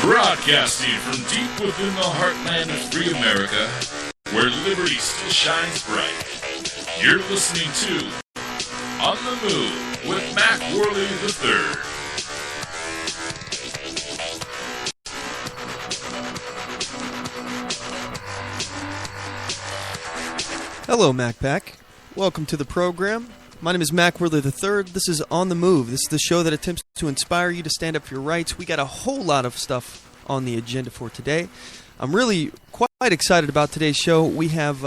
Broadcasting from deep within the heartland of free America, where liberty still shines bright. You're listening to On the Move with Mac Worley III. Hello, MacPack. Welcome to the program. My name is Mac Worley III. This is On the Move. This is the show that attempts to inspire you to stand up for your rights. We got a whole lot of stuff on the agenda for today. I'm really quite excited about today's show. We have,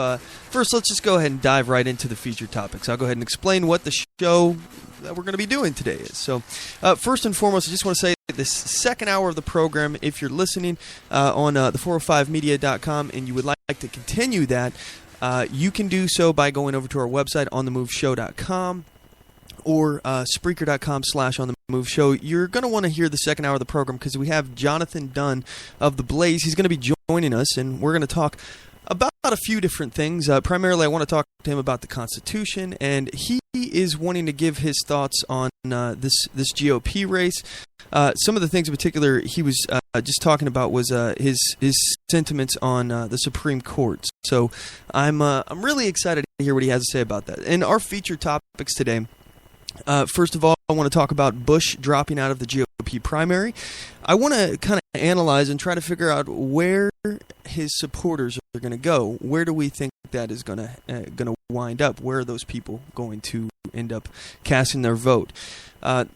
first, let's just go ahead and dive right into the featured topics. I'll go ahead and explain what the show that we're going to be doing today is. So, first and foremost, I just want to say this second hour of the program, if you're listening on the 405media.com and you would like to continue that, you can do so by going over to our website, OnTheMoveShow.com, or Spreaker.com/OnTheMoveShow. You're going to want to hear the second hour of the program because we have Jonathon Dunne of The Blaze. He's going to be joining us, and we're going to talk about a few different things. Primarily, I want to talk to him about the Constitution, and he is wanting to give his thoughts on this GOP race. Some of the things in particular he was just talking about was his sentiments on the Supreme Court. So I'm really excited to hear what he has to say about that. And our featured topics today, first of all, I want to talk about Bush dropping out of the GOP primary. I want to kind of analyze and try to figure out where his supporters are going to go. Where do we think that is going to wind up? Where are those people going to end up casting their vote?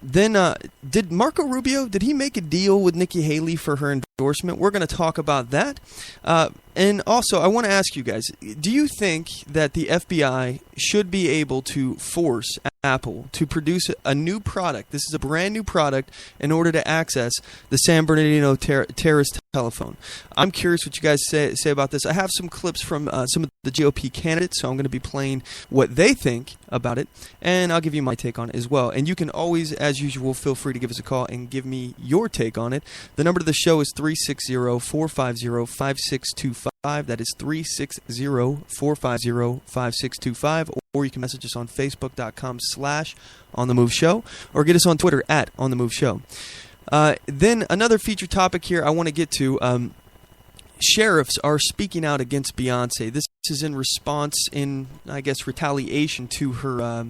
Then, did Macro Rubio, did he make a deal with Nikki Haley for her endorsement? We're going to talk about that. And also, I want to ask you guys, do you think that the FBI should be able to force Apple to produce a new product? This is a brand new product in order to access the San Bernadino terrorist telephone. I'm curious what you guys say about this. I have some clips from some of the GOP candidates, so I'm going to be playing what they think about it, and I'll give you my take on it as well. And you can always, as usual, feel free to give us a call and give me your take on it. The number to the show is 360-450-5625. That is 360-450-5625. Or you can message us on Facebook.com/OnTheMoveShow, or get us on Twitter @OnTheMoveShow. Then another featured topic here I want to get to. Sheriffs are speaking out against Beyonce. This is in response, in I guess retaliation to her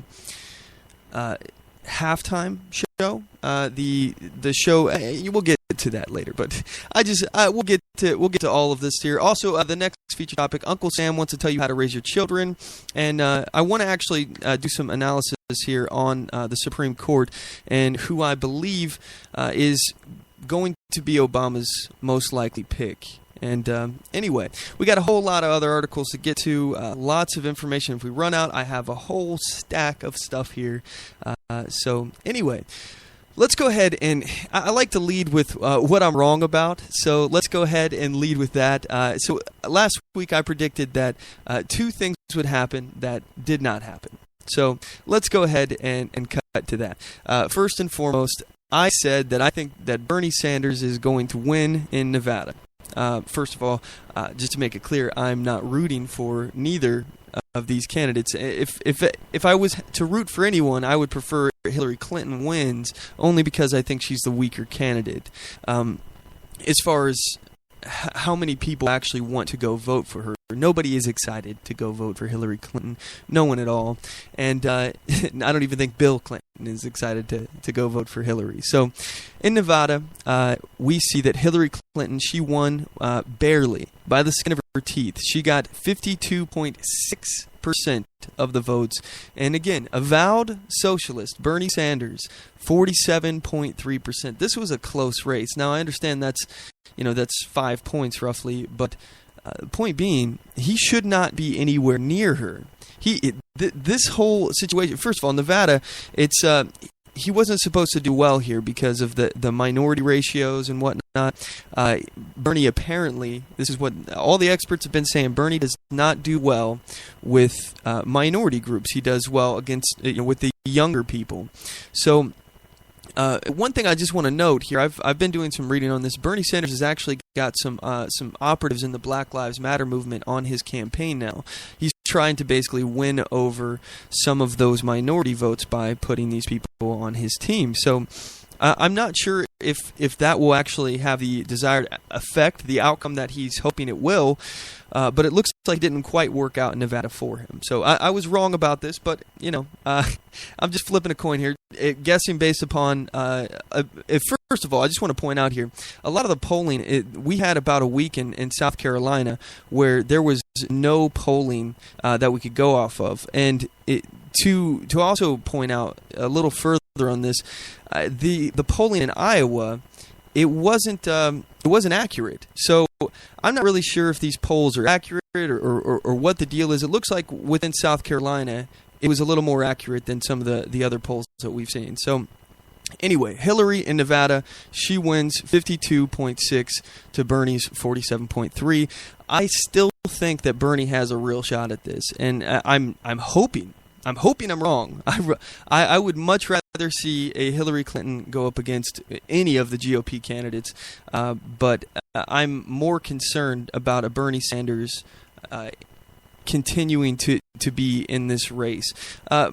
halftime show. The show we'll get to that later, but we'll get to all of this here. Also, the next feature topic, Uncle Sam wants to tell you how to raise your children, and I want to actually do some analysis here on the Supreme Court and who I believe is going to be Obama's most likely pick. And anyway, we got a whole lot of other articles to get to, lots of information. If we run out, I have a whole stack of stuff here. So anyway, let's go ahead and I like to lead with what I'm wrong about. So let's go ahead and lead with that. So last week I predicted that two things would happen that did not happen. So let's go ahead and cut to that. First and foremost, I said that I think that Bernie Sanders is going to win in Nevada. First of all, just to make it clear, I'm not rooting for neither of these candidates. If I was to root for anyone, I would prefer Hillary Clinton wins, only because I think she's the weaker candidate. As far as how many people actually want to go vote for her, nobody is excited to go vote for Hillary Clinton. No one at all. And I don't even think Bill Clinton is excited to go vote for Hillary. So in Nevada, we see that Hillary Clinton, she won barely by the skin of her teeth. She got 52.6% of the votes. And again, avowed socialist Bernie Sanders, 47.3%. This was a close race. Now, I understand that's 5 points roughly, but the point being, he should not be anywhere near her. This whole situation, first of all, Nevada, it's he wasn't supposed to do well here because of the minority ratios and whatnot. Bernie apparently, this is what all the experts have been saying, Bernie does not do well with minority groups. He does well against with the younger people. So one thing I just want to note here, I've been doing some reading on this. Bernie Sanders has actually got some operatives in the Black Lives Matter movement on his campaign now. He's trying to basically win over some of those minority votes by putting these people on his team. So I'm not sure if that will actually have the desired effect, the outcome that he's hoping it will, but it looks like it didn't quite work out in Nevada for him. So I was wrong about this, but, I'm just flipping a coin here, guessing based upon, first of all, I just want to point out here, a lot of the polling, we had about a week in South Carolina where there was no polling that we could go off of. And to also point out a little further on this, the polling in Iowa, it wasn't accurate. So I'm not really sure if these polls are accurate or what the deal is. It looks like within South Carolina, it was a little more accurate than some of the other polls that we've seen. So anyway, Hillary in Nevada, she wins 52.6 to Bernie's 47.3. I still think that Bernie has a real shot at this, and I'm hoping I'm wrong. I would much rather see a Hillary Clinton go up against any of the GOP candidates, but I'm more concerned about a Bernie Sanders continuing to be in this race,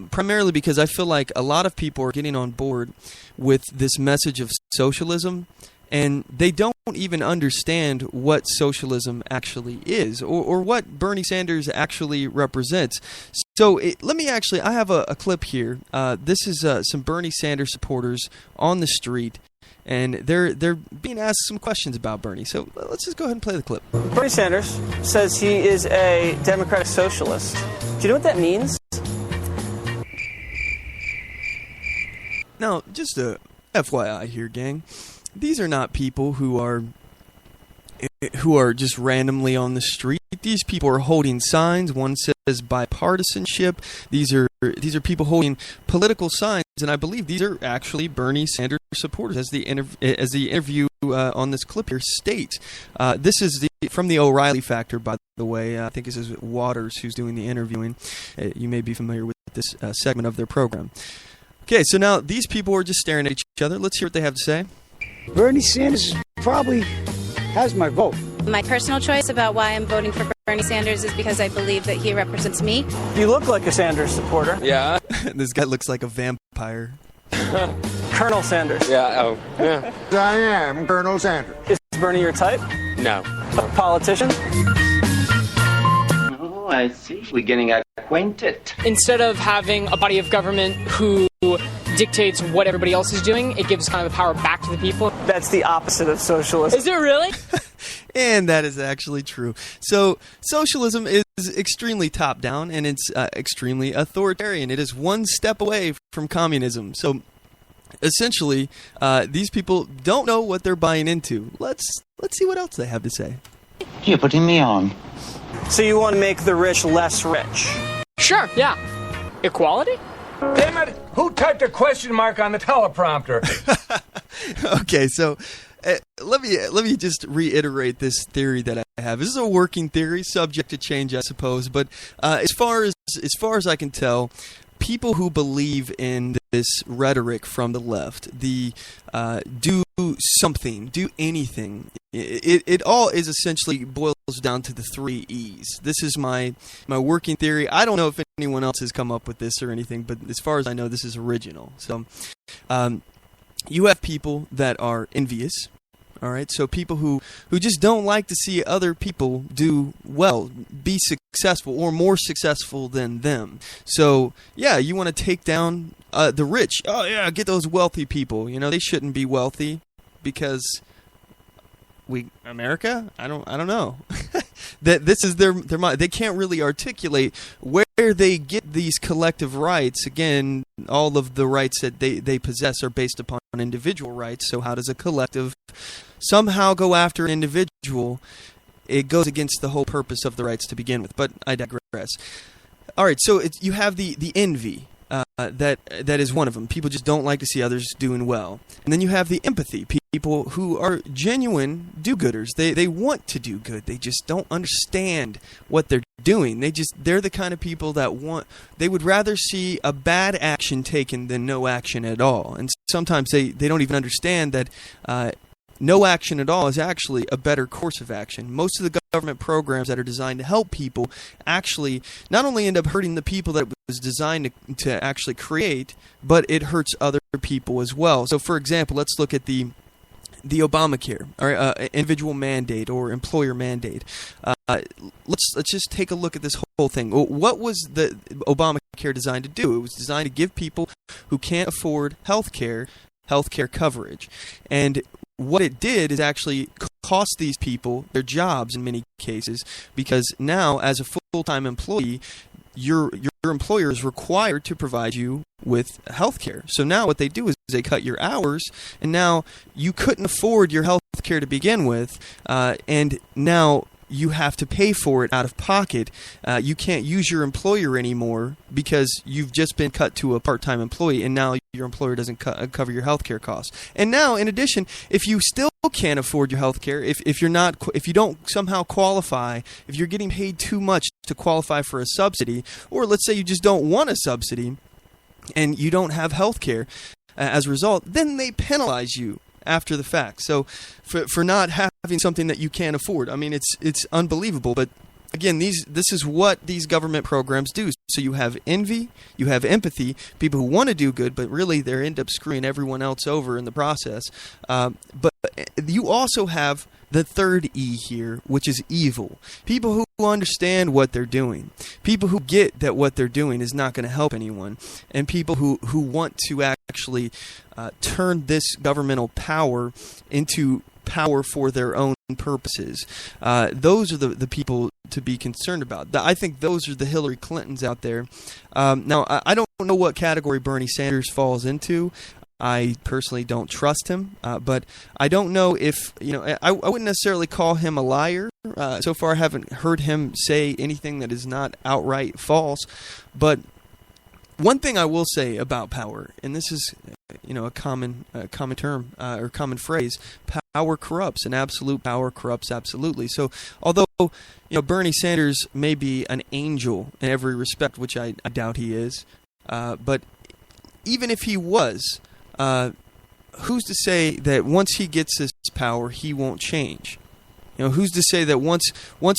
primarily because I feel like a lot of people are getting on board with this message of socialism, and they don't even understand what socialism actually is or what Bernie Sanders actually represents. So I have a clip here. This is some Bernie Sanders supporters on the street, and they're being asked some questions about Bernie. So let's just go ahead and play the clip. Bernie Sanders says he is a democratic socialist. Do you know what that means? Now, just a FYI here, gang. These are not people who are just randomly on the street. These people are holding signs. One says bipartisanship. These are people holding political signs, and I believe these are actually Bernie Sanders supporters, as the interview on this clip here states. This is from the O'Reilly Factor, by the way. I think this is Waters who's doing the interviewing. You may be familiar with this segment of their program. Okay, so now these people are just staring at each other. Let's hear what they have to say. Bernie Sanders probably has my vote. My personal choice about why I'm voting for Bernie Sanders is because I believe that he represents me. You look like a Sanders supporter. Yeah. This guy looks like a vampire. Colonel Sanders. Yeah. Oh. Yeah. I am Colonel Sanders. Is Bernie your type? No. A politician? Oh, I see. We're getting acquainted. Instead of having a body of government who dictates what everybody else is doing, it gives kind of the power back to the people. That's the opposite of socialism. Is it really? And that is actually true. So socialism is extremely top-down, and it's extremely authoritarian. It is one step away from communism. So essentially, these people don't know what they're buying into. Let's see what else they have to say. You're putting me on. So you want to make the rich less rich? Sure, yeah. Equality? Damn it! Who typed a question mark on the teleprompter? Okay, so let me just reiterate this theory that I have. This is a working theory, subject to change, I suppose. But as far as I can tell, people who believe in this rhetoric from the left, the do something, do anything, it all is essentially boils down to the 3 E's. This is my working theory. I don't know if anyone else has come up with this or anything, but as far as I know, this is original. So you have people that are envious. All right, so people who just don't like to see other people do well, be successful, or more successful than them. So, yeah, you want to take down the rich. Oh, yeah, get those wealthy people. You know, they shouldn't be wealthy because America? I don't know. That this is their mind. They can't really articulate where they get these collective rights. Again, all of the rights that they possess are based upon individual rights. So how does a collective somehow go after an individual? It goes against the whole purpose of the rights to begin with. But I digress. All right, so you have the envy. That is one of them. People just don't like to see others doing well. And then you have the empathy. People who are genuine do-gooders. They want to do good. They just don't understand what they're doing. They're the kind of people that they would rather see a bad action taken than no action at all. And sometimes they don't even understand that no action at all is actually a better course of action. Most of the government programs that are designed to help people actually not only end up hurting the people that it was designed to actually create, but it hurts other people as well. So, for example, let's look at the Obamacare, or individual mandate or employer mandate. Let's just take a look at this whole thing. What was the Obamacare designed to do? It was designed to give people who can't afford health care coverage. And what it did is actually cost these people their jobs in many cases, because now, as a full-time employee, your employer is required to provide you with health care. So now what they do is they cut your hours, and now you couldn't afford your health care to begin with, and now you have to pay for it out of pocket. You can't use your employer anymore because you've just been cut to a part-time employee, and now your employer doesn't cover your health care costs. And now, in addition, if you still can't afford your health care, if you don't somehow qualify, if you're getting paid too much to qualify for a subsidy, or let's say you just don't want a subsidy and you don't have health care as a result, then they penalize you after the fact. So for not having something that you can't afford. I mean, it's unbelievable. But again, this is what these government programs do. So you have envy, you have empathy, people who want to do good, but really they end up screwing everyone else over in the process. But you also have the third E here, which is evil. People who understand what they're doing. People who get that what they're doing is not going to help anyone. And people who want to actually turn this governmental power into power for their own purposes. Those are the people to be concerned about. I think those are the Hillary Clintons out there. Now, I don't know what category Bernie Sanders falls into. I personally don't trust him, but I don't know if, I wouldn't necessarily call him a liar. So far, I haven't heard him say anything that is not outright false. But one thing I will say about power, and this is, a common term or common phrase, power corrupts, and absolute power corrupts absolutely. So although, Bernie Sanders may be an angel in every respect, which I doubt he is, but even if he was, who's to say that once he gets this power, he won't change? Who's to say that once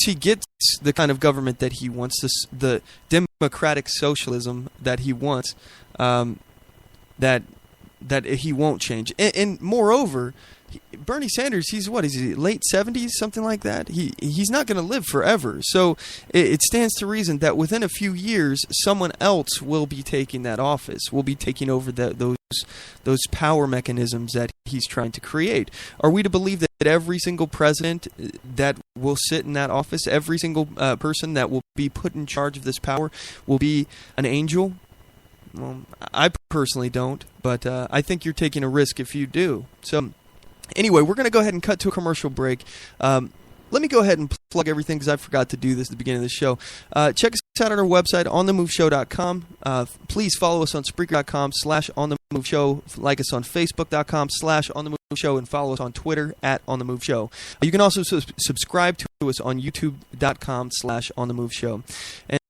he gets the kind of government that he wants, the democratic socialism that he wants, that he won't change? And moreover, Bernie Sanders, he's late 70s, something like that. He's not going to live forever. So it stands to reason that within a few years, someone else will be taking that office, will be taking over those power mechanisms that he's trying to create. Are we to believe that every single president that will sit in that office, every single person that will be put in charge of this power will be an angel? Well, I personally don't, but I think you're taking a risk if you do. So anyway, we're going to go ahead and cut to a commercial break. Let me go ahead and plug everything because I forgot to do this at the beginning of the show. Check us out on our website, OnTheMoveShow.com. Please follow us on Spreaker.com/OnTheMoveShow. Like us on Facebook.com/OnTheMoveShow, and follow us on Twitter @OnTheMoveShow. You can also subscribe to us on YouTube.com/OnTheMoveShow.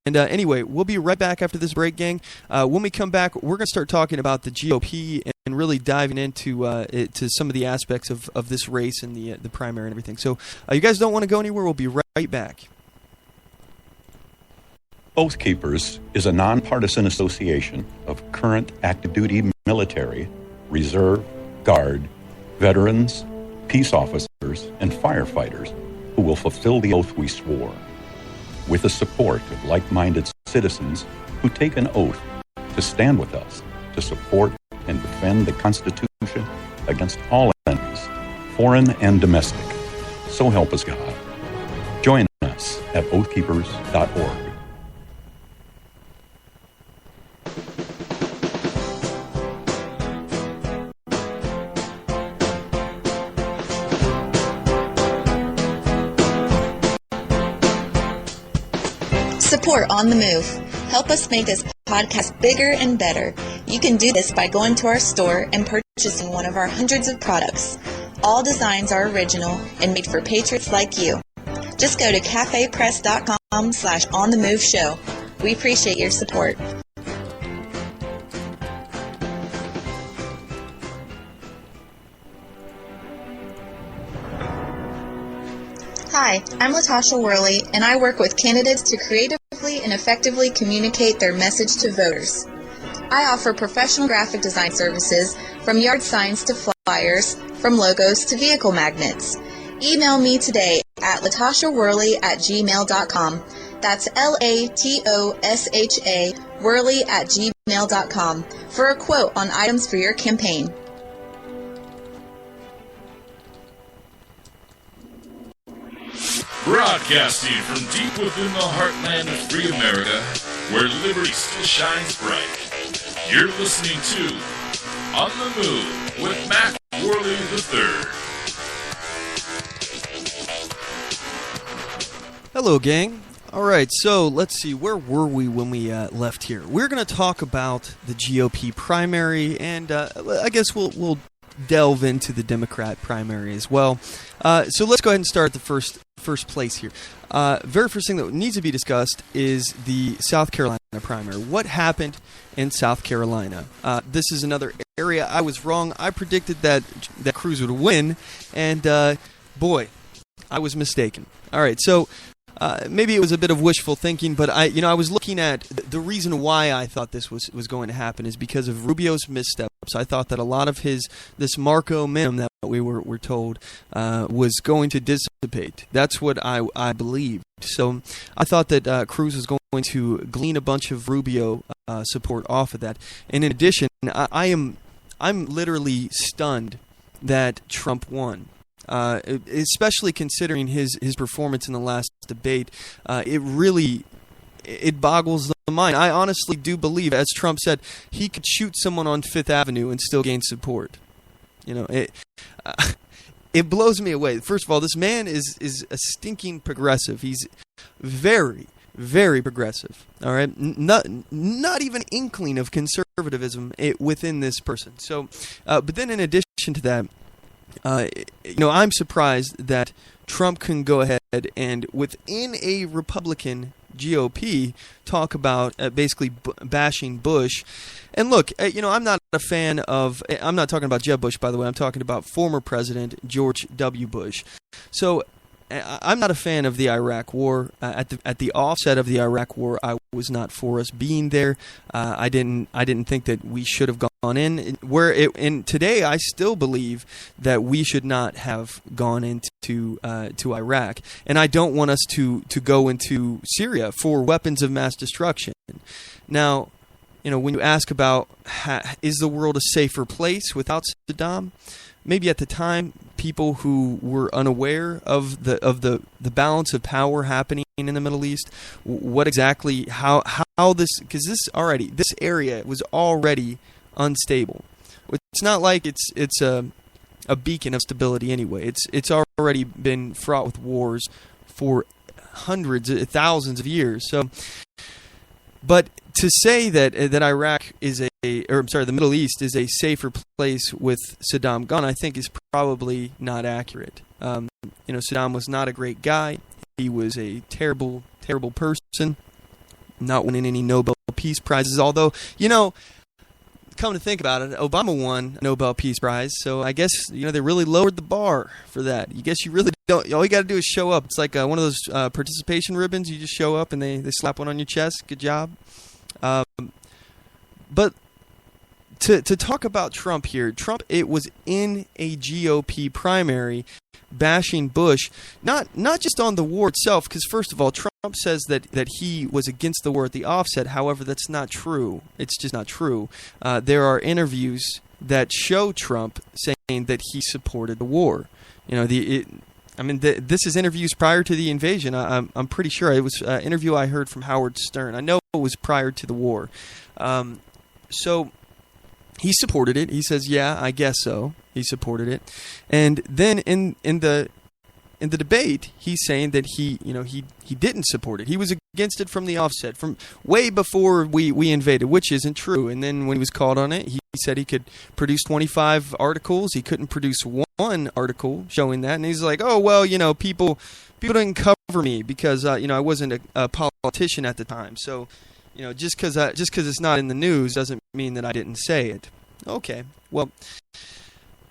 And anyway, we'll be right back after this break, gang. When we come back, we're going to start talking about the GOP and really diving into to some of the aspects of this race and the primary and everything. So you guys don't want to go anywhere. We'll be right back. Oath Keepers is a nonpartisan association of current active duty military, reserve, guard, veterans, peace officers, and firefighters who will fulfill the oath we swore, with the support of like-minded citizens who take an oath to stand with us, to support and defend the Constitution against all enemies, foreign and domestic. So help us God. Join us at oathkeepers.org. Support On The Move. Help us make this podcast bigger and better. You can do this by going to our store and purchasing one of our hundreds of products. All designs are original and made for patriots like you. Just go to cafepress.com/OnTheMoveShow. We appreciate your support. Hi, I'm Latasha Worley, and I work with candidates to creatively and effectively communicate their message to voters. I offer professional graphic design services from yard signs to flyers, from logos to vehicle magnets. Email me today at latashaworley@gmail.com. That's LATOSHA Worley@gmail.com for a quote on items for your campaign. Broadcasting from deep within the heartland of free America, where liberty still shines bright. You're listening to On the Move with Mac Worley III. Hello, gang. All right, so let's see. Where were we when we left here? We're going to talk about the GOP primary, and I guess we'll delve into the Democrat primary as well. So let's go ahead and start at the first place here. Very first thing that needs to be discussed is the South Carolina primary. What happened in South Carolina? This is another area I was wrong. I predicted that Cruz would win, and boy, I was mistaken. All right, so maybe it was a bit of wishful thinking, but I was looking at the reason why I thought this was going to happen is because of Rubio's missteps. I thought that a lot of this Marco minimum that we were told was going to dissipate. That's what I believed. So I thought that Cruz was going to glean a bunch of Rubio support off of that. And in addition, I'm literally stunned that Trump won. Especially considering his performance in the last debate, it boggles the mind. I honestly do believe, as Trump said, he could shoot someone on Fifth Avenue and still gain support. It blows me away. First of all, this man is a stinking progressive. He's very, very progressive. All right, not even an inkling of conservatism within this person. So, but then in addition to that, I'm surprised that Trump can go ahead and within a Republican GOP talk about basically bashing Bush. And look, I'm not talking about Jeb Bush, by the way. I'm talking about former President George W. Bush. So I'm not a fan of the Iraq War. At the offset of the Iraq War, I was not for us being there. I didn't think that we should have gone in. And today, I still believe that we should not have gone into to Iraq. And I don't want us to go into Syria for weapons of mass destruction. Now, when you ask about is the world a safer place without Saddam? Maybe at the time, people who were unaware of the balance of power happening in the Middle East, what exactly, how this, because this area was already unstable. It's not like it's a beacon of stability anyway. It's already been fraught with wars for thousands of years. So, but to say that Iraq is the Middle East is a safer place with Saddam gone, I think is probably not accurate. Saddam was not a great guy. He was a terrible, terrible person, not winning any Nobel Peace Prizes. Although, come to think about it, Obama won a Nobel Peace Prize, so I guess they really lowered the bar for that. You guess you really don't. All you got to do is show up. It's like one of those participation ribbons. You just show up and they slap one on your chest. Good job. But to talk about Trump here, it was in a GOP primary bashing Bush, not just on the war itself, because first of all, Trump says that he was against the war at the offset. However, that's not true. It's just not true. There are interviews that show Trump saying that he supported the war. This is interviews prior to the invasion. I'm pretty sure it was an interview I heard from Howard Stern. I know it was prior to the war. So he supported it. He says, "Yeah, I guess so." He supported it, and then in the debate, he's saying that he didn't support it. He was against it from the offset, from way before we invaded, which isn't true. And then when he was called on it, he said he could produce 25 articles. He couldn't produce one article showing that, and he's like, "Oh well, people didn't cover me because I wasn't a politician at the time. So, just because it's not in the news doesn't mean that I didn't say it." Okay, well,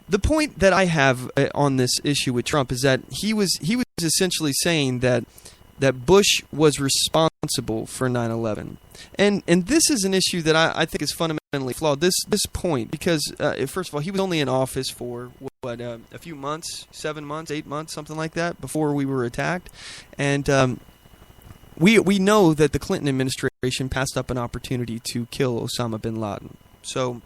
the point that I have on this issue with Trump is that he was essentially saying that Bush was responsible for 9/11, and this is an issue that I think is fundamentally fundamentally flawed. This point, because first of all, he was only in office for a few months, 7 months, 8 months, something like that, before we were attacked, and we know that the Clinton administration passed up an opportunity to kill Osama bin Laden. So,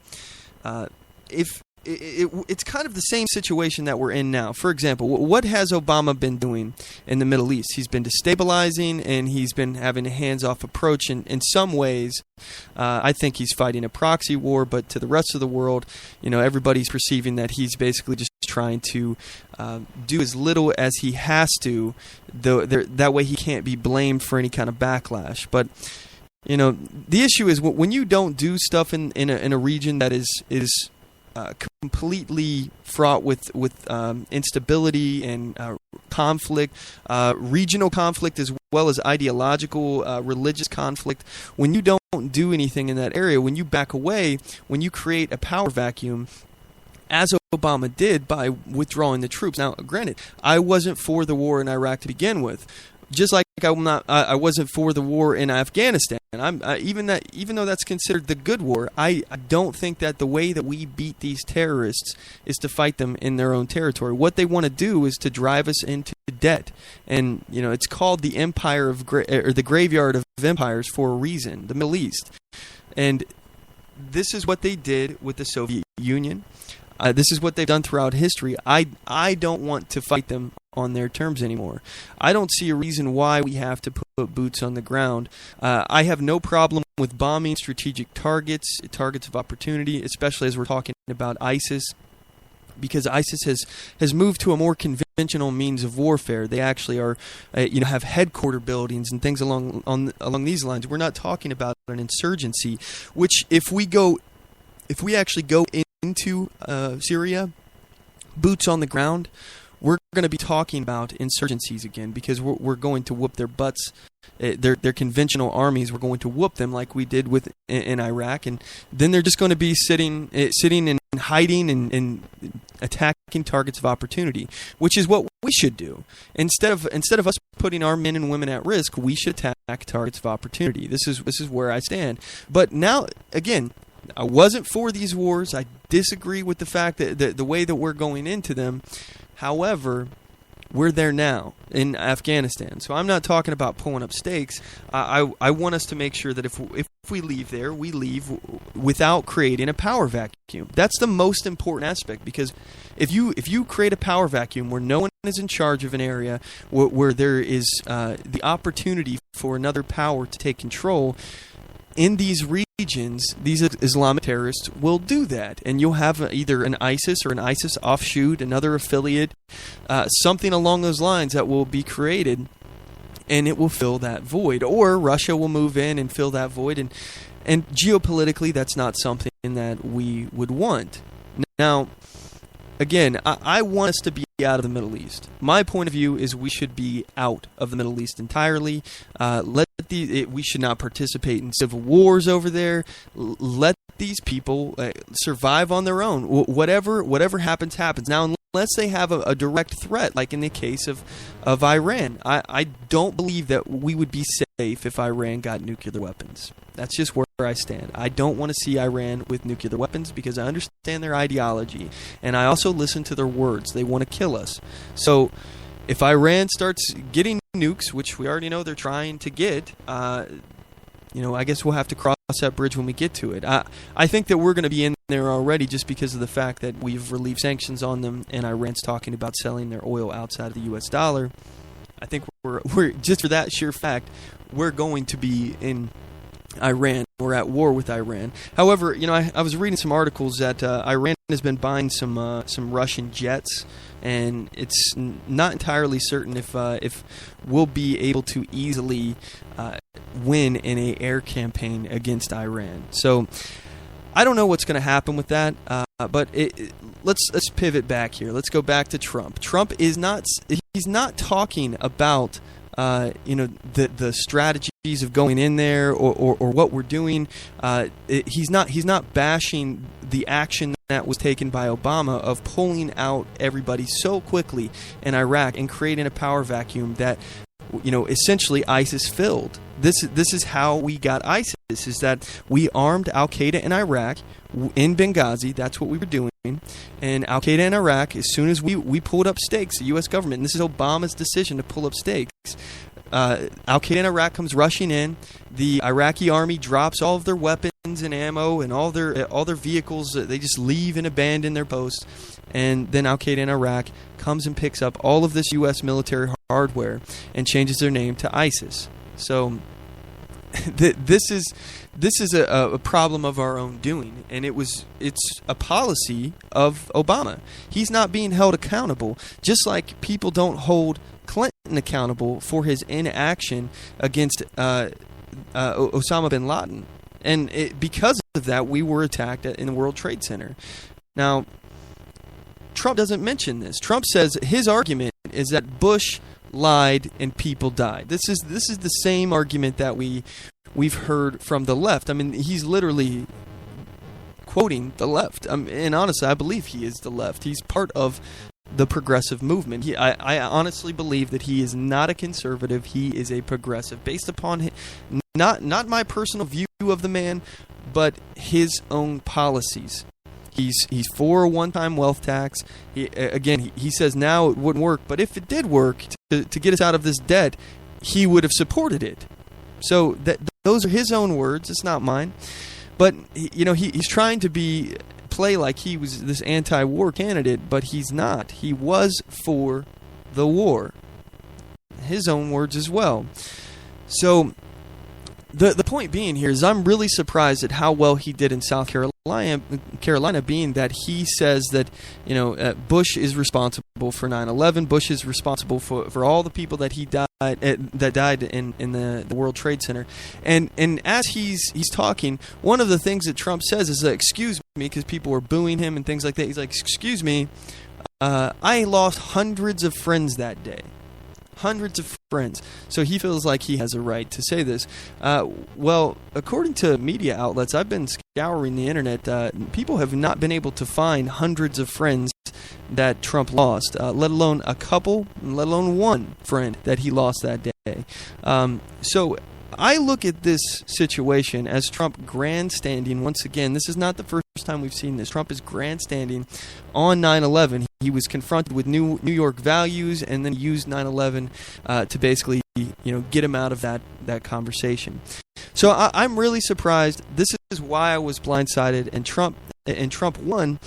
it's kind of the same situation that we're in now. For example, what has Obama been doing in the Middle East? He's been destabilizing, and he's been having a hands-off approach. In some ways, I think he's fighting a proxy war, but to the rest of the world, everybody's perceiving that he's basically just trying to do as little as he has to, though that way he can't be blamed for any kind of backlash. But the issue is when you don't do stuff in a region that is completely fraught with instability and conflict, regional conflict as well as ideological, religious conflict. When you don't do anything in that area, when you back away, when you create a power vacuum, as Obama did by withdrawing the troops. Now, granted, I wasn't for the war in Iraq to begin with. Just like I wasn't for the war in Afghanistan. Even though that's considered the good war, I don't think that the way that we beat these terrorists is to fight them in their own territory. What they want to do is to drive us into debt, and it's called the empire of or the graveyard of empires for a reason, the Middle East, and this is what they did with the Soviet Union. This is what they've done throughout history. I don't want to fight them on their terms anymore. I don't see a reason why we have to put boots on the ground. I have no problem with bombing strategic targets of opportunity, especially as we're talking about ISIS, because ISIS has moved to a more conventional means of warfare. They actually are, have headquarter buildings and things along these lines. We're not talking about an insurgency, which if we actually go into Syria, boots on the ground, we're going to be talking about insurgencies again, because we're going to whoop their butts. Their conventional armies, we're going to whoop them like we did in Iraq, and then they're just going to be sitting and hiding and attacking targets of opportunity, which is what we should do. Instead of us putting our men and women at risk, we should attack targets of opportunity. This is where I stand. But now, again, I wasn't for these wars. I disagree with the fact that the way that we're going into them. However, we're there now in Afghanistan. So I'm not talking about pulling up stakes. I want us to make sure that if we leave there, we leave without creating a power vacuum. That's the most important aspect, because if you create a power vacuum where no one is in charge of an area, where there is the opportunity for another power to take control, in these regions, these Islamic terrorists will do that, and you'll have either an ISIS or an ISIS offshoot, another affiliate, something along those lines that will be created, and it will fill that void. Or Russia will move in and fill that void, and geopolitically, that's not something that we would want. Now, again, I want us to be out of the Middle East. My point of view is we should be out of the Middle East entirely. We should not participate in civil wars over there. Let these people survive on their own. Whatever happens, happens. Now, unless they have a direct threat, like in the case of Iran, I don't believe that we would be safe if Iran got nuclear weapons. That's just where I stand. I don't want to see Iran with nuclear weapons, because I understand their ideology, and I also listen to their words. They want to kill us. So if Iran starts getting nukes, which we already know they're trying to get, I guess we'll have to cross that bridge when we get to it. I think that we're going to be in there already, just because of the fact that we've relieved sanctions on them, and Iran's talking about selling their oil outside of the U.S. dollar. I think we're just for that sheer fact, we're going to be in Iran. We're at war with Iran. However, I was reading some articles that Iran has been buying some Russian jets, and it's not entirely certain if we'll be able to easily win in an air campaign against Iran. So I don't know what's going to happen with that, but let's pivot back here. Let's go back to Trump. Trump is he's not talking about the strategies of going in there or what we're doing. He's not bashing the action that was taken by Obama of pulling out everybody so quickly in Iraq and creating a power vacuum that essentially ISIS filled. this is how we got ISIS, is that we armed Al-Qaeda in Iraq, in Benghazi. That's what we were doing. And Al-Qaeda in Iraq, as soon as we pulled up stakes, the U.S. government, and this is Obama's decision to pull up stakes, Al-Qaeda in Iraq comes rushing in. The Iraqi army drops all of their weapons and ammo and all their vehicles. They just leave and abandon their posts. And then Al-Qaeda in Iraq comes and picks up all of this U.S. military hardware and changes their name to ISIS. So this is a problem of our own doing, and it's a policy of Obama. He's not being held accountable, just like people don't hold Clinton accountable for his inaction against Osama bin Laden. And because of that, we were attacked in the World Trade Center. Now, Trump doesn't mention this. Trump says his argument is that Bush lied and people died. This is the same argument that we've heard from the left. I mean, he's literally quoting the left. And honestly, I believe he is the left. He's part of the progressive movement. I honestly believe that he is not a conservative. He is a progressive, based upon not my personal view of the man, but his own policies. He's for a one-time wealth tax. He says now it wouldn't work, but if it did work to get us out of this debt, he would have supported it. So those are his own words. It's not mine. But he's trying to play like he was this anti-war candidate, but he's not. He was for the war. His own words as well. So the point being here is I'm really surprised at how well he did in South Carolina, being that he says that Bush is responsible for 9/11. Bush is responsible for all the people that died in the World Trade Center. And as he's talking, one of the things that Trump says is, excuse me, because people were booing him and things like that. He's like, excuse me, I lost hundreds of friends that day. Hundreds of friends. So he feels like he has a right to say this. Well, according to media outlets, I've been scouring the internet. People have not been able to find hundreds of friends that Trump lost, let alone a couple, let alone one friend that he lost that day. So I look at this situation as Trump grandstanding once again. This is not the first time we've seen this. Trump is grandstanding on 9/11. He was confronted with New York values, and then used 9/11 to basically, get him out of that conversation. So I'm really surprised. This is why I was blindsided, and Trump won.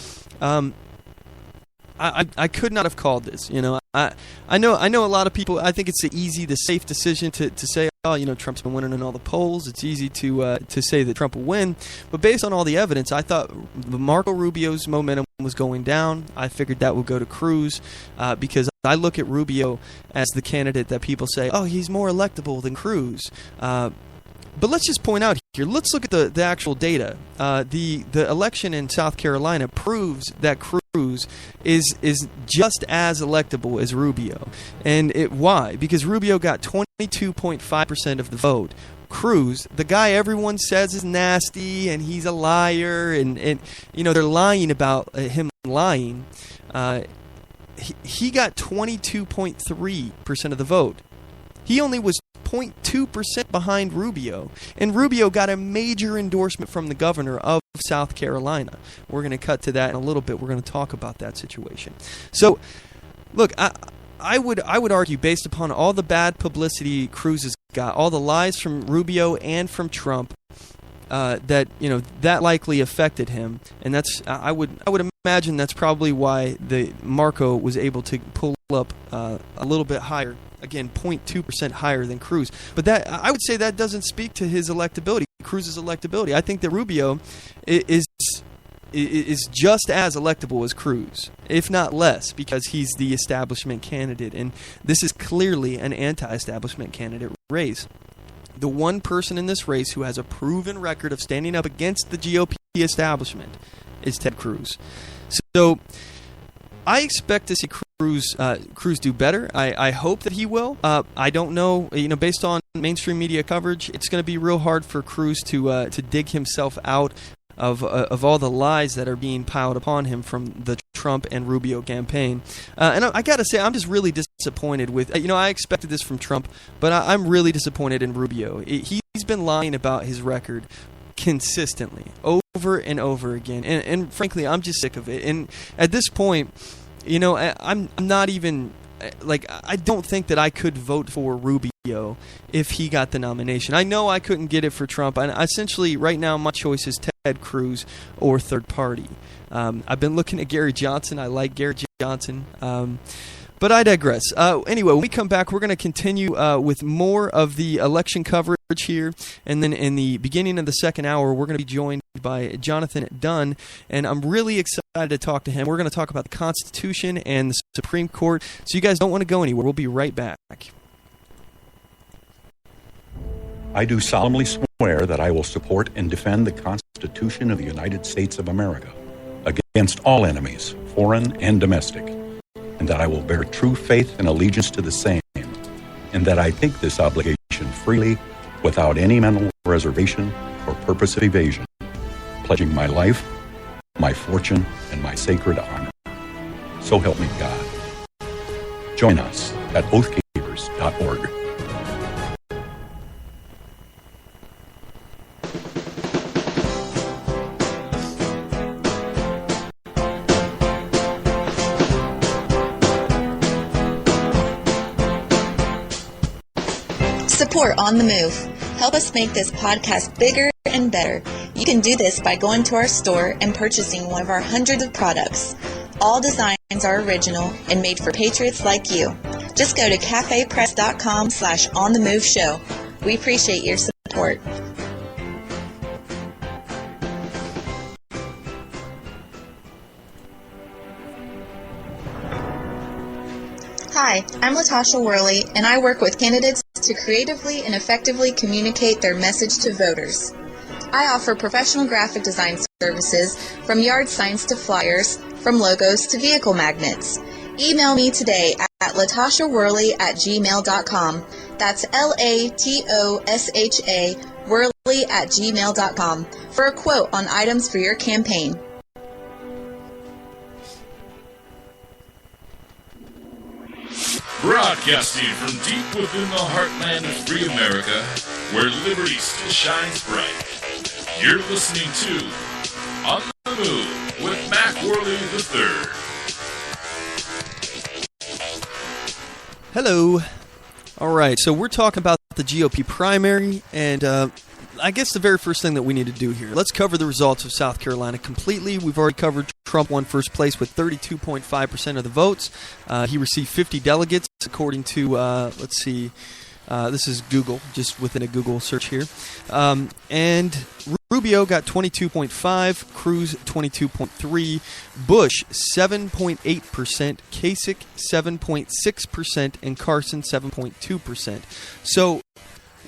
I could not have called this. I know a lot of people. I think it's the safe decision to say, Trump's been winning in all the polls. It's easy to say that Trump will win. But based on all the evidence, I thought Marco Rubio's momentum was going down. I figured that would go to Cruz because I look at Rubio as the candidate that people say, he's more electable than Cruz. But let's just point out here, let's look at the actual data. The election in South Carolina proves that Cruz is just as electable as Rubio. And why? Because Rubio got 22.5% of the vote. Cruz, the guy everyone says is nasty and he's a liar, and they're lying about him lying, he got 22.3% of the vote. He only was 0.2% behind Rubio, and Rubio got a major endorsement from the governor of South Carolina. We're going to cut to that in a little bit. We're going to talk about that situation. So, look, I would argue, based upon all the bad publicity Cruz has got, all the lies from Rubio and from Trump, that likely affected him, and I would imagine that's probably why the Marco was able to pull up a little bit higher. Again, 0.2% higher than Cruz. But that, I would say, that doesn't speak to his electability, Cruz's electability. I think that Rubio is just as electable as Cruz, if not less, because he's the establishment candidate. And this is clearly an anti-establishment candidate race. The one person in this race who has a proven record of standing up against the GOP establishment is Ted Cruz. So I expect to see Cruz do better. I hope that he will. I don't know. Based on mainstream media coverage, it's going to be real hard for Cruz to dig himself out of all the lies that are being piled upon him from the Trump and Rubio campaign. And I got to say, I'm just really disappointed with. I expected this from Trump, but I'm really disappointed in Rubio. He's been lying about his record consistently, over and over again, and frankly, I'm just sick of it. And at this point, I'm not even. I don't think that I could vote for Rubio if he got the nomination. I know I couldn't get it for Trump. And essentially, right now, my choice is Ted Cruz or third party. I've been looking at Gary Johnson. I like Gary Johnson. But I digress. Anyway, when we come back, we're going to continue with more of the election coverage here. And then in the beginning of the second hour, we're going to be joined by Jonathon Dunne. And I'm really excited to talk to him. We're going to talk about the Constitution and the Supreme Court. So you guys don't want to go anywhere. We'll be right back. I do solemnly swear that I will support and defend the Constitution of the United States of America against all enemies, foreign and domestic, and that I will bear true faith and allegiance to the same, and that I take this obligation freely without any mental reservation or purpose of evasion, pledging my life, my fortune, and my sacred honor. So help me God. Join us at oathkeepers.org. Support On The Move. Help us make this podcast bigger and better. You can do this by going to our store and purchasing one of our hundreds of products. All designs are original and made for patriots like you. Just go to cafepress.com/OnTheMoveShow. We appreciate your support. Hi, I'm Latasha Worley, and I work with candidates to creatively and effectively communicate their message to voters. I offer professional graphic design services from yard signs to flyers, from logos to vehicle magnets. Email me today at latashaworley@gmail.com. That's LATOSHA Worley@gmail.com for a quote on items for your campaign. Broadcasting from deep within the heartland of free America, where liberty still shines bright. You're listening to On the Move with Mac Worley III. Hello. All right, so we're talking about the GOP primary, and I guess the very first thing that we need to do here, let's cover the results of South Carolina completely. We've already covered Trump won first place with 32.5% of the votes. He received 50 delegates, according to, let's see, this is Google, just within a Google search here. And Rubio got 22.5, Cruz 22.3, Bush 7.8%, Kasich 7.6%, and Carson 7.2%. So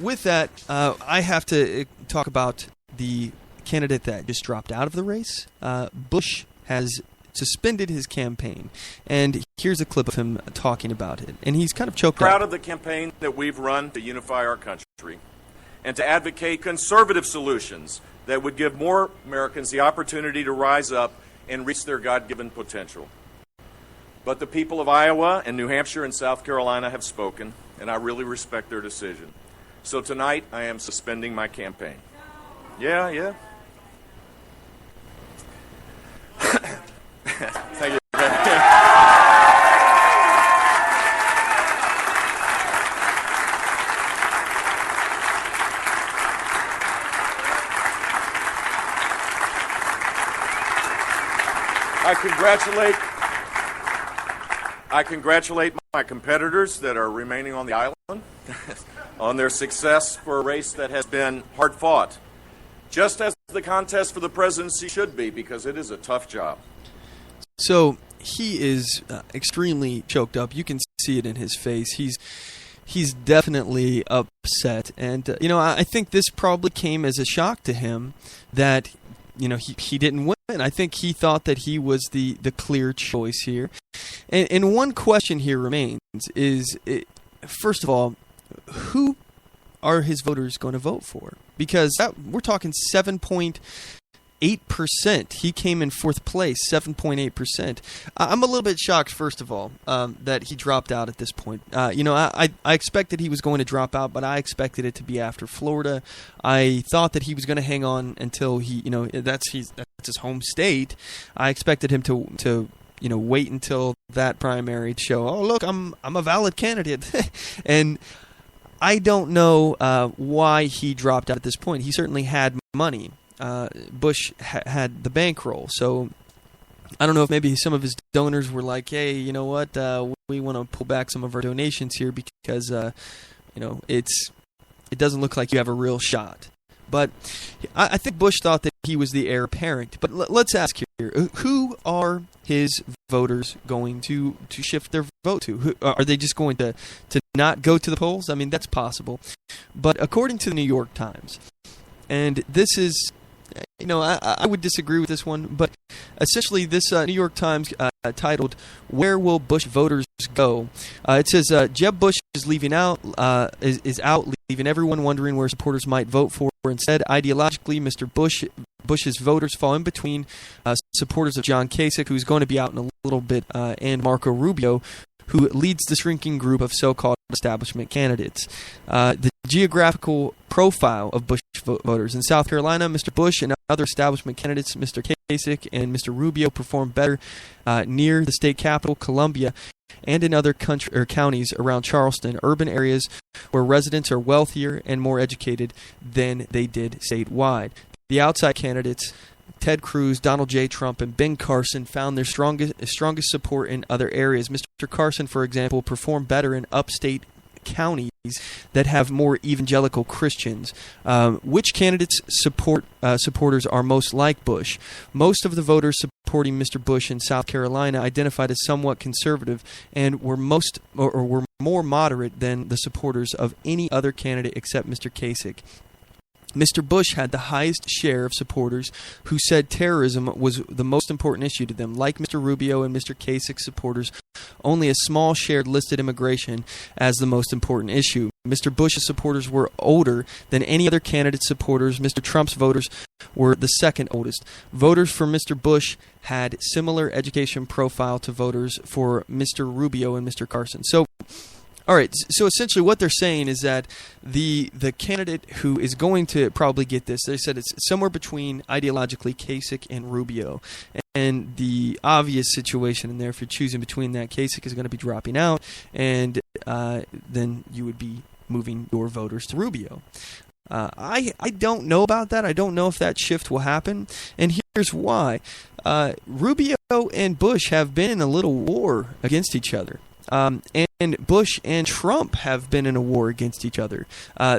with that, I have to talk about the candidate that just dropped out of the race. Bush has suspended his campaign, and here's a clip of him talking about it, and he's kind of choked up. Proud of the campaign that we've run to unify our country and to advocate conservative solutions that would give more Americans the opportunity to rise up and reach their God-given potential. But the people of Iowa and New Hampshire and South Carolina have spoken, and I really respect their decision. So tonight, I am suspending my campaign. Yeah. Thank you. I congratulate my competitors that are remaining on the island on their success for a race that has been hard fought, just as the contest for the presidency should be, because it is a tough job. So he is extremely choked up. You can see it in his face. He's definitely upset, and I think this probably came as a shock to him that he didn't win. I think he thought that he was the clear choice here. And one question here remains is, first of all, who are his voters going to vote for? Because we're talking 7.8% 8%. He came in fourth place, 7.8%. I'm a little bit shocked, first of all, that he dropped out at this point. I expected he was going to drop out, but I expected it to be after Florida. I thought that he was going to hang on until that's his home state. I expected him to wait until that primary to show, oh, look, I'm a valid candidate. And I don't know why he dropped out at this point. He certainly had money. Bush had the bankroll, so I don't know if maybe some of his donors were like, hey, you know what, we want to pull back some of our donations here because it doesn't look like you have a real shot. But I think Bush thought that he was the heir apparent. But let's ask here, who are his voters going to shift their vote to? Are they just going to not go to the polls? I mean, that's possible. But according to the New York Times, and this is, I would disagree with this one, but essentially this New York Times titled, "Where Will Bush Voters Go?" It says, Jeb Bush is leaving out, leaving everyone wondering where supporters might vote for. Instead, ideologically, Mr. Bush's voters fall in between supporters of John Kasich, who's going to be out in a little bit, and Marco Rubio, who leads the shrinking group of so-called establishment candidates. The geographical profile of Bush voters. In South Carolina, Mr. Bush and other establishment candidates, Mr. Kasich and Mr. Rubio, performed better near the state capital, Columbia, and in other counties around Charleston, urban areas where residents are wealthier and more educated than they did statewide. The outside candidates, Ted Cruz, Donald J. Trump, and Ben Carson, found their strongest support in other areas. Mr. Carson, for example, performed better in upstate counties that have more evangelical Christians. Which candidates' supporters are most like Bush? Most of the voters supporting Mr. Bush in South Carolina identified as somewhat conservative and were were more moderate than the supporters of any other candidate except Mr. Kasich. Mr. Bush had the highest share of supporters who said terrorism was the most important issue to them. Like Mr. Rubio and Mr. Kasich's supporters, only a small share listed immigration as the most important issue. Mr. Bush's supporters were older than any other candidate's supporters. Mr. Trump's voters were the second oldest. Voters for Mr. Bush had similar education profile to voters for Mr. Rubio and Mr. Carson. All right, so essentially what they're saying is that the candidate who is going to probably get this, they said it's somewhere between ideologically Kasich and Rubio. And the obvious situation in there, if you're choosing between that, Kasich is going to be dropping out, and then you would be moving your voters to Rubio. I don't know about that. I don't know if that shift will happen, and here's why. Rubio and Bush have been in a little war against each other. And Bush and Trump have been in a war against each other.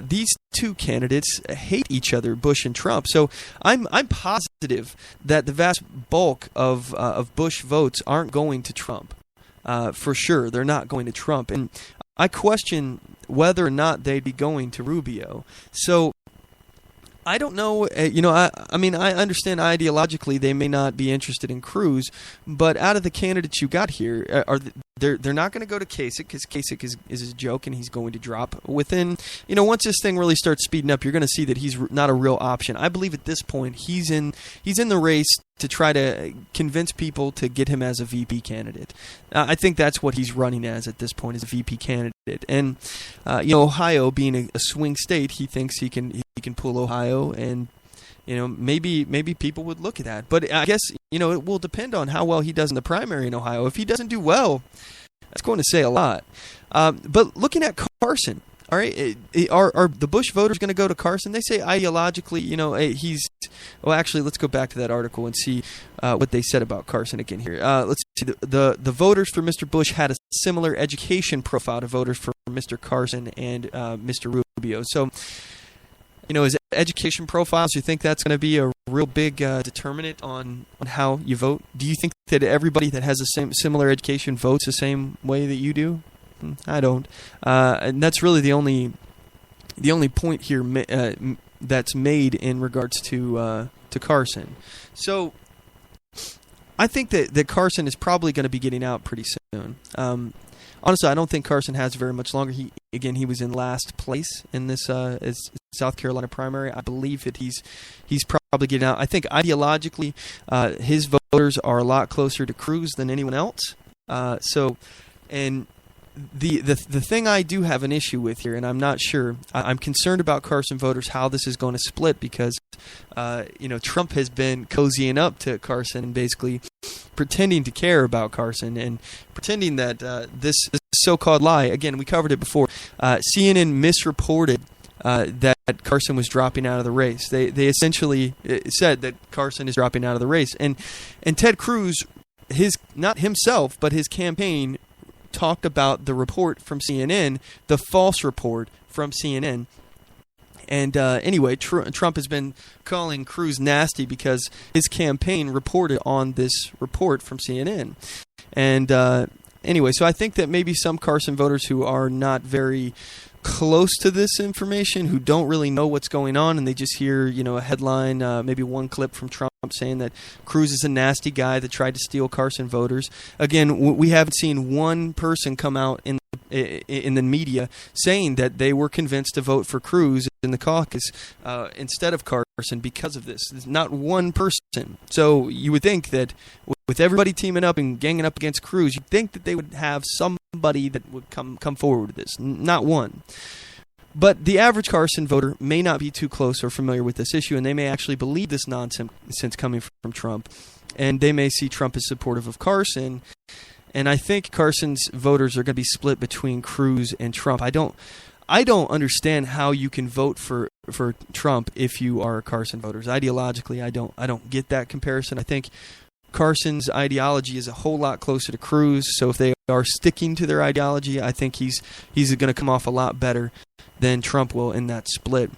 These two candidates hate each other, Bush and Trump. So I'm positive that the vast bulk of Bush votes aren't going to Trump. For sure, they're not going to Trump. And I question whether or not they'd be going to Rubio. So I don't know. I mean, I understand ideologically they may not be interested in Cruz, but out of the candidates you got here, they're not going to go to Kasich because Kasich is a joke and he's going to drop within. Once this thing really starts speeding up, you're going to see that he's not a real option. I believe at this point he's in the race to try to convince people to get him as a VP candidate. I think that's what he's running as at this point, is a VP candidate. And Ohio being a swing state, he thinks he can pull Ohio, and maybe people would look at that. But I guess it will depend on how well he does in the primary in Ohio. If he doesn't do well, that's going to say a lot. But looking at Carson, all right, are the Bush voters going to go to Carson? They say ideologically, he's. Well, actually, let's go back to that article and see what they said about Carson again here. Let's see. The voters for Mr. Bush had a similar education profile to voters for Mr. Carson and Mr. Rubio. So, his education profiles, you think that's going to be a real big determinant on how you vote? Do you think that everybody that has the similar education votes the same way that you do? I don't. And that's really the only point here that's made in regards to Carson. So I think that Carson is probably going to be getting out pretty soon. Honestly, I don't think Carson has very much longer. He was in last place in this South Carolina primary. I believe that he's probably getting out. I think ideologically, his voters are a lot closer to Cruz than anyone else. And the thing I do have an issue with here, and I'm not sure, I'm concerned about Carson voters, how this is going to split, because Trump has been cozying up to Carson and basically pretending to care about Carson and pretending that this so-called lie, again, we covered it before, CNN misreported that Carson was dropping out of the race. They essentially said that Carson is dropping out of the race. And Ted Cruz, not himself, but his campaign, talked about the report from CNN, the false report from CNN. And anyway, Trump has been calling Cruz nasty because his campaign reported on this report from CNN. And anyway, so I think that maybe some Carson voters who are not very close to this information, who don't really know what's going on, and they just hear, a headline, maybe one clip from Trump saying that Cruz is a nasty guy that tried to steal Carson voters. Again, we haven't seen one person come out in the media saying that they were convinced to vote for Cruz in the caucus instead of Carson because of this. There's not one person. So you would think that with everybody teaming up and ganging up against Cruz, you'd think that they would have somebody that would come forward with this. Not one. But the average Carson voter may not be too close or familiar with this issue, and they may actually believe this nonsense coming from Trump, and they may see Trump as supportive of Carson. And I think Carson's voters are going to be split between Cruz and Trump. I don't understand how you can vote for Trump if you are Carson voters. Ideologically, I don't get that comparison. I think Carson's ideology is a whole lot closer to Cruz. So if they are sticking to their ideology, I think he's going to come off a lot better than Trump will in that split.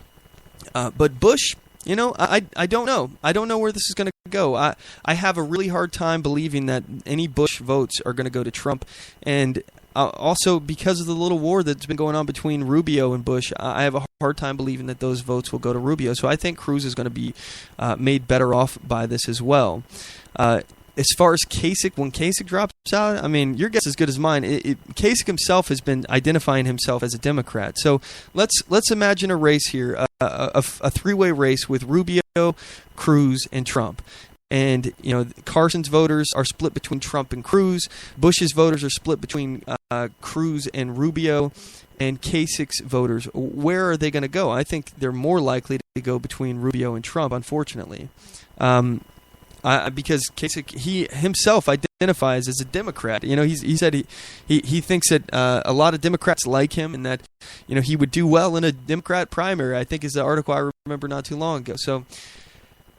But Bush, I don't know. I don't know where this is going to go. I have a really hard time believing that any Bush votes are going to go to Trump. And also, because of the little war that's been going on between Rubio and Bush, I have a hard time believing that those votes will go to Rubio. So I think Cruz is going to be made better off by this as well. As far as Kasich, when Kasich drops out, I mean, your guess is as good as mine. Kasich himself has been identifying himself as a Democrat. So let's imagine a race here, a three-way race with Rubio, Cruz, and Trump. And Carson's voters are split between Trump and Cruz. Bush's voters are split between Cruz and Rubio. And Kasich's voters, where are they going to go? I think they're more likely to go between Rubio and Trump, unfortunately. Because Kasich, he himself identifies as a Democrat. He said he thinks that a lot of Democrats like him, and that he would do well in a Democrat primary. I think is the article I remember not too long ago. So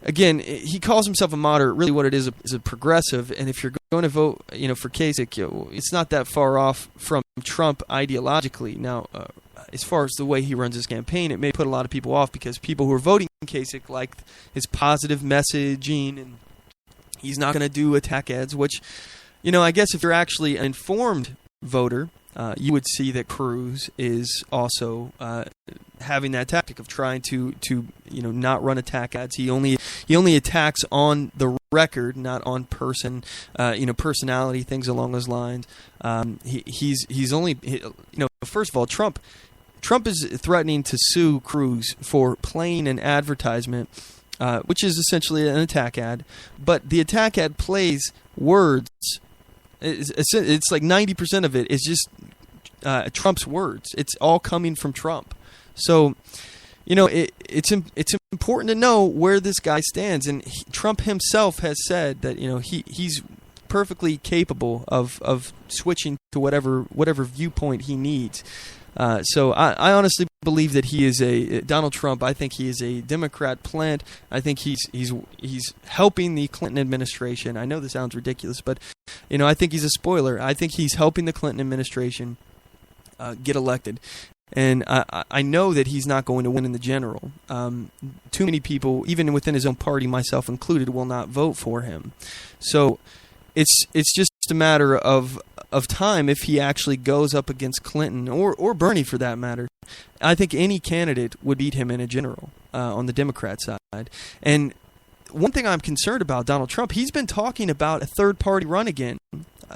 again, he calls himself a moderate. Really, what it is a progressive. And if you're going to vote, for Kasich, it's not that far off from Trump ideologically. Now, as far as the way he runs his campaign, it may put a lot of people off because people who are voting Kasich like his positive messaging, and he's not going to do attack ads, which, I guess if you're actually an informed voter, you would see that Cruz is also having that tactic of trying to not run attack ads. He only attacks on the record, not on personality, things along those lines. He's only first of all, Trump is threatening to sue Cruz for playing an advertisement, which is essentially an attack ad. But the attack ad plays words. It's like 90% of it is just Trump's words. It's all coming from Trump. So, it's important to know where this guy stands. And Trump himself has said that he's perfectly capable of switching to whatever viewpoint he needs. So I honestly believe that he is Donald Trump. I think he is a Democrat plant. I think he's helping the Clinton administration. I know this sounds ridiculous, but I think he's a spoiler. I think he's helping the Clinton administration get elected. And I know that he's not going to win in the general. Too many people, even within his own party, myself included, will not vote for him. So it's just a matter of time if he actually goes up against Clinton or Bernie for that matter. I think any candidate would beat him in a general on the Democrat side. And one thing I'm concerned about Donald Trump, he's been talking about a third party run again.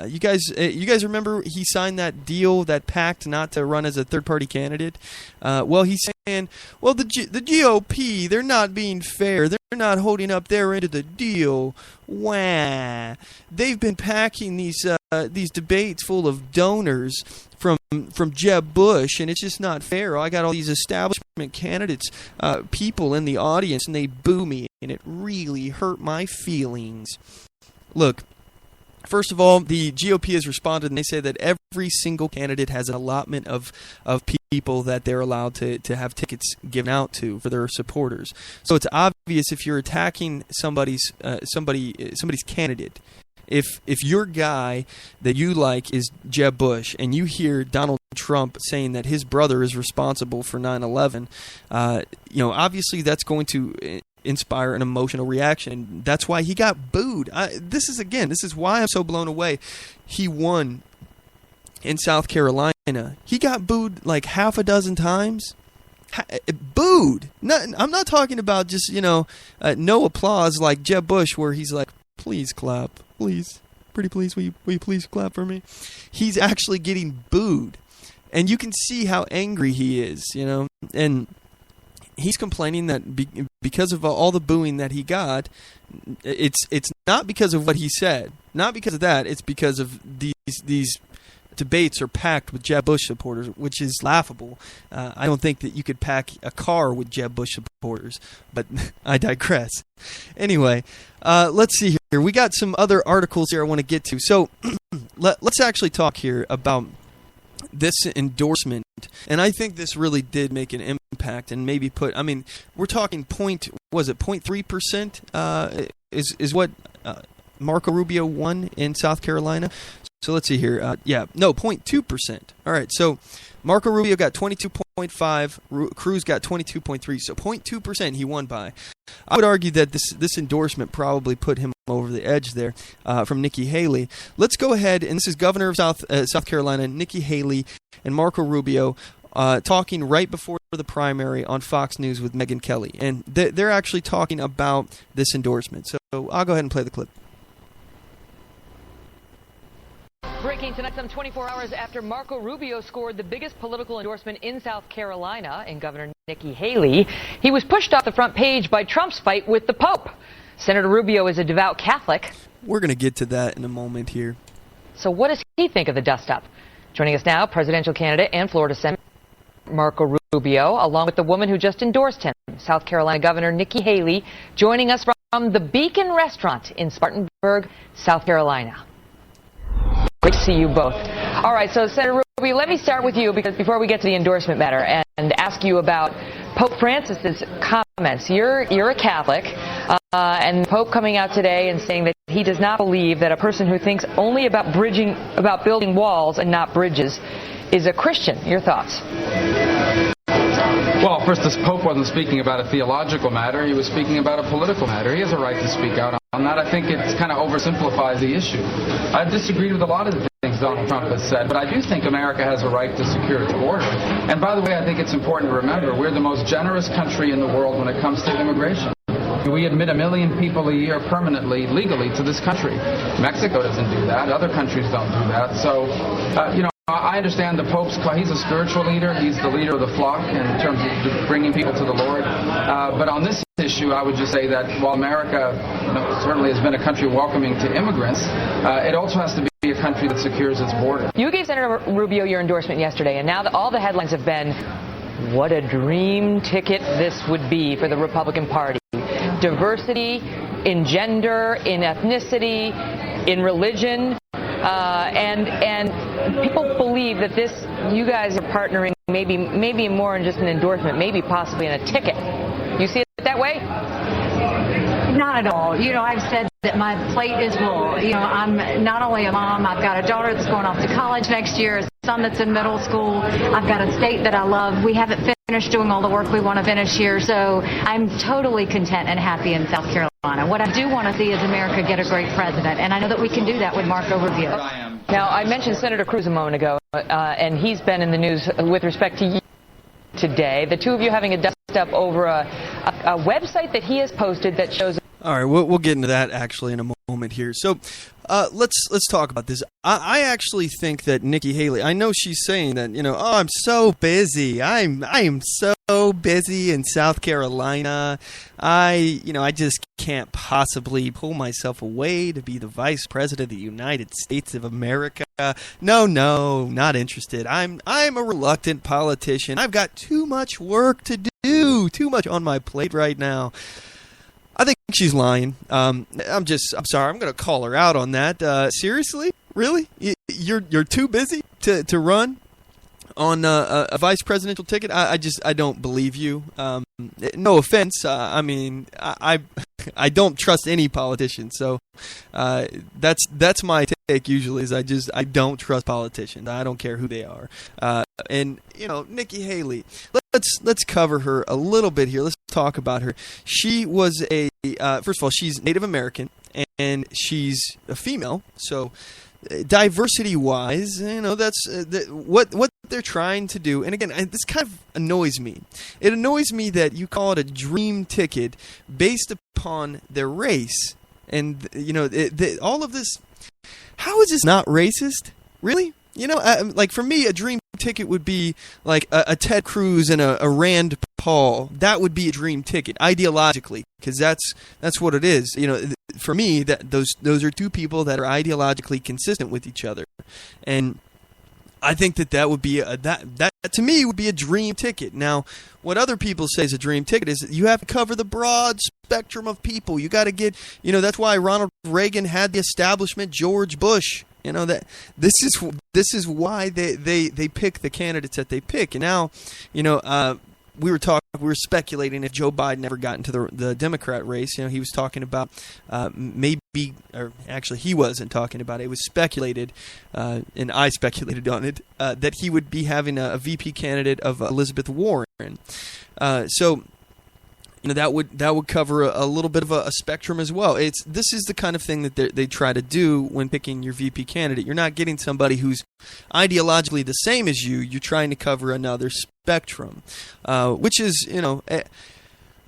You guys remember he signed that deal, that pact not to run as a third party candidate? Well, he's saying, the GOP, they're not being fair. They're not holding up their end of the deal. Wah. They've been packing these debates full of donors from Jeb Bush, and it's just not fair. I got all these establishment candidates, people in the audience, and they boo me, and it really hurt my feelings. Look, first of all, the GOP has responded, and they say that every single candidate has an allotment of people that they're allowed to have tickets given out to for their supporters. So it's obvious if you're attacking somebody's candidate. If your guy that you like is Jeb Bush, and you hear Donald Trump saying that his brother is responsible for 9/11, obviously that's going to inspire an emotional reaction. That's why he got booed. This is why I'm so blown away. He won in South Carolina. He got booed like half a dozen times. Booed. I'm not talking about just, no applause like Jeb Bush, where he's like, please clap. Please. Pretty please, will you please clap for me? He's actually getting booed. And you can see how angry he is, and he's complaining that because of all the booing that he got, it's not because of what he said. Not because of that. It's because of these debates are packed with Jeb Bush supporters, which is laughable. I don't think that you could pack a car with Jeb Bush supporters, but I digress. Anyway, let's see here. We got some other articles here I want to get to. So let's actually talk here about this endorsement. And I think this really did make an impact and maybe we're talking 0.3% is what Marco Rubio won in South Carolina. So let's see here. 0.2%. All right, so Marco Rubio got 22.5, Cruz got 22.3, so 0.2% he won by. I would argue that this endorsement probably put him over the edge there from Nikki Haley. Let's go ahead, and this is Governor of South Carolina, Nikki Haley, and Marco Rubio talking right before the primary on Fox News with Megyn Kelly. And they're actually talking about this endorsement. So I'll go ahead and play the clip. Breaking tonight, some 24 hours after Marco Rubio scored the biggest political endorsement in South Carolina in Governor Nikki Haley, he was pushed off the front page by Trump's fight with the Pope. Senator Rubio is a devout Catholic. We're going to get to that in a moment here. So what does he think of the dust-up? Joining us now, presidential candidate and Florida Senator Marco Rubio, along with the woman who just endorsed him, South Carolina Governor Nikki Haley, joining us from the Beacon Restaurant in Spartanburg, South Carolina. Great to see you both. All right, so Senator Rubio, let me start with you because before we get to the endorsement matter and ask you about Pope Francis's comments. You're a Catholic, and the Pope coming out today and saying that he does not believe that a person who thinks only about building walls and not bridges is a Christian. Your thoughts? Well, first, this Pope wasn't speaking about a theological matter. He was speaking about a political matter. He has a right to speak out on that. I think it kind of oversimplifies the issue. I disagreed with a lot of the things Donald Trump has said, but I do think America has a right to secure its border. And by the way, I think it's important to remember we're the most generous country in the world when it comes to immigration. We admit 1 million people a year permanently, legally, to this country. Mexico doesn't do that. Other countries don't do that. So, I understand the Pope's, he's a spiritual leader. He's the leader of the flock in terms of bringing people to the Lord. But on this issue, I would just say that while America certainly has been a country welcoming to immigrants, it also has to be a country that secures its border. You gave Senator Rubio your endorsement yesterday, and now all the headlines have been, what a dream ticket this would be for the Republican Party. Diversity in gender, in ethnicity, in religion. And people believe that you guys are partnering maybe more in just an endorsement, maybe possibly in a ticket. You see it that way? Not at all. I've said that my plate is full. I'm not only a mom, I've got a daughter that's going off to college next year, a son that's in middle school. I've got a state that I love. We haven't finished doing all the work we want to finish here, so I'm totally content and happy in South Carolina. What I do want to see is America get a great president, and I know that we can do that with Marco Rubio. Now, I mentioned Senator Cruz a moment ago, and he's been in the news with respect to you today. The two of you having a dust-up over a website that he has posted that shows All right, we'll get into that actually in a moment here. So let's talk about this. I actually think that Nikki Haley, I know she's saying that, oh, I'm so busy. I am so busy in South Carolina. I just can't possibly pull myself away to be the vice president of the United States of America. No, not interested. I'm a reluctant politician. I've got too much work to do, too much on my plate right now. I think she's lying. I'm sorry. I'm going to call her out on that. Seriously? Really? You're too busy to run on a vice presidential ticket? I don't believe you. No offense. I mean, I don't trust any politician. So that's my take usually. Is I don't trust politicians. I don't care who they are. And Nikki Haley. Let's cover her a little bit here. Let's talk about her. She was first of all, she's Native American and she's a female. So diversity-wise, that's what they're trying to do. And again, this kind of annoys me. It annoys me that you call it a dream ticket based upon their race. And all of this. How is this not racist? Really? Like for me, a dream ticket would be like a Ted Cruz and a Rand Paul. That would be a dream ticket ideologically, because that's what it is. For me, that those are two people that are ideologically consistent with each other, and I think that would be that to me would be a dream ticket. Now, what other people say is a dream ticket is that you have to cover the broad spectrum of people. You got to get that's why Ronald Reagan had the establishment, George Bush. That this is why they pick the candidates that they pick. And now, we were speculating if Joe Biden ever got into the Democrat race. He was talking about or actually he wasn't talking about it. It was speculated, and I speculated on it, that he would be having a VP candidate of Elizabeth Warren. So that would cover a little bit of a spectrum as well. This is the kind of thing that they try to do when picking your VP candidate. You're not getting somebody who's ideologically the same as you. You're trying to cover another spectrum, which is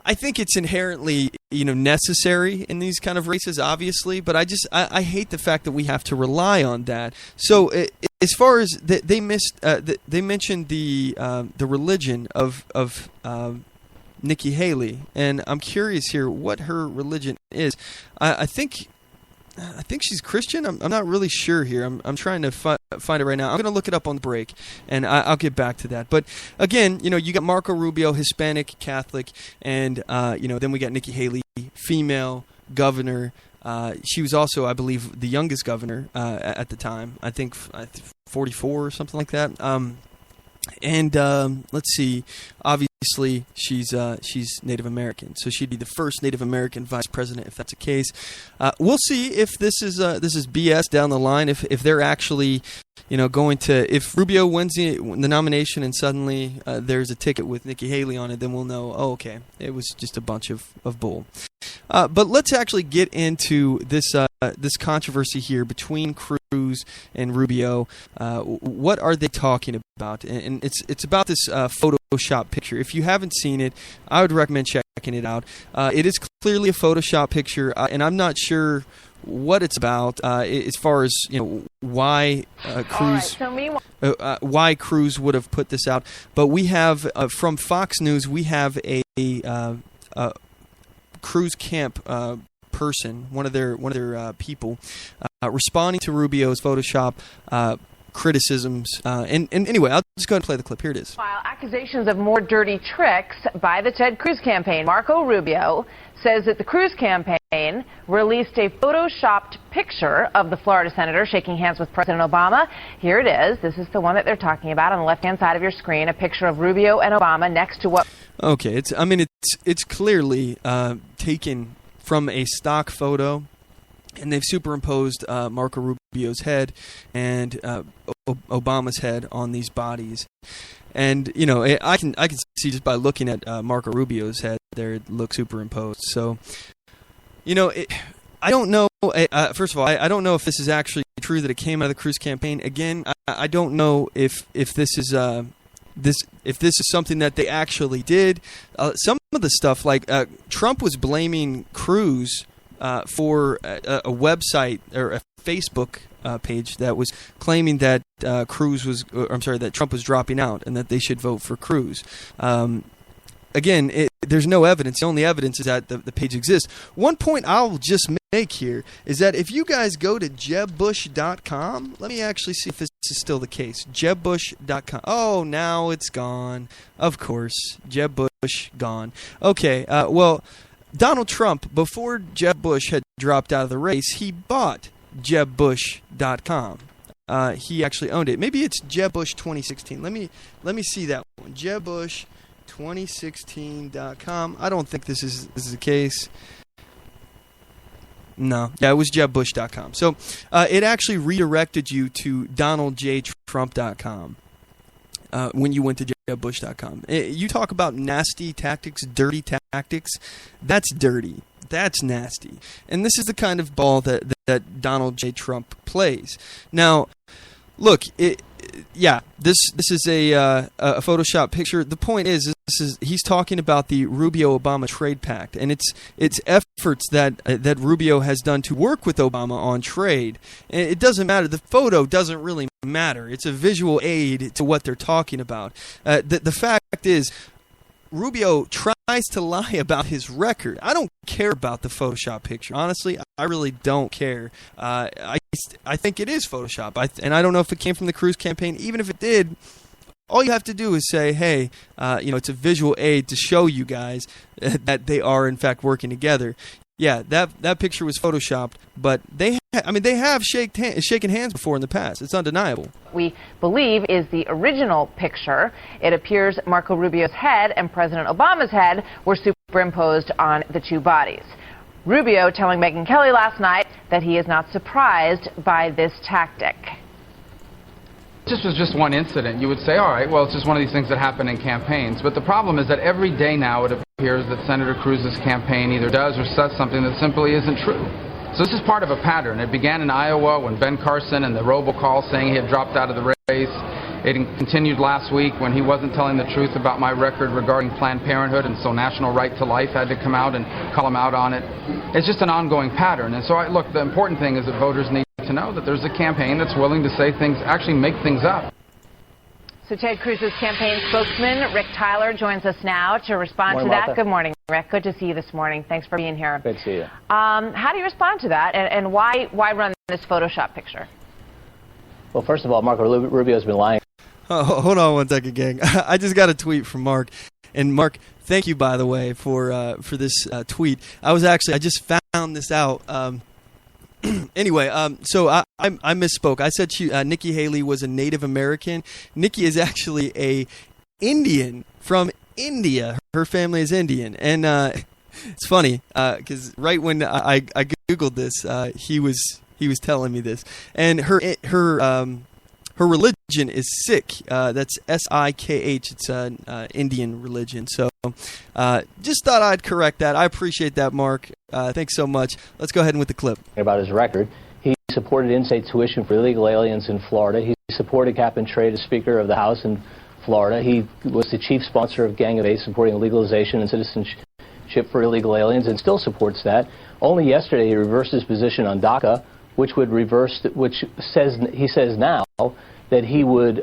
I think it's inherently necessary in these kind of races, obviously. But I hate the fact that we have to rely on that. So as far as they mentioned the religion of Nikki Haley, and I'm curious here what her religion is. I think she's Christian. I'm not really sure here. I'm trying to find it right now. I'm going to look it up on the break, and I'll get back to that. But again, you got Marco Rubio, Hispanic, Catholic, and then we got Nikki Haley, female governor. She was also, I believe, the youngest governor at the time. I think 44 or something like that. And let's see. Obviously, she's Native American, so she'd be the first Native American vice president if that's the case. We'll see if this is BS down the line. If they're actually going to, if Rubio wins the nomination and suddenly there's a ticket with Nikki Haley on it, then we'll know. Oh, okay, it was just a bunch of bull. But let's actually get into this controversy here between Cruz and Rubio. What are they talking about? And it's about this Photoshop picture. If you haven't seen it, I would recommend checking it out. It is clearly a Photoshop picture, and I'm not sure what it's about as far as why Cruz why Cruz would have put this out. But we have from Fox News, we have a Cruz camp person, one of their people, responding to Rubio's Photoshop criticisms. And anyway, I'll just go ahead and play the clip. Here it is. While accusations of more dirty tricks by the Ted Cruz campaign, Marco Rubio says that the Cruz campaign released a photoshopped picture of the Florida senator shaking hands with President Obama. Here it is. This is the one that they're talking about on the left-hand side of your screen, a picture of Rubio and Obama next to what... Okay, it's clearly taken from a stock photo, and they've superimposed Marco Rubio's head and Obama's head on these bodies. And I can see just by looking at Marco Rubio's head there, it looks superimposed. So I don't know. First of all, I don't know if this is actually true that it came out of the Cruz campaign. Again, I don't know if this is if this is something that they actually did. Some of the stuff, like Trump was blaming Cruz for a website or a Facebook page that was claiming that that Trump was dropping out and that they should vote for Cruz. Again, there's no evidence. The only evidence is that the page exists. One point I'll just make here is that if you guys go to jebbush.com, let me actually see if this is still the case. jebbush.com. Oh, now it's gone. Of course, Jeb Bush gone. Okay, well, Donald Trump, before Jeb Bush had dropped out of the race, he bought jebbush.com. He actually owned it. Maybe it's Jeb Bush 2016. Let me see that one. jebbush2016.com. I don't think this is the case. No. Yeah, it was jebbush.com. So it actually redirected you to donaldjtrump.com when you went to jebbush.com. You talk about nasty tactics, dirty tactics. That's dirty. That's nasty. And this is the kind of ball that Donald J. Trump plays. Now, look, this is a Photoshop picture. The point is he's talking about the Rubio-Obama trade pact, and it's efforts that Rubio has done to work with Obama on trade. It doesn't matter. The photo doesn't really matter. It's a visual aid to what they're talking about. The fact is, Rubio tries to lie about his record. I don't care about the Photoshop picture. Honestly, I really don't care. I think it is Photoshop. And I don't know if it came from the Cruz campaign. Even if it did, all you have to do is say, hey, it's a visual aid to show you guys that they are, in fact, working together. Yeah, that picture was Photoshopped, but they have shaken hands before in the past. It's undeniable. We believe is the original picture. It appears Marco Rubio's head and President Obama's head were superimposed on the two bodies. Rubio telling Megyn Kelly last night that he is not surprised by this tactic. This was just one incident. You would say, all right, well, it's just one of these things that happen in campaigns. But the problem is that every day now it appears that Senator Cruz's campaign either does or says something that simply isn't true. So this is part of a pattern. It began in Iowa when Ben Carson and the robocall saying he had dropped out of the race. It continued last week when he wasn't telling the truth about my record regarding Planned Parenthood, and so National Right to Life had to come out and call him out on it. It's just an ongoing pattern. And so, look, the important thing is that voters need to know that there's a campaign that's willing to say things, actually make things up. So Ted Cruz's campaign spokesman, Rick Tyler, joins us now to respond to that. Martha. Good morning, Rick. Good to see you this morning. Thanks for being here. Good to see you. How do you respond to that, and why run this Photoshop picture? Well, first of all, Marco Rubio's been lying. Oh, hold on one second, gang. I just got a tweet from Mark. And Mark, thank you, by the way, for this tweet. I just found this out. Anyway, so I misspoke. I said Nikki Haley was a Native American. Nikki is actually a Indian from India. Her family is Indian. And it's funny because right when I Googled this, he was telling me this. And her religion is Sikh. That's S-I-K-H. It's an Indian religion. So just thought I'd correct that. I appreciate that, Mark. Thanks so much. Let's go ahead and with the clip. About his record. He supported in-state tuition for illegal aliens in Florida. He supported cap and trade as Speaker of the House in Florida. He was the chief sponsor of Gang of Eight, supporting legalization and citizenship for illegal aliens, and still supports that. Only yesterday he reversed his position on DACA, which says now that he would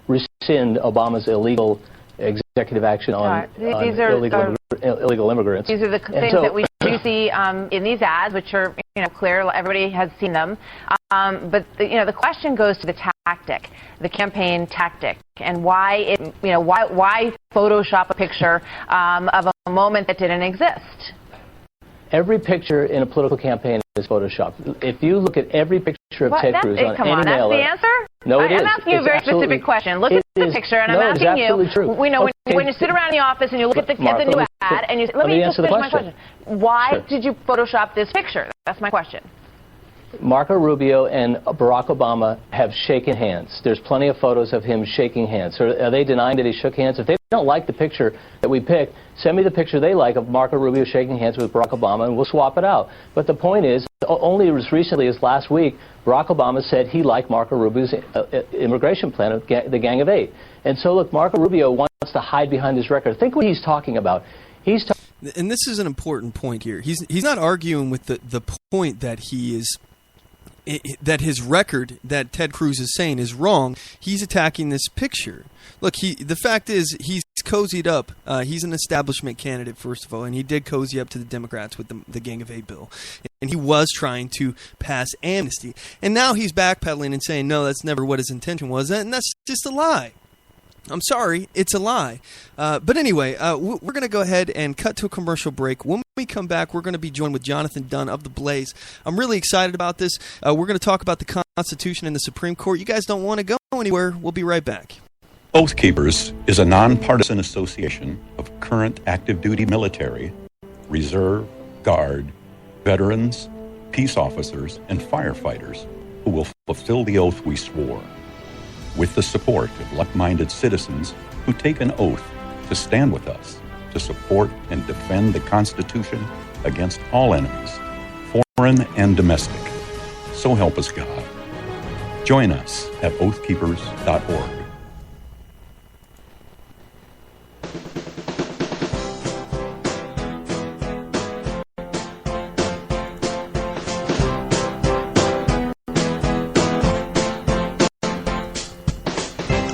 rescind Obama's illegal executive action on illegal immigrants. These are the things that we do see in these ads, which are clear. Everybody has seen them. But the question goes to the tactic, the campaign tactic, and why why Photoshop a picture of a moment that didn't exist. Every picture in a political campaign is Photoshopped. If you look at every picture of Ted Cruz on any mailer... That's the answer? No, it is. I'm asking you a very specific question. Look at the picture, and I'm asking you... True. We know when you sit around in the office and you look at the new ad, and you say, let me just finish my question. Why did you Photoshop this picture? That's my question. Marco Rubio and Barack Obama have shaken hands. There's plenty of photos of him shaking hands. So are they denying that he shook hands? If they don't like the picture that we picked, send me the picture they like of Marco Rubio shaking hands with Barack Obama, and we'll swap it out. But the point is, only as recently as last week, Barack Obama said he liked Marco Rubio's immigration plan, the Gang of Eight. And so, look, Marco Rubio wants to hide behind his record. Think what he's talking about. And this is an important point here. He's not arguing with the point that he is that his record that Ted Cruz is saying is wrong. He's attacking this picture. Look, the fact is he's cozied up. He's an establishment candidate, first of all, and he did cozy up to the Democrats with the Gang of Eight bill. And he was trying to pass amnesty. And now he's backpedaling and saying, no, that's never what his intention was. And that's just a lie. I'm sorry, it's a lie. But anyway, we're going to go ahead and cut to a commercial break. When we come back, we're going to be joined with Jonathon Dunne of The Blaze. I'm really excited about this. We're going to talk about the Constitution and the Supreme Court. You guys don't want to go anywhere. We'll be right back. Oath Keepers is a nonpartisan association of current active duty military, reserve, guard, veterans, peace officers, and firefighters who will fulfill the oath we swore. With the support of like-minded citizens who take an oath to stand with us, to support and defend the Constitution against all enemies, foreign and domestic. So help us God. Join us at oathkeepers.org.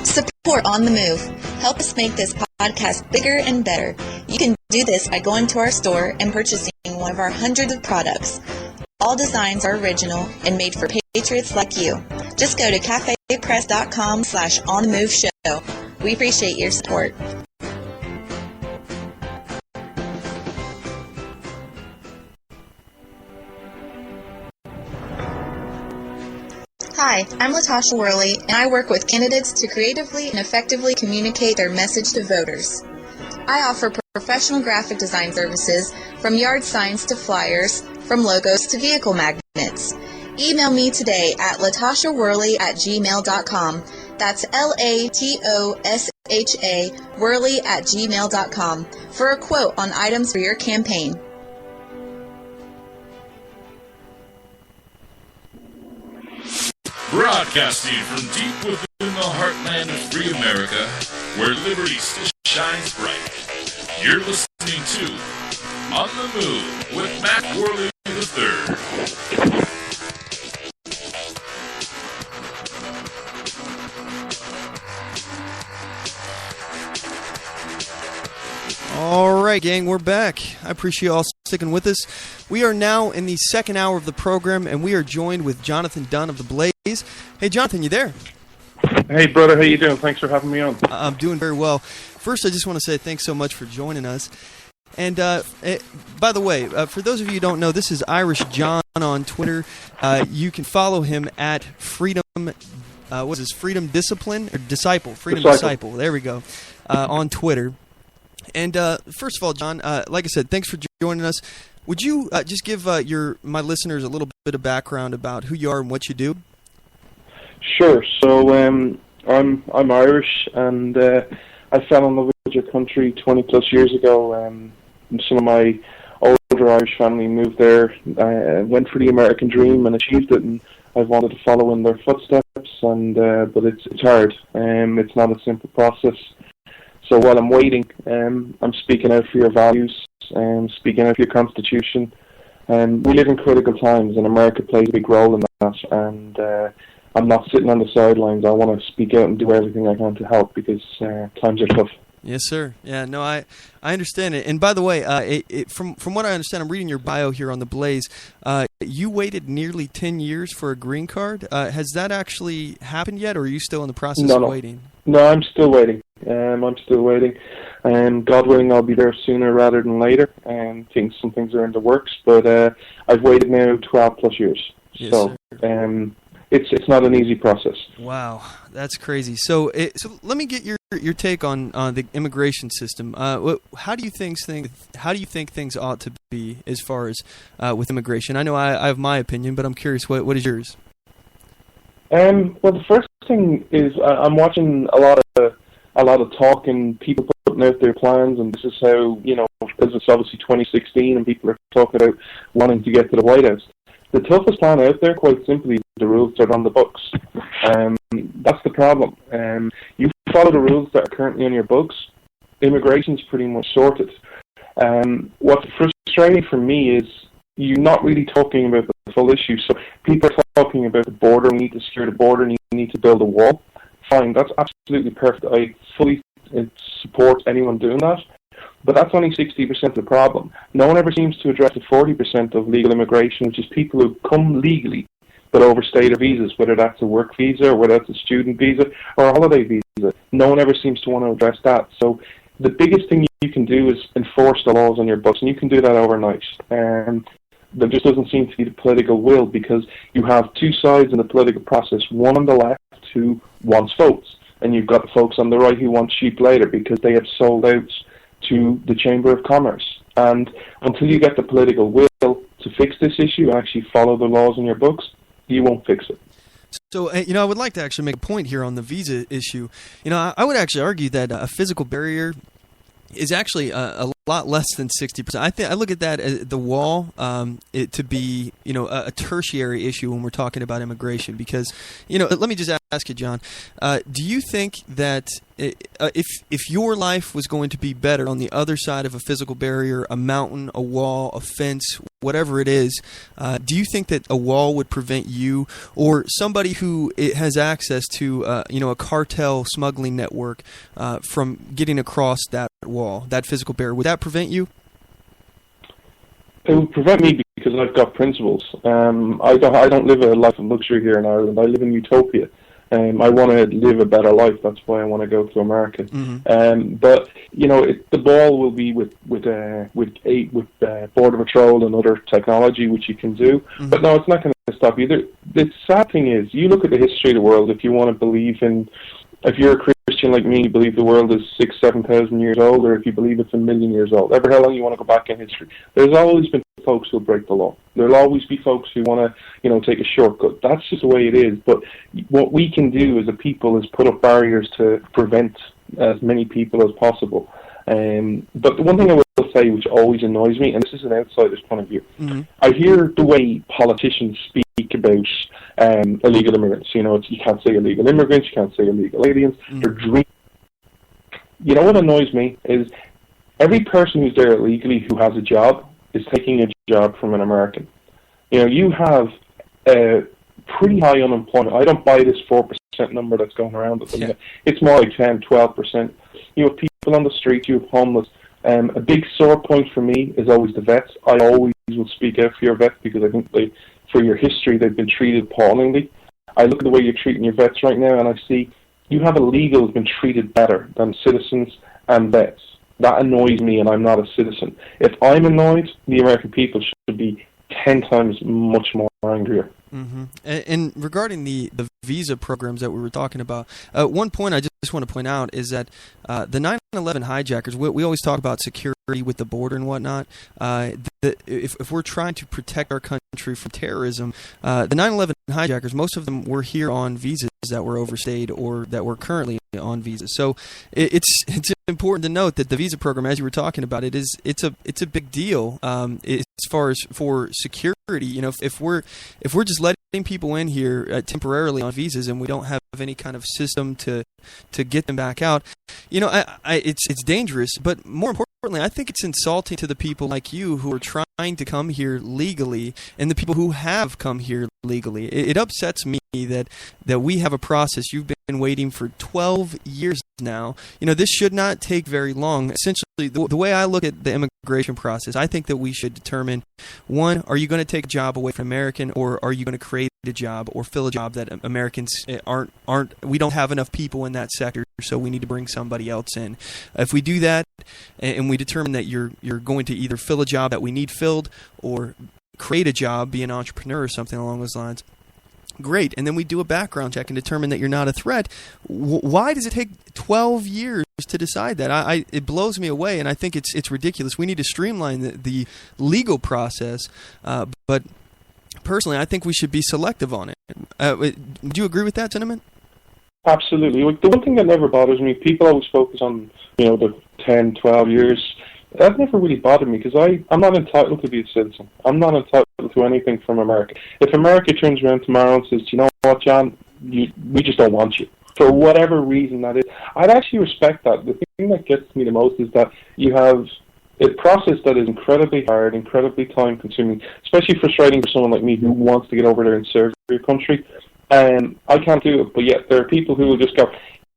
Support On The Move. Help us make this podcast bigger and better. You can do this by going to our store and purchasing one of our hundreds of products. All designs are original and made for patriots like you. Just go to cafepress.com/OnTheMoveShow. We appreciate your support. Hi, I'm Latasha Worley, and I work with candidates to creatively and effectively communicate their message to voters. I offer professional graphic design services, from yard signs to flyers, from logos to vehicle magnets. Email me today at latashaworley@gmail.com. That's LATOSHA Worley@gmail.com for a quote on items for your campaign. Broadcasting from deep within the heartland of free America, where liberty still shines bright. You're listening to On the Move with Mac Worley III. All right, gang, we're back. I appreciate you all sticking with us. We are now in the second hour of the program, and we are joined with Jonathon Dunne of The Blaze. Hey, Jonathon, you there? Hey, brother, how you doing? Thanks for having me on. I'm doing very well. First, I just want to say thanks so much for joining us. And by the way, for those of you who don't know, this is Irish John on Twitter. You can follow him at Freedom. What's his Freedom Discipline or Disciple? Freedom Disciple. There we go. On Twitter. And first of all, John, like I said, thanks for joining us. Would you just give my listeners a little bit of background about who you are and what you do? Sure. So I'm Irish, and I fell in love with your country 20 plus years ago. Some of my older Irish family moved there, went for the American dream and achieved it, and I've wanted to follow in their footsteps. And but it's hard. It's not a simple process. So while I'm waiting, I'm speaking out for your values, speaking out for your Constitution. We live in critical times, and America plays a big role in that. And I'm not sitting on the sidelines. I want to speak out and do everything I can to help, because times are tough. Yes, sir. Yeah, no, I understand it. And by the way, from what I understand, I'm reading your bio here on The Blaze. You waited nearly 10 years for a green card. Has that actually happened yet, or are you still in the process of waiting? No, I'm still waiting. I'm still waiting. God willing, I'll be there sooner rather than later. Think some things are in the works, but I've waited now 12 plus years. Yes, so it's not an easy process. Wow, that's crazy. So let me get your take on the immigration system. How do you think things ought to be as far as with immigration? I know I have my opinion, but I'm curious. What is yours? Well, the first thing is I'm watching a lot lot of talk and people putting out their plans, and this is how, because it's obviously 2016 and people are talking about wanting to get to the White House. The toughest plan out there, quite simply, is the rules that are on the books. That's the problem. You follow the rules that are currently on your books, immigration's pretty much sorted. What's frustrating for me is you're not really talking about the full issue. So people are talking about the border, we need to secure the border, and you need to build a wall. Fine, that's absolutely perfect. I fully support anyone doing that. But that's only 60% of the problem. No one ever seems to address the 40% of legal immigration, which is people who come legally but overstay their visas, whether that's a work visa or whether that's a student visa or a holiday visa. No one ever seems to want to address that. So the biggest thing you can do is enforce the laws on your books, and you can do that overnight. There just doesn't seem to be the political will, because you have two sides in the political process, one on the left who wants votes, and you've got the folks on the right who want cheap labor because they have sold out to the Chamber of Commerce. And until you get the political will to fix this issue and actually follow the laws in your books, you won't fix it. So, I would like to actually make a point here on the visa issue. I would actually argue that a physical barrier is actually a lot less than 60%. I look at that as the wall to be a tertiary issue when we're talking about immigration, because let me just ask you, John, do you think that if your life was going to be better on the other side of a physical barrier, a mountain, a wall, a fence, whatever it is, do you think that a wall would prevent you or somebody who has access to a cartel smuggling network from getting across that wall, that physical barrier? Would that prevent you? It would prevent me because I've got principles. I don't live a life of luxury here in Ireland. I live in utopia. I want to live a better life. That's why I want to go to America. Mm-hmm. But the ball will be with Border Patrol and other technology, which you can do. Mm-hmm. But no, it's not going to stop you. The sad thing is, you look at the history of the world. If you want to believe in, if you're a Christian like me, you believe the world is 6,000-7,000 years old, or if you believe it's 1 million years old, ever how long you want to go back in history, there's always been folks who'll break the law. There'll always be folks who want to, take a shortcut. That's just the way it is. But what we can do as a people is put up barriers to prevent as many people as possible. But the one thing I will say, which always annoys me, and this is an outsider's point of view, mm-hmm. I hear the way politicians speak about illegal immigrants. You can't say illegal immigrants, you can't say illegal aliens. Mm-hmm. They're dreaming. What annoys me is every person who's there illegally who has a job is taking a job from an American. You have pretty high unemployment. I don't buy this 4% number that's going around at the minute. It's more like 10, 12%. You have people on the street, you have homeless. A big sore point for me is always the vets. I always will speak out for your vets because I think for your history, they've been treated appallingly. I look at the way you're treating your vets right now, and I see you have illegals been treated better than citizens and vets. That annoys me, and I'm not a citizen. If I'm annoyed, the American people should be 10 times much more angrier. Mm-hmm. And regarding the visa programs that we were talking about, one point I just want to point out is that the 9/11 hijackers, we always talk about security with the border and whatnot. If we're trying to protect our country from terrorism, the 9/11 hijackers, most of them were here on visas that were overstayed or that were currently on visas. So it's important to note that the visa program, as you were talking about, it's a big deal as far as for security. If we're just letting people in here temporarily on visas and we don't have any kind of system to get them back out, it's dangerous. But more importantly, I think it's insulting to the people like you who are trying to come here legally and the people who have come here legally. It upsets me that we have a process. You've been waiting for 12 years now. This should not take very long. Essentially, the way I look at the immigration process, I think that we should determine, one, are you going to take a job away from American, or are you going to create a job or fill a job that Americans aren't? We don't have enough people in that sector, so we need to bring somebody else in. If we do that, and we determine that you're going to either fill a job that we need filled or create a job, be an entrepreneur or something along those lines, great. And then we do a background check and determine that you're not a threat. Why does it take 12 years to decide that? It blows me away, and I think it's ridiculous. We need to streamline the legal process, but personally, I think we should be selective on it. Would you agree with that sentiment? Absolutely. Like, the one thing that never bothers me, people always focus on, the 10, 12 years. That never really bothered me because I'm not entitled to be a citizen. I'm not entitled to anything from America. If America turns around tomorrow and says, you know what, John, we just don't want you, for whatever reason that is, I'd actually respect that. The thing that gets me the most is that you have a process that is incredibly hard, incredibly time-consuming, especially frustrating for someone like me who wants to get over there and serve your country. And I can't do it, but yet there are people who will just go,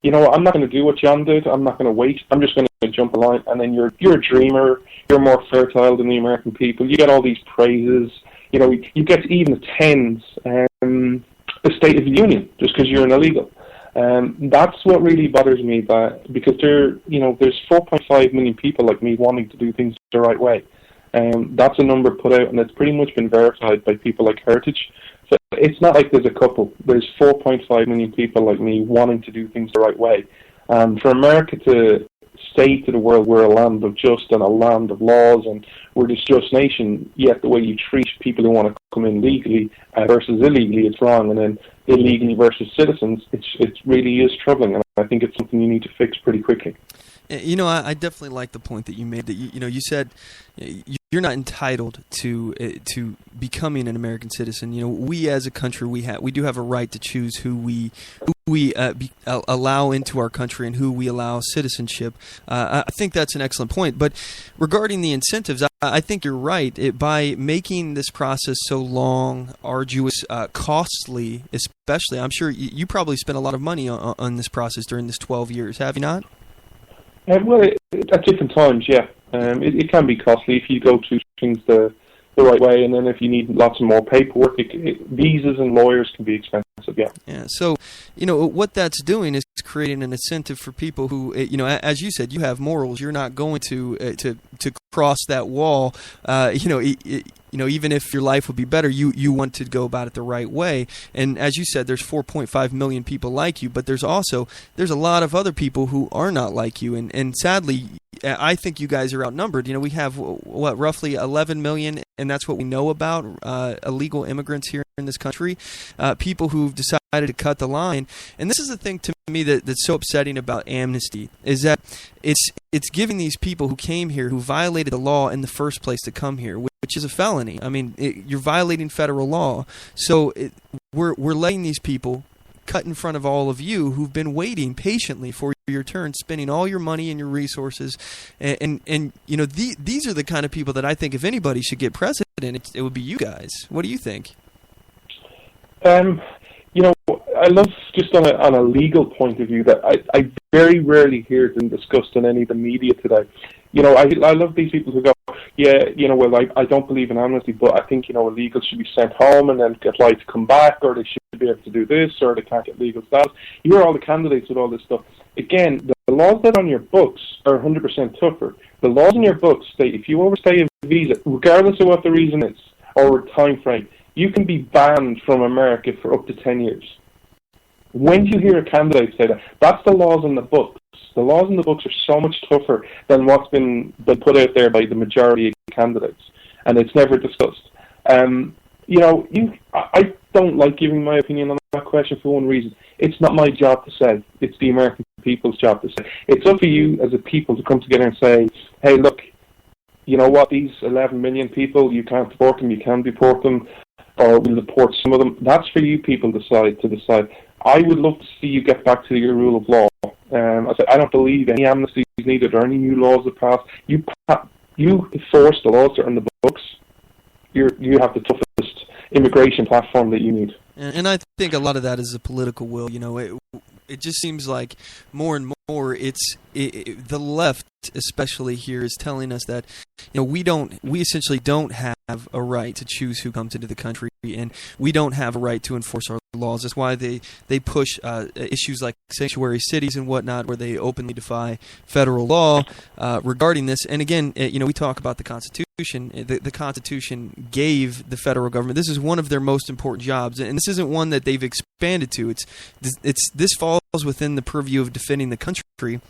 you know what, I'm not going to do what John did. I'm not going to wait. I'm just going to jump a line. And then you're a dreamer. You're more fertile than the American people. You get all these praises. You get even the tens, the State of the Union, just because you're an illegal. That's what really bothers me, because there's 4.5 million people like me wanting to do things the right way. That's a number put out, and it's pretty much been verified by people like Heritage. So it's not like there's a couple. There's 4.5 million people like me wanting to do things the right way. For America to say to the world we're a land of just and a land of laws and we're this just nation, yet the way you treat people who want to come in legally versus illegally, it's wrong. And then illegally versus citizens, it really is troubling. And I think it's something you need to fix pretty quickly. I definitely like the point that you made. That you said you're not entitled to becoming an American citizen. We as a country we do have a right to choose who we allow into our country and who we allow citizenship. I think that's an excellent point. But regarding the incentives, I think you're right. By making this process so long, arduous, costly, especially, I'm sure you probably spent a lot of money on this process during this 12 years, have you not? Well, at different times, yeah. It can be costly if you go through things the right way, and then if you need lots of more paperwork, visas and lawyers can be expensive, yeah. Yeah, so, what that's doing is creating an incentive for people who, as you said, you have morals. You're not going to cross that wall, even if your life would be better, you want to go about it the right way. And as you said, there's 4.5 million people like you, but there's a lot of other people who are not like you. And sadly, I think you guys are outnumbered. We have, roughly 11 million, and that's what we know about illegal immigrants here in this country, people who've decided to cut the line. And this is the thing to me that's so upsetting about amnesty, is that it's giving these people who came here, who violated the law in the first place to come here, which is a felony. I mean, you're violating federal law. So we're letting these people cut in front of all of you who've been waiting patiently for your turn, spending all your money and your resources. And these are the kind of people that I think if anybody should get president, it would be you guys. What do you think? I love, just on a legal point of view, that I very rarely hear them discussed in any of the media today. I love these people who go, I don't believe in amnesty, but I think, illegals should be sent home and then get right to come back, or they should be able to do this, or they can't get legal status. You hear all the candidates with all this stuff. Again, the laws that are on your books are 100% tougher. The laws in your books state if you overstay a visa, regardless of what the reason is, or time frame, you can be banned from America for up to 10 years. When you hear a candidate say that, that's the laws in the books. The laws in the books are so much tougher than what's been put out there by the majority of candidates, and it's never discussed. I don't like giving my opinion on that question for one reason. It's not my job to say. It's the American people's job to say. It's up to you as a people to come together and say, hey, look, you know what, these 11 million people, you can't deport them, you can deport them, or we'll deport some of them. That's for you people to decide. I would love to see you get back to your rule of law. I don't believe any amnesty is needed or any new laws are passed. You enforce the laws that are in the books. You have the toughest immigration platform that you need. And I think a lot of that is a political will. It just seems like more and more the left, especially here, is telling us that we essentially don't have a right to choose who comes into the country, and we don't have a right to enforce our laws. That's why they push issues like sanctuary cities and whatnot, where they openly defy federal law regarding this. And again, we talk about the Constitution. The Constitution gave the federal government, this is one of their most important jobs, and this isn't one that they've expanded to. This falls within the purview of defending the country.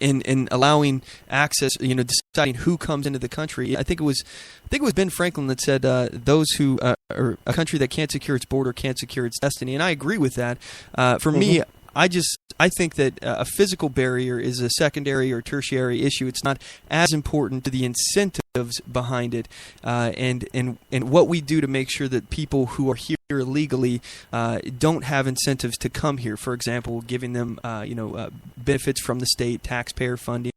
In allowing access, deciding who comes into the country. I think it was Ben Franklin that said those who or a country that can't secure its border can't secure its destiny, and I agree with that. For me, I think that a physical barrier is a secondary or tertiary issue. It's not as important to the incentives behind it, and what we do to make sure that people who are here illegally don't have incentives to come here. For example, giving them benefits from the state, taxpayer funding,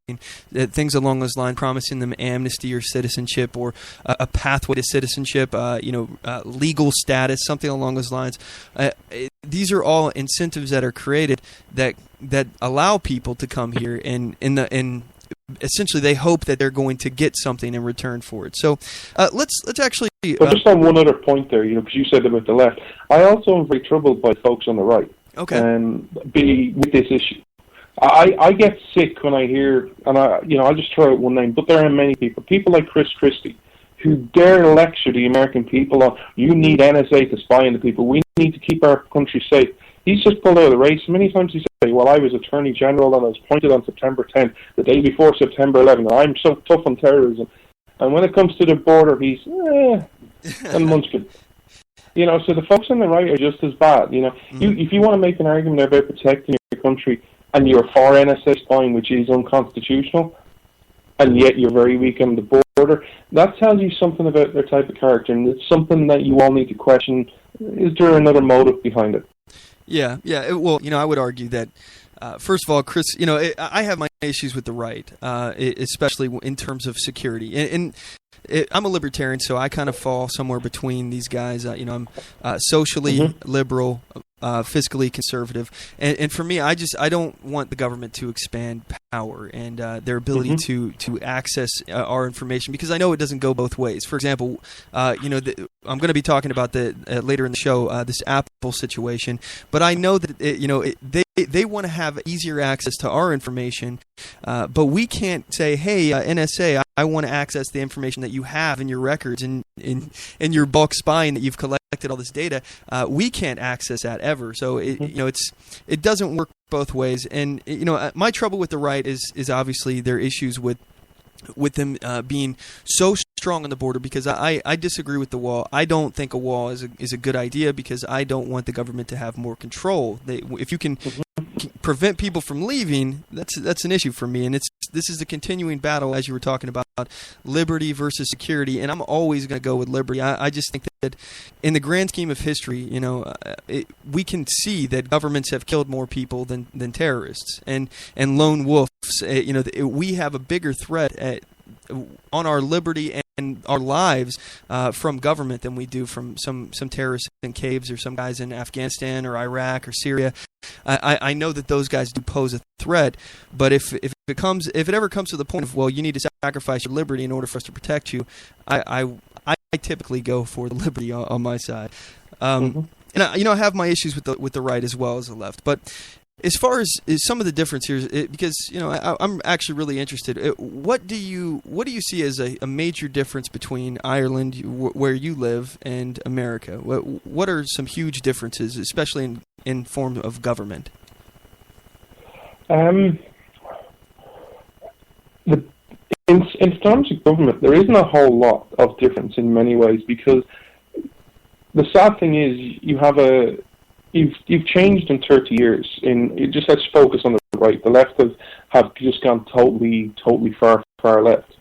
things along those lines, promising them amnesty or citizenship or a pathway to citizenship, legal status, something along those lines. These are all incentives that are created that allow people to come here, and essentially they hope that they're going to get something in return for it. So let's actually. But just on one other point there, because you said about the left, I also am very troubled by folks on the right. Okay. With this issue. I get sick when I hear, and I'll just throw out one name, but there are many people like Chris Christie, who dare lecture the American people on, you need NSA to spy on the people, we need to keep our country safe. He's just pulled out of the race. Many times he says, well, I was Attorney General and I was appointed on September 10th, the day before September 11th, and I'm so tough on terrorism. And when it comes to the border, he's, a munchkin. So the folks on the right are just as bad. If you want to make an argument about protecting your country, and you're for NSA spying, which is unconstitutional, and yet you're very weak on the border, that tells you something about their type of character, and it's something that you all need to question. Is there another motive behind it? Yeah. Well, I would argue that, first of all, Chris, I have my issues with the right, especially in terms of security. And I'm a libertarian, so I kind of fall somewhere between these guys. I'm socially liberal, fiscally conservative, and for me, I don't want the government to expand power and their ability to access our information, because I know it doesn't go both ways. For example, I'm going to be talking about later in the show this Apple situation, but I know that they want to have easier access to our information, but we can't say, hey, NSA, I want to access the information that you have in your records and in your bulk spying that you've collected all this data. We can't access that ever. So it doesn't work both ways. And my trouble with the right is obviously their issues with them being so strong on the border, because I disagree with the wall. I don't think a wall is a good idea, because I don't want the government to have more control. If you can prevent people from leaving, that's an issue for me. And this is the continuing battle, as you were talking about, liberty versus security. And I'm always going to go with liberty. I just think that in the grand scheme of history, we can see that governments have killed more people than terrorists and lone wolves. We have a bigger threat on our liberty and our lives from government than we do from some terrorists in caves or some guys in Afghanistan or Iraq or Syria. I know that those guys do pose a threat, but if it ever comes to the point of, well, you need to sacrifice your liberty in order for us to protect you, I typically go for the liberty on my side. And I have my issues with the right as well as the left, but as far as some of the difference here, because I'm actually really interested. What do you see as a major difference between Ireland, where you live, and America? What are some huge differences, especially in form of government? In terms of government, there isn't a whole lot of difference in many ways, because the sad thing is you've changed in 30 years. Let's focus on the right. The left have just gone totally far left.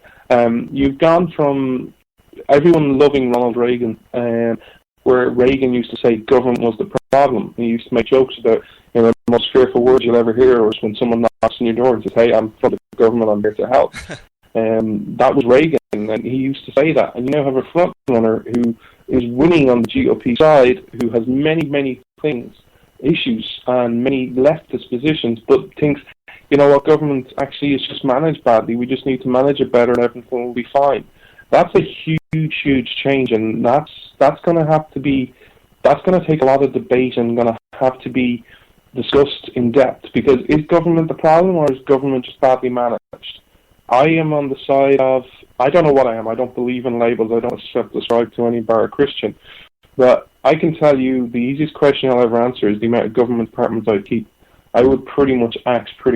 You've gone from everyone loving Ronald Reagan, where Reagan used to say government was the problem. He used to make jokes about, the most fearful words you'll ever hear was when someone knocks on your door and says, hey, I'm from the government, I'm here to help. That was Reagan, and he used to say that. And you now have a front runner who is winning on the GOP side, who has many issues and many leftist positions, but thinks, government actually is just managed badly. We just need to manage it better and everything will be fine. That's a huge change, and that's going to take a lot of debate and going to have to be discussed in depth, because is government the problem, or is government just badly managed? I am on the side of, I don't know what I am. I don't believe in labels. I don't subscribe to any bar Christian. But I can tell you the easiest question I'll ever answer is the amount of government departments I keep. I would pretty much axe a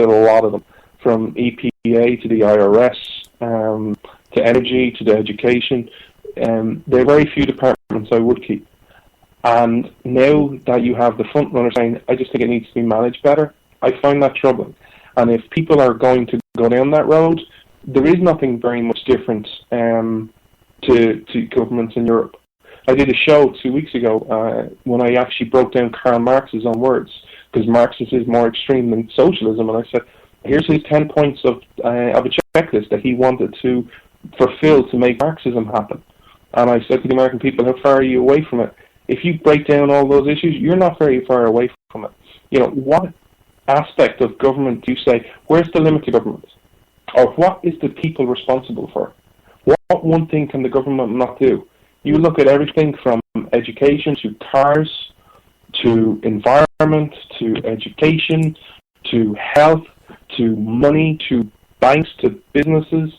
lot of them, from EPA to the IRS, to energy to the education. There are very few departments I would keep. And now that you have the front runner saying, I just think it needs to be managed better, I find that troubling. And if people are going to go down that road, there is nothing very much different to governments in Europe. I did a show 2 weeks ago when I actually broke down Karl Marx's own words, because Marxism is more extreme than socialism, and I said, here's his 10 points of a checklist that he wanted to fulfill to make Marxism happen. And I said to the American people, how far are you away from it? If you break down all those issues, you're not very far away from it. You know, what aspect of government do you say, where's the limit to government? Or what is the people responsible for? What one thing can the government not do? You look at everything from education to cars, to environment, to education, to health, to money, to banks, to businesses.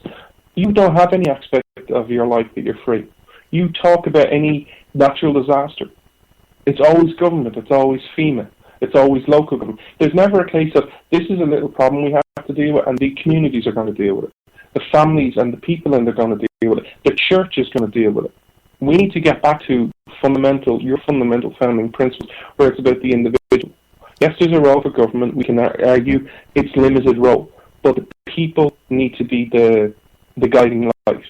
You don't have any aspect of your life that you're free. You talk about any natural disaster. It's always government, it's always FEMA, it's always local government. There's never a case of, this is a little problem we have to deal with, and the communities are going to deal with it. The families and the people in are going to deal with it. The church is going to deal with it. We need to get back to your fundamental founding principles, where it's about the individual. Yes, there's a role for government. We can argue its limited role, but the people need to be the guiding light.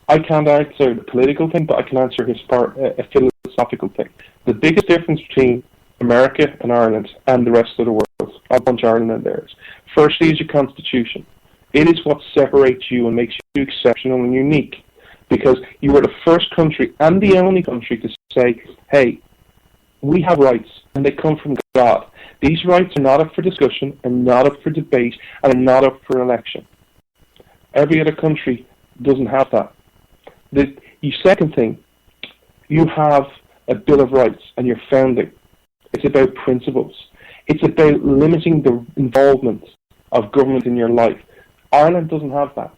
I can't answer the political thing, but I can answer a philosophical thing. The biggest difference between America and Ireland and the rest of the world, I'll bunch Ireland in there, is firstly is your constitution. It is what separates you and makes you exceptional and unique, because you were the first country and the only country to say, hey, we have rights, and they come from God. These rights are not up for discussion, and not up for debate, and are not up for election. Every other country doesn't have that. The second thing, you have a Bill of Rights and your founding. It's about principles. It's about limiting the involvement of government in your life. Ireland doesn't have that.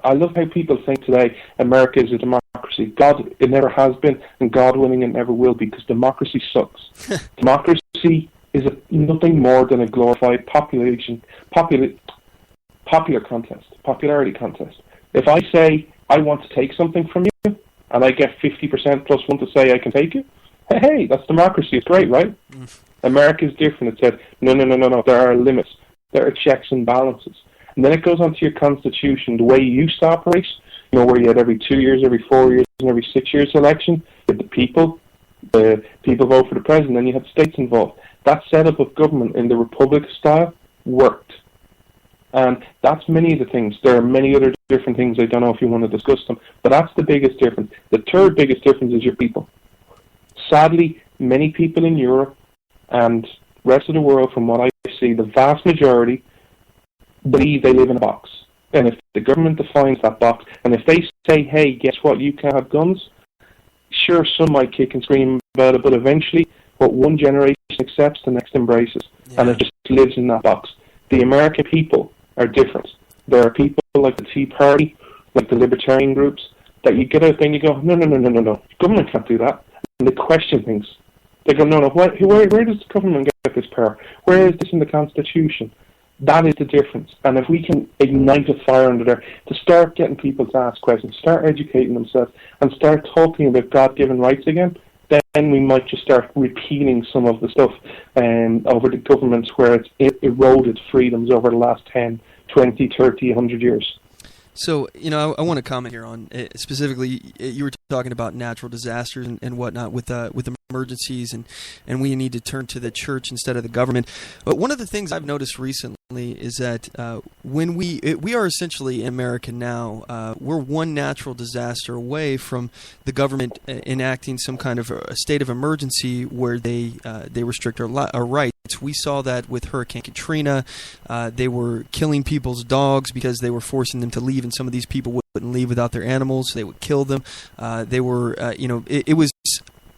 I love how people think today America is a democracy. God, it never has been, and God willing, it never will be, because democracy sucks. Democracy is nothing more than a glorified popularity contest. If I say I want to take something from you, and I get 50% plus one to say I can take it, hey, that's democracy. It's great, right? America is different. It said, no, there are limits. There are checks and balances. And then it goes on to your constitution, the way you used to operate, where you had every 2 years, every 4 years, and every 6 years election, with the people vote for the president, then you had states involved. That setup of government in the republic style worked. And that's many of the things. There are many other different things. I don't know if you want to discuss them, but that's the biggest difference. The third biggest difference is your people. Sadly, many people in Europe and rest of the world, from what I see, the vast majority believe they live in a box. And if the government defines that box, and if they say, hey, guess what, you can't have guns, sure, some might kick and scream about it, but eventually what one generation accepts, the next embraces. Yeah. And it just lives in that box. The American people are different. There are people like the Tea Party, like the Libertarian groups, that you get out there and you go, no, government can't do that. And they question things. They go, no, where does the government get this power? Where is this in the Constitution? That is the difference. And if we can ignite a fire under there to start getting people to ask questions, start educating themselves, and start talking about God-given rights again, then we might just start repealing some of the stuff over the governments where it's eroded freedoms over the last 10, 20, 30, 100 years. So, I want to comment here on specifically, you were talking about natural disasters and whatnot with emergencies, and we need to turn to the church instead of the government. But one of the things I've noticed recently is that when we are essentially in America now, we're one natural disaster away from the government enacting some kind of a state of emergency where they restrict our rights. We saw that with Hurricane Katrina. They were killing people's dogs because they were forcing them to leave, and some of these people wouldn't leave without their animals. They would kill them. They were, it was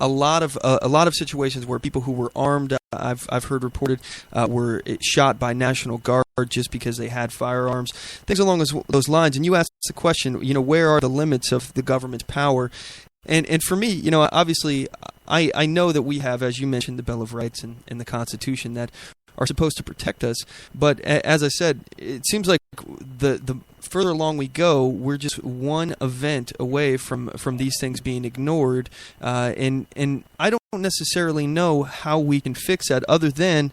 a lot of situations where people who were armed, I've heard reported, were shot by National Guard just because they had firearms, things along those lines. And you asked the question, where are the limits of the government's power? And for me, obviously, I know that we have, as you mentioned, the Bill of Rights and the Constitution that are supposed to protect us. But as I said, it seems like the further along we go, we're just one event away from these things being ignored, and I don't necessarily know how we can fix that other than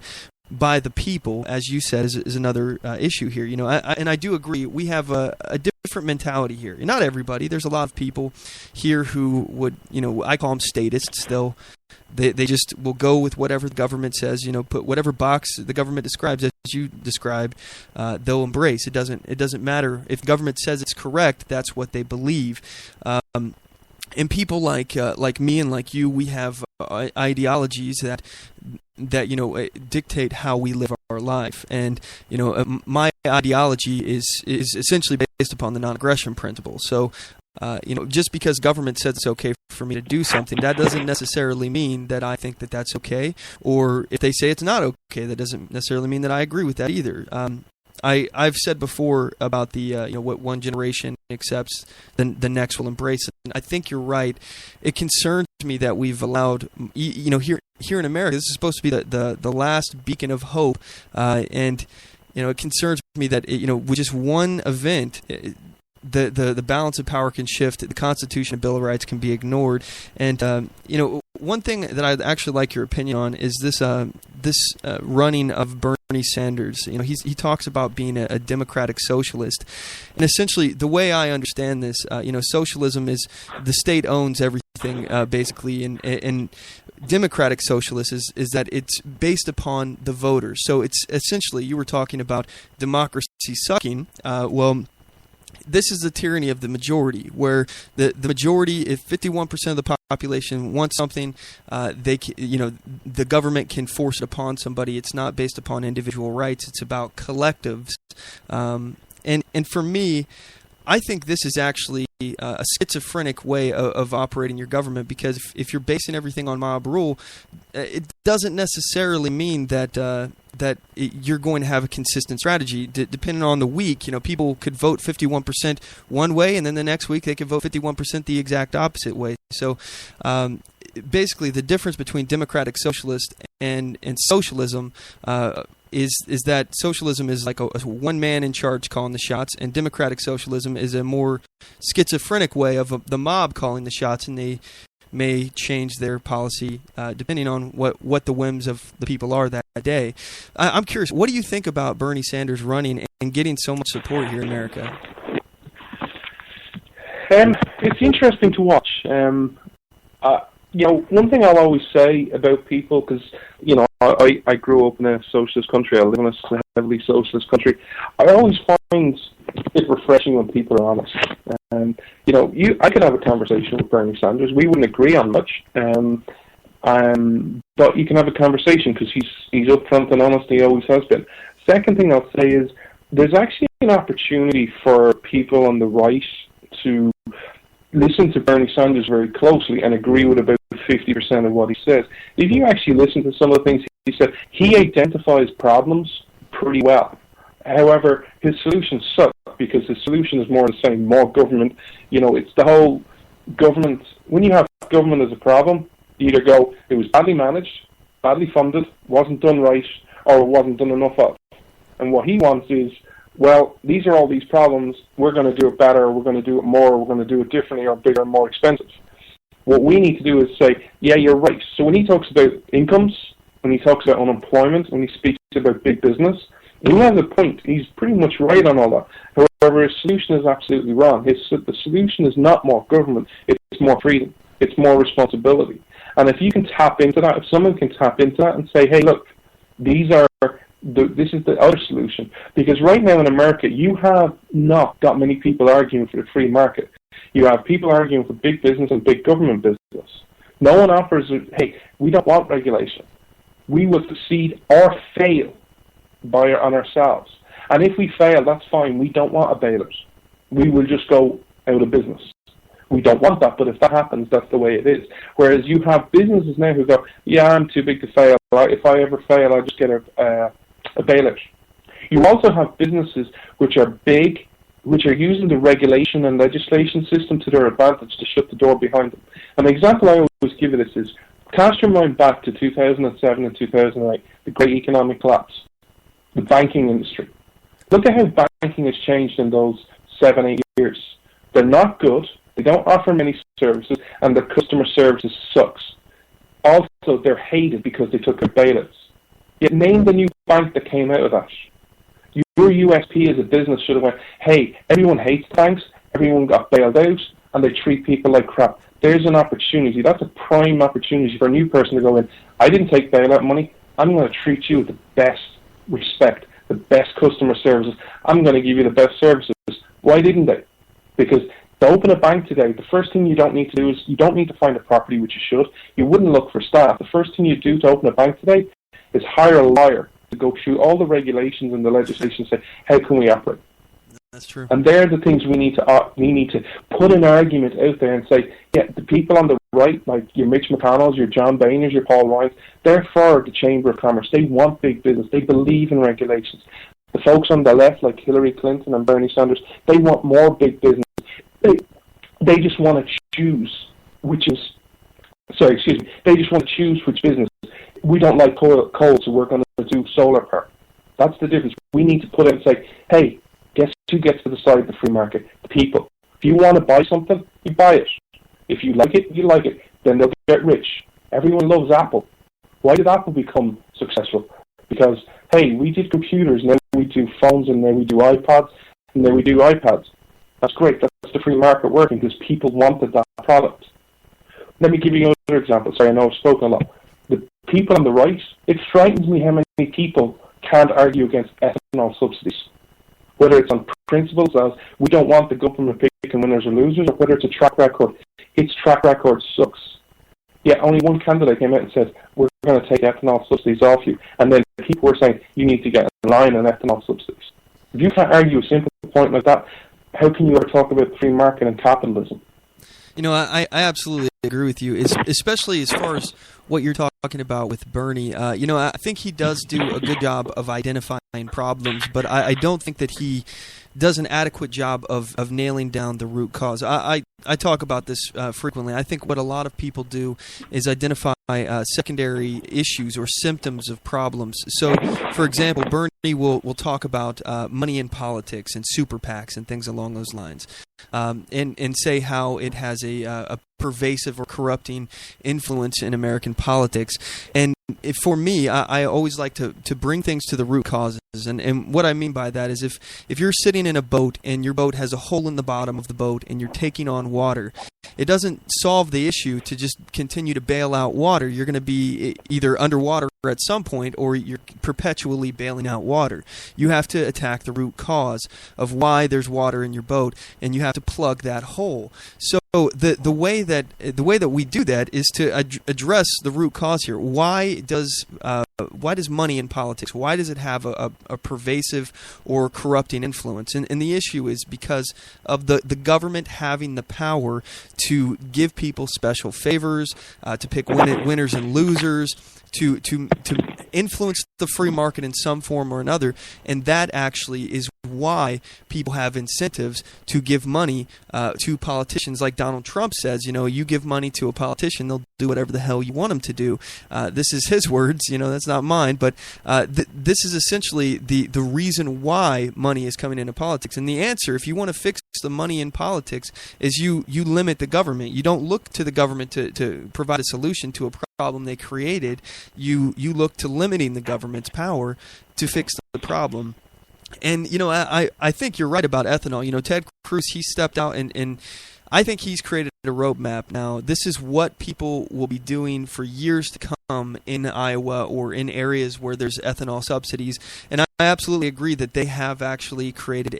by the people, as you said, is another issue here. I do agree. We have a different mentality here. Not everybody. There's a lot of people here who would, I call them statists. They just will go with whatever the government says. Put whatever box the government describes, as you described, they'll embrace. It doesn't matter if government says it's correct. That's what they believe. And people like me and like you, we have ideologies that dictate how we live our life. And my ideology is essentially based upon the non-aggression principle. So just because government says it's okay for me to do something, that doesn't necessarily mean that I think that that's okay. Or if they say it's not okay, that doesn't necessarily mean that I agree with that either. I've said before about the what one generation accepts, then the next will embrace it. And I think you're right. It concerns me that we've allowed here in America, this is supposed to be the last beacon of hope, and it concerns me that with just one event, the balance of power can shift. The Constitution and Bill of Rights can be ignored. And one thing that I'd actually like your opinion on is this running of Bernie Sanders. He talks about being a democratic socialist, and essentially the way I understand this, socialism is the state owns everything basically, and democratic socialist is that it's based upon the voters. So it's essentially, you were talking about democracy sucking. This is the tyranny of the majority, where the majority, if 51% of the population wants something, the government can force it upon somebody. It's not based upon individual rights. It's about collectives. And for me, I think this is actually a schizophrenic way of operating your government, because if you're basing everything on mob rule, it doesn't necessarily mean that you're going to have a consistent strategy. Depending on the week, people could vote 51% one way, and then the next week they could vote 51% the exact opposite way. So basically, the difference between democratic socialist and socialism is that socialism is like a one man in charge calling the shots, and democratic socialism is a more schizophrenic way of the mob calling the shots, and they may change their policy depending on what the whims of the people are that day. I'm curious, what do you think about Bernie Sanders running and getting so much support here in America? It's interesting to watch. One thing I'll always say about people, because I grew up in a socialist country, I live in a heavily socialist country, I always find it refreshing when people are honest. I could have a conversation with Bernie Sanders. We wouldn't agree on much, but you can have a conversation because he's upfront and honest. He always has been. Second thing I'll say is there's actually an opportunity for people on the right to listen to Bernie Sanders very closely and agree with about 50% of what he says. If you actually listen to some of the things he said, he identifies problems pretty well. However, his solutions suck because his solution is more the same, more government. It's the whole government. When you have government as a problem, you either go, it was badly managed, badly funded, wasn't done right, or wasn't done enough of. And what he wants is, well, these are all these problems, we're going to do it better, we're going to do it more, we're going to do it differently or bigger and more expensive. What we need to do is say, yeah, you're right. So when he talks about incomes, when he talks about unemployment, when he speaks about big business, he has a point. He's pretty much right on all that. However, his solution is absolutely wrong. The solution is not more government, it's more freedom, it's more responsibility. And if you can tap into that, if someone can tap into that and say, hey, look, this is the other solution. Because right now in America, you have not got many people arguing for the free market. You have people arguing for big business and big government business. No one offers, hey, we don't want regulation. We will succeed or fail on ourselves. And if we fail, that's fine. We don't want a bailout. We will just go out of business. We don't want that, but if that happens, that's the way it is. Whereas you have businesses now who go, yeah, I'm too big to fail. If I ever fail, I'll just get a bailout. You also have businesses which are big, which are using the regulation and legislation system to their advantage to shut the door behind them. An example I always give of this is, cast your mind back to 2007 and 2008, the great economic collapse, the banking industry. Look at how banking has changed in those 7, 8 years. They're not good. They don't offer many services, and their customer services sucks. Also, they're hated because they took their bailouts. Yet name the new bank that came out of that. Your USP as a business should have went, hey, everyone hates banks, everyone got bailed out, and they treat people like crap. There's an opportunity. That's a prime opportunity for a new person to go in. I didn't take bailout money. I'm going to treat you with the best respect, the best customer services. I'm going to give you the best services. Why didn't they? Because to open a bank today, the first thing you don't need to do is you don't need to find a property, which you should. You wouldn't look for staff. The first thing you do to open a bank today is hire a lawyer to go through all the regulations and the legislation and say, how can we operate? That's true. And they're the things we need to put an argument out there and say, yeah, the people on the right, like your Mitch McConnells, your John Boehners, your Paul Ryan's, they're for the Chamber of Commerce. They want big business. They believe in regulations. The folks on the left, like Hillary Clinton and Bernie Sanders, they want more big business. They just want to choose which is, they just want to choose which business. We don't like coal, so we're going to do solar power. That's the difference. We need to put it and say, hey, guess who gets to decide the free market? The people. If you want to buy something, you buy it. If you like it, you like it. Then they'll get rich. Everyone loves Apple. Why did Apple become successful? Because, hey, we did computers, now we do phones, and now we do iPods, and now we do iPads. That's great. That's the free market working because people wanted that product. Let me give you another example. Sorry, I know I've spoken a lot. The people on the right, it frightens me how many people can't argue against ethanol subsidies. Whether it's on principles as we don't want the government picking winners or losers, or whether it's a track record. Its track record sucks. Yet only one candidate came out and said, we're going to take ethanol subsidies off you. And then people were saying, you need to get in line on ethanol subsidies. If you can't argue a simple point like that, how can you ever talk about the free market and capitalism? You know, I absolutely agree with you, especially as far as what you're talking about with Bernie. You know, I think he does do a good job of identifying problems, but I don't think that he does an adequate job of nailing down the root cause. I talk about this frequently. I think what a lot of people do is identify secondary issues or symptoms of problems. So, for example, Bernie will talk about money in politics and super PACs and things along those lines, and say how it has a pervasive or corrupting influence in American politics. And for me, I always like to bring things to the root causes. And what I mean by that is if you're sitting in a boat and your boat has a hole in the bottom of the boat and you're taking on water, it doesn't solve the issue to just continue to bail out water. You're going to be either underwater at some point or you're perpetually bailing out water. You have to attack the root cause of why there's water in your boat, and you have to plug that hole. So the way that we do that is to address the root cause here. Why does money in politics, why does it have a pervasive or corrupting influence? And the issue is because of the government having the power to give people special favors, to pick winners and losers, to influence the free market in some form or another. And that actually is why people have incentives to give money to politicians. Like Donald Trump says, you know, you give money to a politician, they'll do whatever the hell you want them to do. This is his words, you know, that's not mine, but this is essentially the reason why money is coming into politics. And the answer, if you want to fix the money in politics, is you limit the government. You don't look to the government to provide a solution to a problem they created. You look to limiting the government's power to fix the problem. And, you know, I think you're right about ethanol. You know, Ted Cruz, he stepped out and I think he's created a roadmap now. This is what people will be doing for years to come in Iowa or in areas where there's ethanol subsidies. And I absolutely agree that they have actually created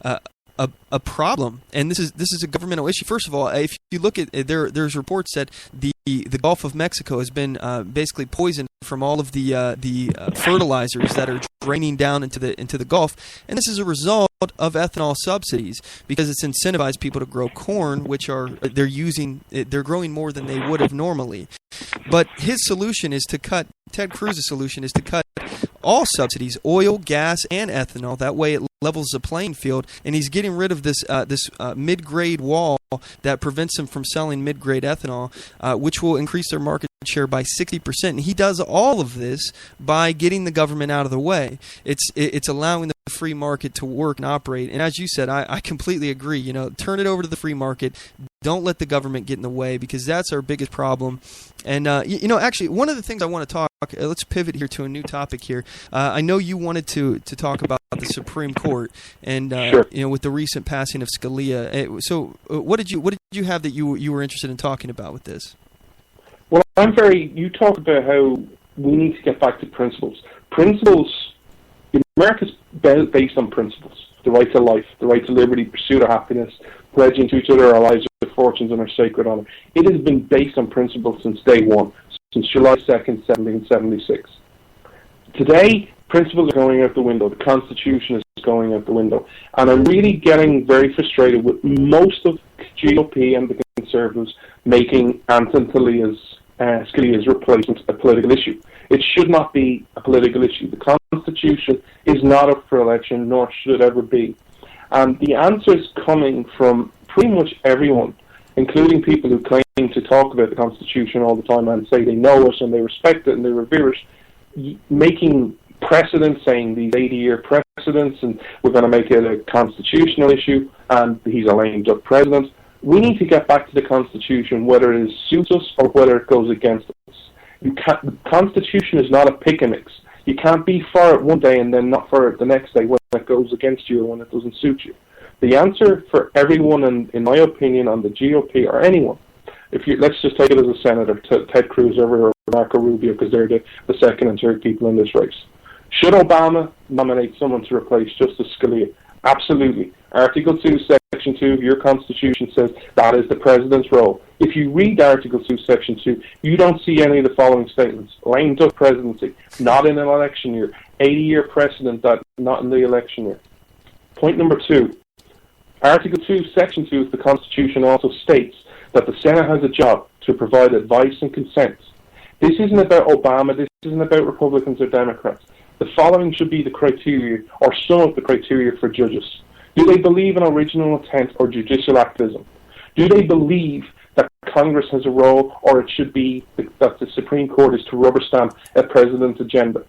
a problem, and this is a governmental issue. First of all, if you look at there's reports that the Gulf of Mexico has been basically poisoned from all of the fertilizers that are draining down into the Gulf, and this is a result of ethanol subsidies because it's incentivized people to grow corn, which they're growing more than they would have normally. But his solution is to cut. Ted Cruz's solution is to cut all subsidies, oil, gas, and ethanol. That way it levels the playing field, and he's getting rid of this mid-grade wall that prevents them from selling mid-grade ethanol, which will increase their market share by 60%. And he does all of this by getting the government out of the way. It's allowing the free market to work and operate. And as you said, I completely agree. You know, turn it over to the free market. Don't let the government get in the way, because that's our biggest problem. And actually, one of the things I want to talk. Let's pivot here to a new topic here. I know you wanted to talk about the Supreme Court and Sure. with the recent passing of Scalia. So what did you have that you were interested in talking about with this? Well, you talk about how we need to get back to principles. Principles, America's based on principles. The right to life, the right to liberty, pursuit of happiness, pledging to each other our lives, our fortunes, and our sacred honor. It has been based on principles since day one, since July 2nd, 1776. Today, principles are going out the window. The Constitution is going out the window. And I'm really getting very frustrated with most of GOP and the Conservatives making Anton Scalia's replacement a political issue. It should not be a political issue. The Constitution is not up for election, nor should it ever be. And the answer is coming from pretty much everyone, including people who claim to talk about the Constitution all the time and say they know it and they respect it and they revere it, making precedents, saying these 80-year precedents, and we're going to make it a constitutional issue, and he's a lame duck president. We need to get back to the Constitution, whether it suits us or whether it goes against us. The Constitution is not a pick and mix. You can't be for it one day and then not for it the next day when it goes against you or when it doesn't suit you. The answer for everyone, in my opinion, on the GOP or anyone, let's just take it as a senator, Ted Cruz or Marco Rubio, because they're the second and third people in this race. Should Obama nominate someone to replace Justice Scalia? Absolutely. Article 2, Section 2 of your Constitution says that is the President's role. If you read Article 2, Section 2, you don't see any of the following statements. Lame duck presidency, not in an election year. 80-year precedent, that not in the election year. Point number 2. Article 2, Section 2 of the Constitution also states that the Senate has a job to provide advice and consent. This isn't about Obama. This isn't about Republicans or Democrats. The following should be the criteria, or some of the criteria for judges. Do they believe in original intent or judicial activism? Do they believe that Congress has a role, or it should be that the Supreme Court is to rubber stamp a president's agenda?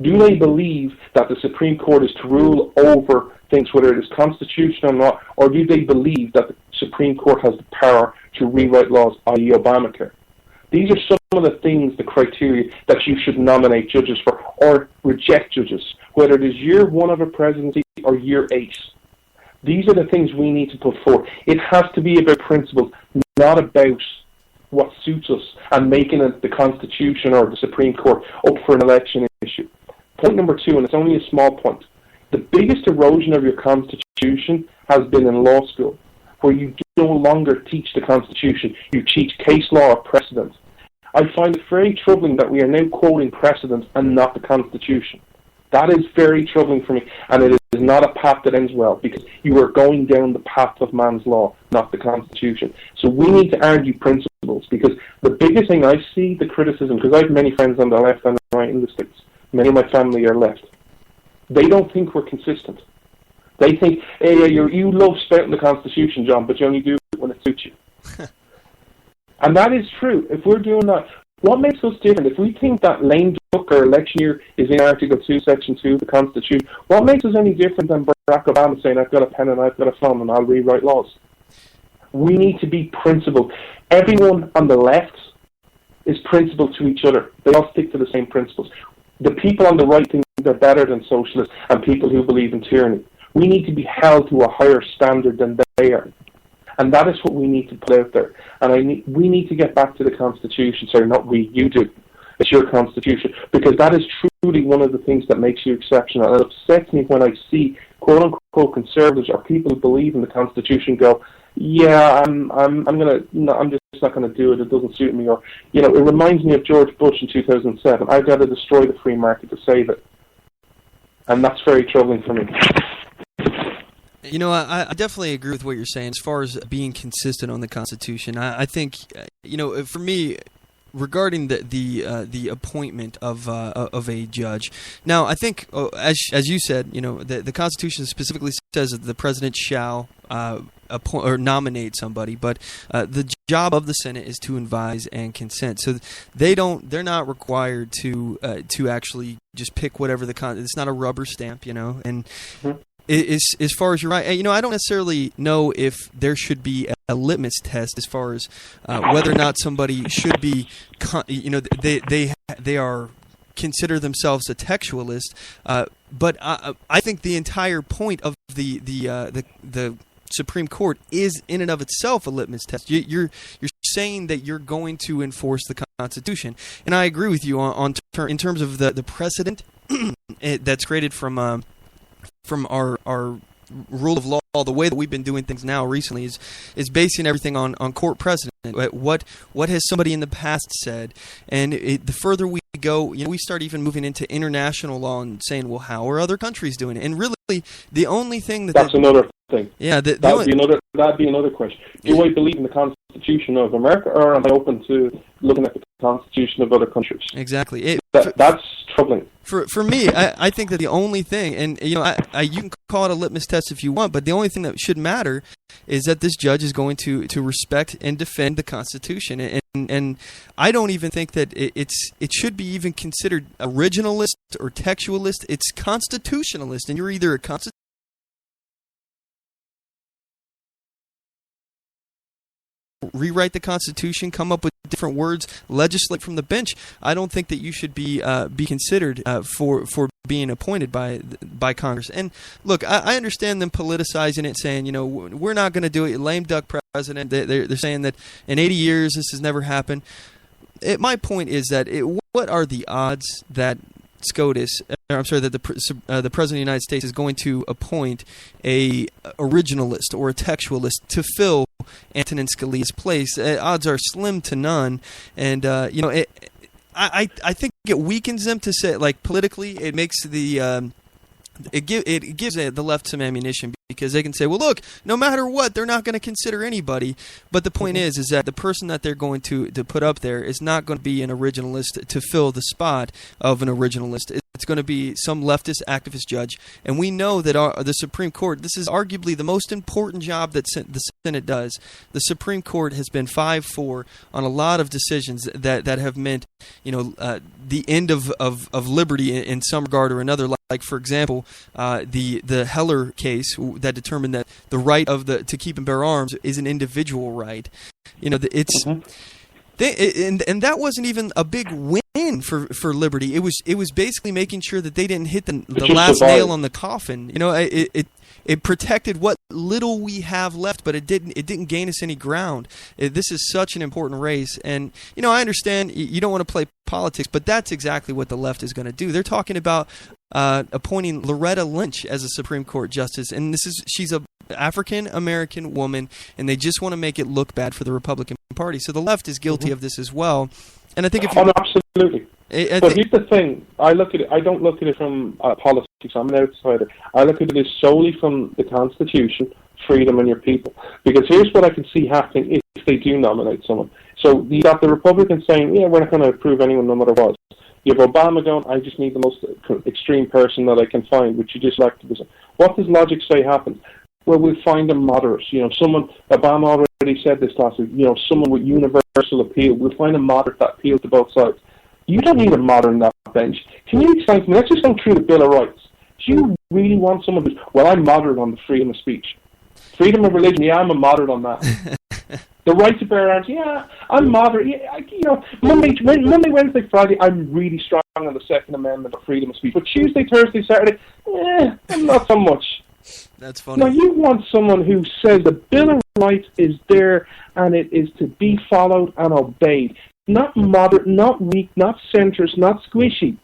Do they believe that the Supreme Court is to rule over things, whether it is constitutional or not, or do they believe that the Supreme Court has the power to rewrite laws, i.e. Obamacare? These are some of the things, the criteria that you should nominate judges for, or reject judges, whether it is year 1 of a presidency or year 8. These are the things we need to put forward. It has to be about principles, not about what suits us and making it the Constitution or the Supreme Court up for an election issue. Point number 2, and it's only a small point. The biggest erosion of your Constitution has been in law school, where you no longer teach the Constitution. You teach case law or precedent. I find it very troubling that we are now quoting precedent and not the Constitution. That is very troubling for me, and it is not a path that ends well, because you are going down the path of man's law, not the Constitution. So we need to argue principles, because the biggest thing I see, the criticism, because I have many friends on the left and the right in the States. Many of my family are left. They don't think we're consistent. They think, hey, you love spouting the Constitution, John, but you only do it when it suits you. And that is true. If we're doing that, what makes us different? If we think that lame duck or election year is in Article 2, Section 2 of the Constitution, what makes us any different than Barack Obama saying, I've got a pen and I've got a phone and I'll rewrite laws? We need to be principled. Everyone on the left is principled to each other. They all stick to the same principles. The people on the right think they're better than socialists and people who believe in tyranny. We need to be held to a higher standard than they are. And that is what we need to put out there. And we need to get back to the Constitution. Sorry, not we, you do. It's your Constitution. Because that is truly one of the things that makes you exceptional. And it upsets me when I see quote-unquote conservatives or people who believe in the Constitution go, yeah, I'm just not going to do it. It doesn't suit me. Or, it reminds me of George Bush in 2007. I've got to destroy the free market to save it. And that's very troubling for me. I definitely agree with what you're saying as far as being consistent on the Constitution. I think, for me, regarding the appointment of a judge. Now, I think, as you said, the Constitution specifically says that the president shall appoint or nominate somebody, but the job of the Senate is to advise and consent. So they're not required to actually just pick whatever it's not a rubber stamp, and. As far as you're right, I don't necessarily know if there should be a litmus test as far as whether or not somebody should be, they are consider themselves a textualist. But I think the entire point of the Supreme Court is in and of itself a litmus test. You're saying that you're going to enforce the Constitution, and I agree with you in terms of the precedent that's created from our rule of law. The way that we've been doing things now recently is basing everything on court precedent. What has somebody in the past said, and the further we go, we start even moving into international law and saying, well, how are other countries doing it? And really, the only thing that's another thing. Yeah, that'd be another question. Do I believe in the Constitution of America, or am I open to looking at the Constitution of other countries? Exactly. That's troubling. For me, I think that the only thing, and you can call it a litmus test if you want, but the only thing that should matter is that this judge is going to respect and defend the Constitution. And I don't even think that it should be even considered originalist or textualist. It's constitutionalist, and you're either a rewrite the Constitution, come up with different words, legislate from the bench. I don't think that you should be considered for being appointed by Congress. And look, I understand them politicizing it, saying, we're not going to do it. Lame duck president. They're saying that in 80 years this has never happened. My point is that what are the odds that SCOTUS, that the President of the United States is going to appoint a originalist or a textualist to fill Antonin Scalia's place? Odds are slim to none, and I think it weakens them to say, like, politically, it makes the it gives the left some ammunition, because they can say, well, look, no matter what, they're not going to consider anybody. But the point is that the person that they're going to put up there is not going to be an originalist to fill the spot of an originalist. It's going to be some leftist activist judge. And we know that the Supreme Court, this is arguably the most important job that the Senate does. The Supreme Court has been 5-4 on a lot of decisions that have meant, the end of liberty in some regard or another. Like, for example, the Heller case that determined that the right to keep and bear arms is an individual right. And that wasn't even a big win for liberty. It was basically making sure that they didn't hit the last nail on the coffin. It protected what little we have left, but it didn't gain us any ground. This is such an important race, and I understand you don't want to play politics, but that's exactly what the left is going to do. They're talking about appointing Loretta Lynch as a Supreme Court justice, and she's a African American woman, and they just want to make it look bad for the Republican Party. So the left is guilty of this as well. And I think absolutely. But here's the thing: I don't look at it from politics. I'm an outsider. I look at it solely from the Constitution, freedom, and your people. Because here's what I can see happening if they do nominate someone. So you got the Republicans saying, "Yeah, we're not going to approve anyone, no matter what." You have Obama going, "I just need the most extreme person that I can find," which you just activism. What does logic say happens? Well, we'll find a moderate. Obama already said this last week. Someone with universal appeal. We'll find a moderate that appeals to both sides. You don't need a moderate on that bench. Can you explain to me? Let's just go through the Bill of Rights. Do you really want someone who's, well, I'm moderate on the freedom of speech. Freedom of religion, yeah, I'm a moderate on that. The right to bear arms, yeah, I'm moderate. Yeah, Monday, Wednesday, Friday, I'm really strong on the Second Amendment of freedom of speech. But Tuesday, Thursday, Saturday, I'm not so much. That's funny. Now, you want someone who says the Bill of Rights is there and it is to be followed and obeyed. Not moderate, not weak, not centrist, not squishy.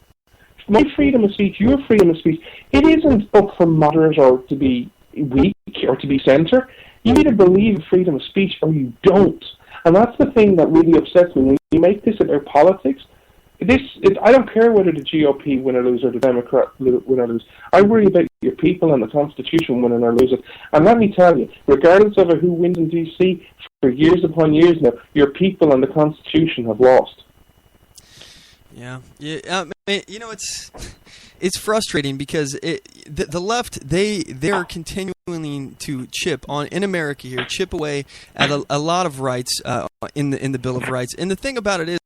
My freedom of speech, your freedom of speech, it isn't up for moderate or to be weak or to be centre. You either believe in freedom of speech or you don't. And that's the thing that really upsets me. When you make this about politics, I don't care whether the GOP win or lose or the Democrat win or lose. I worry about your people and the Constitution winning or losing. And let me tell you, regardless of who wins in D.C., for years upon years now, your people and the Constitution have lost. Yeah. It's frustrating because the left they're continuing to chip away at a lot of rights in the Bill of Rights. And the thing about it is,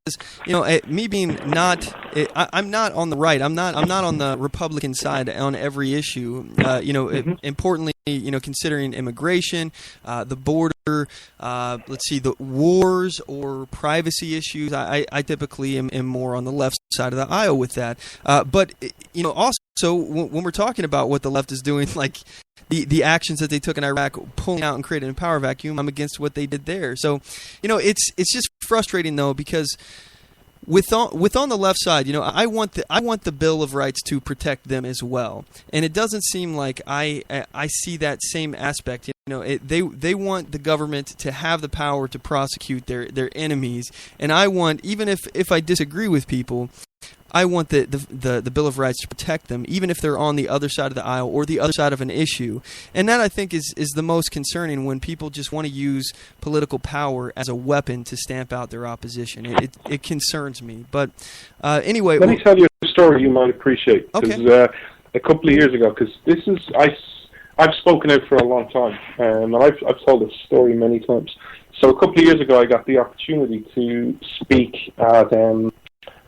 me being I'm not on the right. I'm not on the Republican side on every issue. Importantly, considering immigration, the border, the wars or privacy issues, I typically am more on the left side of the aisle with that. But also when we're talking about what the left is doing, like the actions that they took in Iraq, pulling out and creating a power vacuum, I'm against what they did there. So, it's just frustrating though, because with on the left side, I want the Bill of Rights to protect them as well, and it doesn't seem like I see that same aspect. They want the government to have the power to prosecute their enemies, and I want, even if I disagree with people, I want the Bill of Rights to protect them, even if they're on the other side of the aisle or the other side of an issue. And that, I think, is the most concerning, when people just want to use political power as a weapon to stamp out their opposition. It concerns me. But anyway... Let me tell you a story you might appreciate. Okay. A couple of years ago, because I've spoken out for a long time, and I've told this story many times. So a couple of years ago, I got the opportunity to speak at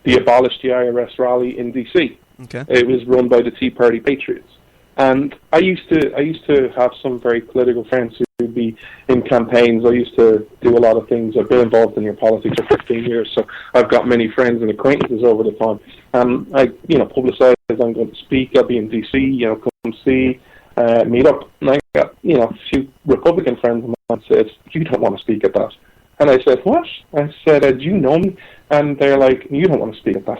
the Abolish the IRS rally in D.C. Okay. It was run by the Tea Party Patriots, and I used to have some very political friends who would be in campaigns. I used to do a lot of things. I've been involved in your politics for 15 years, so I've got many friends and acquaintances over the time. I publicise I'm going to speak. I'll be in D.C. Come see, meet up. And I got a few Republican friends of mine said, "You don't want to speak at that." And I said, "What?" I said, "Do you know me?" And they're like, "You don't want to speak at that."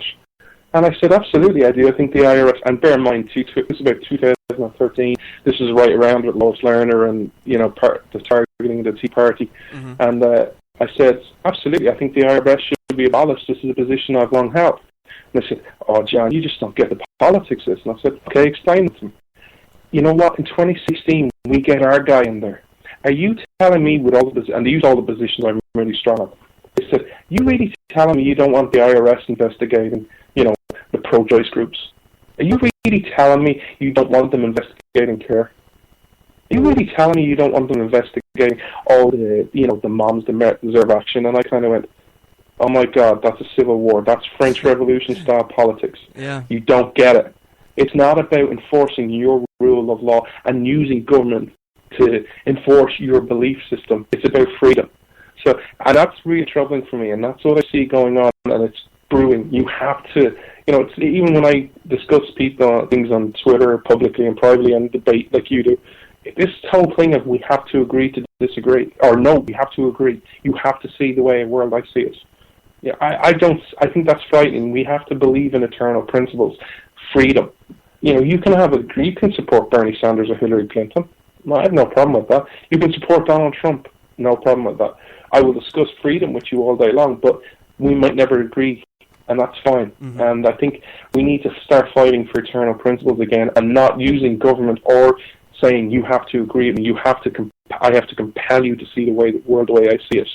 And I said, "Absolutely, I do. I think the IRS," and bear in mind, this is about 2013. This is right around with Lois Lerner and, the targeting the Tea Party. Mm-hmm. And I said, "Absolutely, I think the IRS should be abolished. This is a position I've long held." And they said, "Oh, John, you just don't get the politics of this." And I said, "Okay, explain it to me." You know what? In 2016, we get our guy in there. Are you telling me, with all the and they use all the positions I'm really strong on, they said, "You really telling me you don't want the IRS investigating, the pro-choice groups? Are you really telling me you don't want them investigating care? Are you really telling me you don't want them investigating all the, the moms, the merit reserve action?" And I kind of went, "Oh my God, that's a civil war. That's French Revolution style politics. Yeah. You don't get it. It's not about enforcing your rule of law and using government to enforce your belief system. It's about freedom." So, and that's really troubling for me, and that's what I see going on, and it's brewing. You have to, it's, even when I discuss things on Twitter, publicly and privately, and debate like you do, this whole thing of we have to agree to disagree, or no, we have to agree. You have to see the way a world I see it. Yeah, I think that's frightening. We have to believe in eternal principles. Freedom. You can support Bernie Sanders or Hillary Clinton. No, I have no problem with that. You can support Donald Trump. No problem with that. I will discuss freedom with you all day long, but we might never agree, and that's fine. Mm-hmm. And I think we need to start fighting for eternal principles again, and not using government or saying you have to agree with me. I have to compel you to see the world the way I see it.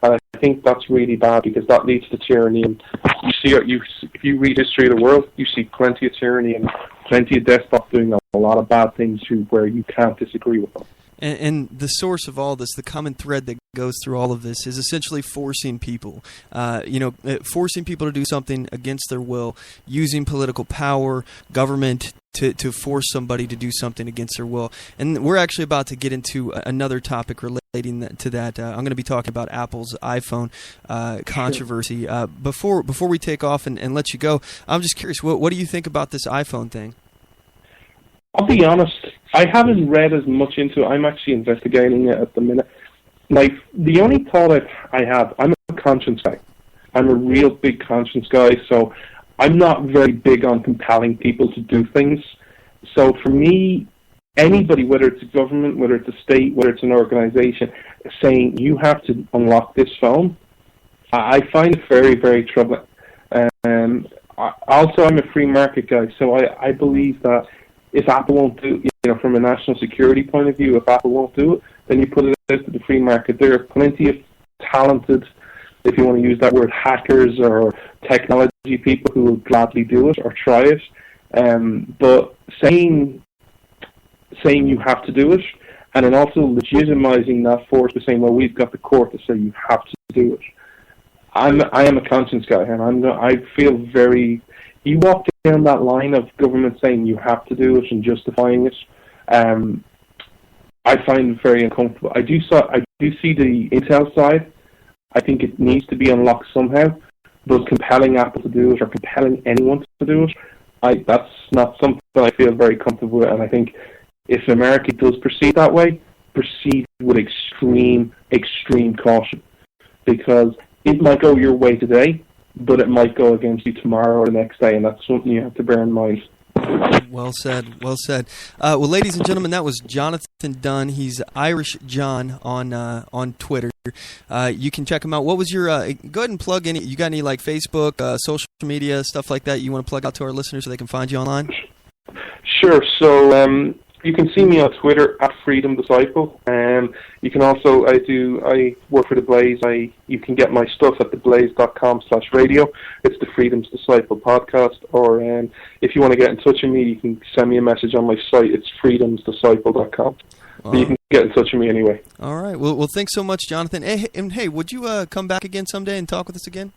And I think that's really bad, because that leads to tyranny. And if you read history of the world, you see plenty of tyranny and plenty of despots doing a lot of bad things where you can't disagree with them. And the source of all this, the common thread that goes through all of this, is essentially forcing people, forcing people to do something against their will, using political power, government to force somebody to do something against their will. And we're actually about to get into another topic relating to that. I'm going to be talking about Apple's iPhone controversy. Sure. Before we take off and let you go, I'm just curious, what do you think about this iPhone thing? I'll be honest, I haven't read as much into it. I'm actually investigating it at the minute. Like, the only thought I have, I'm a conscience guy. I'm a real big conscience guy, so I'm not very big on compelling people to do things. So for me, anybody, whether it's a government, whether it's a state, whether it's an organization, saying you have to unlock this phone, I find it very, very troubling. Also, I'm a free market guy, so I believe that if Apple won't do it, from a national security point of view, if Apple won't do it, then you put it out to the free market. There are plenty of talented, if you want to use that word, hackers or technology people who will gladly do it or try it. But saying you have to do it, and then also legitimizing that force by saying, well, we've got the court to say you have to do it. I am a conscience guy, and I feel very... You walk down that line of government saying you have to do it and justifying it. I find it very uncomfortable. I do see the intel side. I think it needs to be unlocked somehow, but compelling Apple to do it or compelling anyone to do it, that's not something I feel very comfortable with. And I think if America does proceed that way, proceed with extreme caution, because it might go your way today, but it might go against you tomorrow or the next day, and that's something you have to bear in mind. Well said. Well said. Well, ladies and gentlemen, that was Jonathon Dunne. He's Irish John on Twitter. You can check him out. What was your? Go ahead and plug any. You got any like Facebook, social media stuff like that you want to plug out to our listeners so they can find you online? Sure. So you can see me on Twitter at Freedom Disciple. You can also I work for the Blaze. You can get my stuff at theblaze.com/radio. It's the Freedom's Disciple podcast. Or if you want to get in touch with me, you can send me a message on my site. It's freedomsdisciple.com. But you can get in touch with me anyway. All right. Well, thanks so much, Jonathon. Hey, would you come back again someday and talk with us again?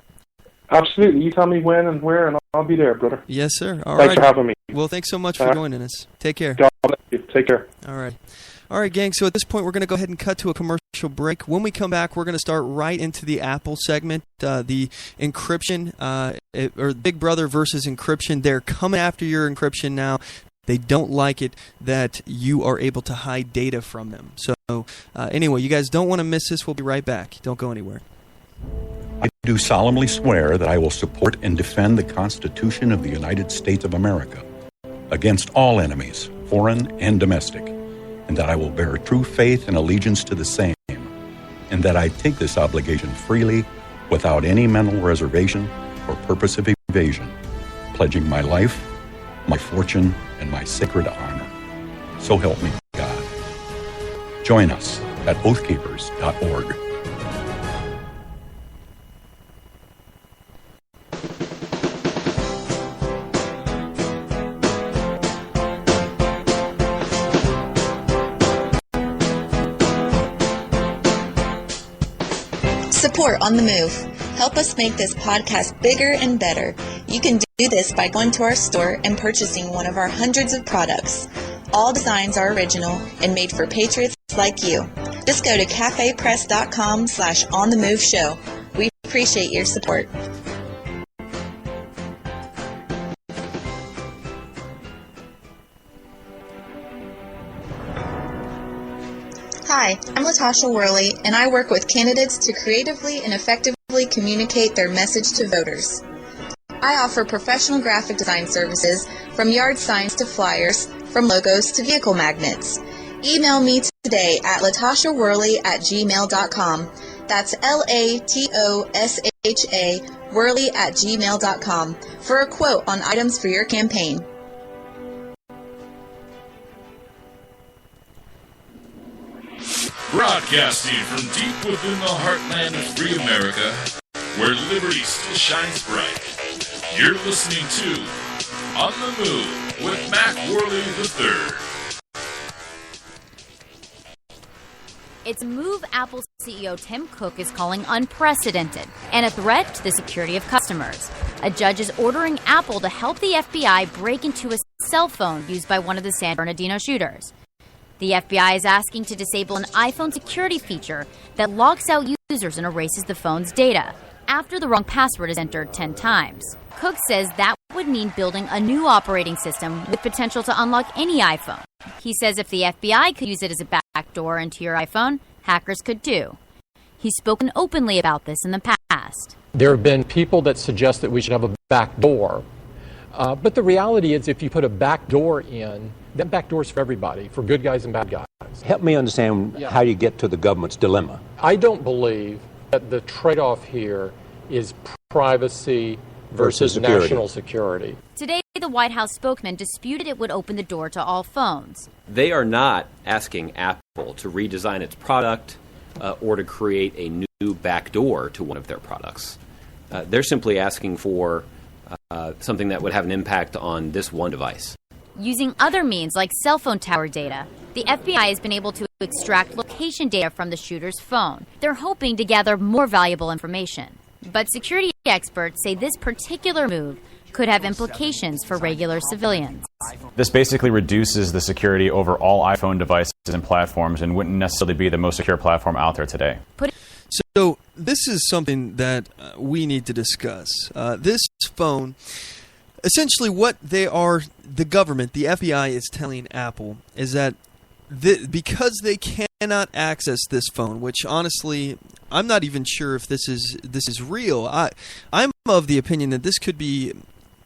Absolutely. You tell me when and where, and I'll be there, brother. Yes, sir. All Thanks right. for having me. Well, thanks so much for joining us. Take care. God bless you. Take care. All right, gang. So at this point, we're going to go ahead and cut to a commercial break. When we come back, we're going to start right into the Apple segment, the encryption, or Big Brother versus encryption. They're coming after your encryption now. They don't like it that you are able to hide data from them. So anyway, you guys don't want to miss this. We'll be right back. Don't go anywhere. I do solemnly swear that I will support and defend the Constitution of the United States of America against all enemies, foreign and domestic, and that I will bear true faith and allegiance to the same, and that I take this obligation freely without any mental reservation or purpose of evasion, pledging my life, my fortune, and my sacred honor. So help me God. Join us at oathkeepers.org. Support On The Move. Help us make this podcast bigger and better. You can do this by going to our store and purchasing one of our hundreds of products. All designs are original and made for patriots like you. Just go to cafepress.com/OnTheMoveShow. We appreciate your support. Hi, I'm Latasha Worley, and I work with candidates to creatively and effectively communicate their message to voters. I offer professional graphic design services from yard signs to flyers, from logos to vehicle magnets. Email me today at latashaworley@gmail.com. That's LATOSHA Worley@gmail.com for a quote on items for your campaign. Broadcasting from deep within the heartland of free America, where liberty still shines bright. You're listening to On the Move with Mac Worley III. It's a move Apple CEO Tim Cook is calling unprecedented and a threat to the security of customers. A judge is ordering Apple to help the FBI break into a cell phone used by one of the San Bernadino shooters. The FBI is asking to disable an iPhone security feature that locks out users and erases the phone's data after the wrong password is entered 10 times. Cook says that would mean building a new operating system with potential to unlock any iPhone. He says if the FBI could use it as a backdoor into your iPhone, hackers could too. He's spoken openly about this in the past. There have been people that suggest that we should have a backdoor. But the reality is if you put a backdoor in, that backdoor's for everybody, for good guys and bad guys. Help me understand how you get to the government's dilemma. I don't believe that the trade-off here is privacy versus national security. Today, the White House spokesman disputed it would open the door to all phones. They are not asking Apple to redesign its product or to create a new backdoor to one of their products. They're simply asking for something that would have an impact on this one device. Using other means like cell phone tower data, the FBI has been able to extract location data from the shooter's phone. They're hoping to gather more valuable information. But security experts say this particular move could have implications for regular civilians. This basically reduces the security over all iPhone devices and platforms and wouldn't necessarily be the most secure platform out there today. So this is something that we need to discuss. This phone, essentially what they are, the government, the FBI is telling Apple is that because they cannot access this phone, which honestly, I'm not even sure if this is real. I'm of the opinion that this could be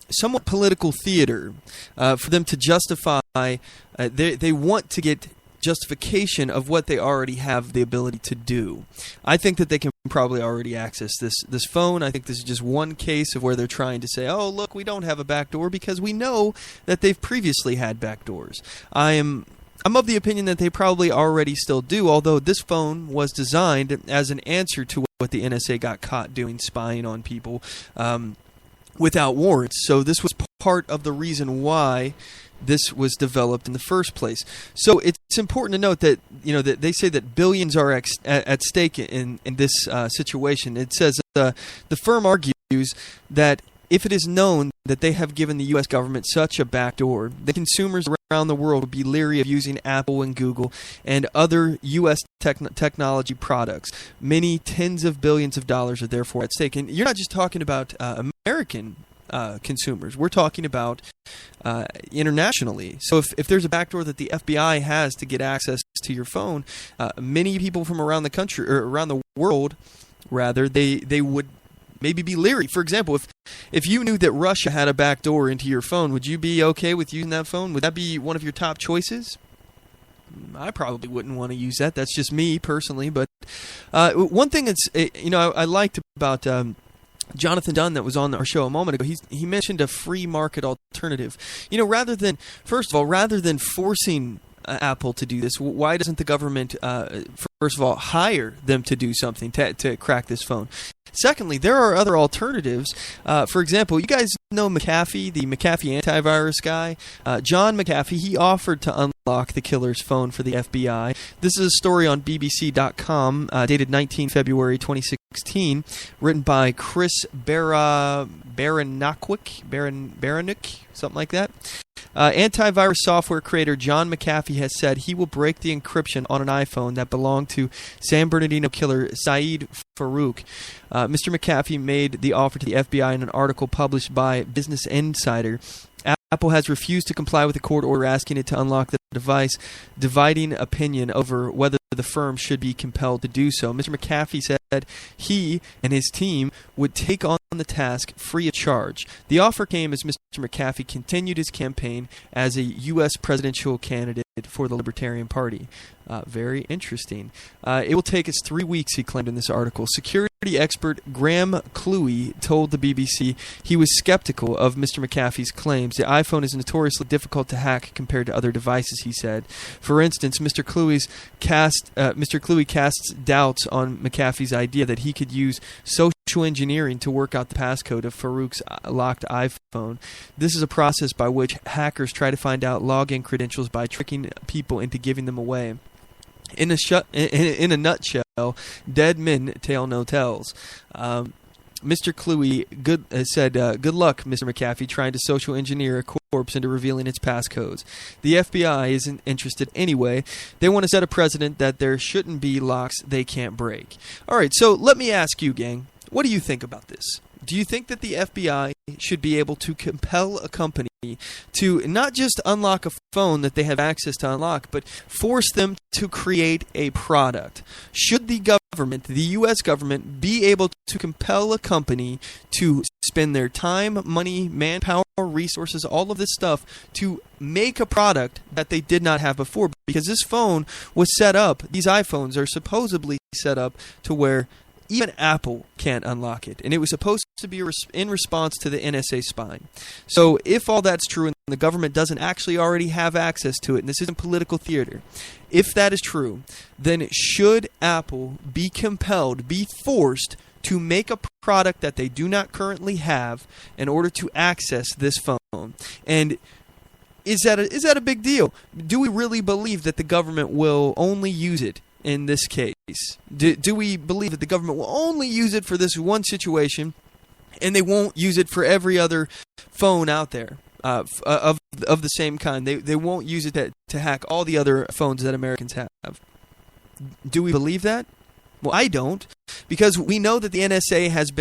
somewhat political theater for them to justify. They want to get justification of what they already have the ability to do. I think that they can probably already access this phone. I think this is just one case of where they're trying to say, oh, look, we don't have a backdoor, because we know that they've previously had backdoors. I'm of the opinion that they probably already still do, although this phone was designed as an answer to what the NSA got caught doing, spying on people without warrants. So this was part of the reason why this was developed in the first place. So it's important to note that, that they say that billions are at stake in this situation. It says the firm argues that if it is known that they have given the U.S. government such a backdoor, the consumers around the world would be leery of using Apple and Google and other U.S. technology products. Many tens of billions of dollars are therefore at stake. And you're not just talking about American consumers. We're talking about internationally. So if there's a backdoor that the FBI has to get access to your phone, many people from around the country, or around the world, rather, they would maybe be leery. For example, if you knew that Russia had a backdoor into your phone, would you be okay with using that phone? Would that be one of your top choices? I probably wouldn't want to use that. That's just me personally. But one thing that's I liked about Jonathon Dunne that was on our show a moment ago, he mentioned a free market alternative. Rather than forcing Apple to do this, why doesn't the government, first of all, hire them to do something to crack this phone? Secondly, there are other alternatives. For example, you guys know McAfee, the McAfee antivirus guy? John McAfee, he offered to unlock the killer's phone for the FBI. This is a story on BBC.com, dated 19 February 2016, written by Chris Baranuk, something like that. Antivirus software creator John McAfee has said he will break the encryption on an iPhone that belonged to San Bernadino killer Saeed Farouk. Mr. McAfee made the offer to the FBI in an article published by Business Insider. Apple has refused to comply with the court order asking it to unlock the device, dividing opinion over whether the firm should be compelled to do so. Mr. McAfee said he and his team would take on the task free of charge. The offer came as Mr. McAfee continued his campaign as a U.S. presidential candidate for the Libertarian Party. Very interesting. It will take us 3 weeks, he claimed in this article. Security expert Graham Cluey told the BBC he was skeptical of Mr. McAfee's claims. The iPhone is notoriously difficult to hack compared to other devices, he said. For instance, Mr. Cluey casts doubts on McAfee's idea that he could use social engineering to work out the passcode of Farouk's locked iPhone. This is a process by which hackers try to find out login credentials by tricking people into giving them away. In a nutshell, dead men tell no tales. Mr. Cluey said, good luck, Mr. McAfee, trying to social engineer a corpse into revealing its passcodes. The FBI isn't interested anyway. They want to set a precedent that there shouldn't be locks they can't break. All right, so let me ask you, gang, what do you think about this? Do you think that the FBI should be able to compel a company to not just unlock a phone that they have access to unlock, but force them to create a product? Should the government, the U.S. government, be able to compel a company to spend their time, money, manpower, resources, all of this stuff to make a product that they did not have before? Because this phone was set up, these iPhones are supposedly set up to where even Apple can't unlock it. And it was supposed to be in response to the NSA spying. So if all that's true and the government doesn't actually already have access to it, and this isn't political theater, if that is true, then should Apple be compelled, be forced to make a product that they do not currently have in order to access this phone. And is that a big deal? Do we really believe that the government will only use it in this case? Do we believe that the government will only use it for this one situation, and they won't use it for every other phone out there of the same kind? They won't use it to hack all the other phones that Americans have. Do we believe that? Well, I don't, because we know that the NSA has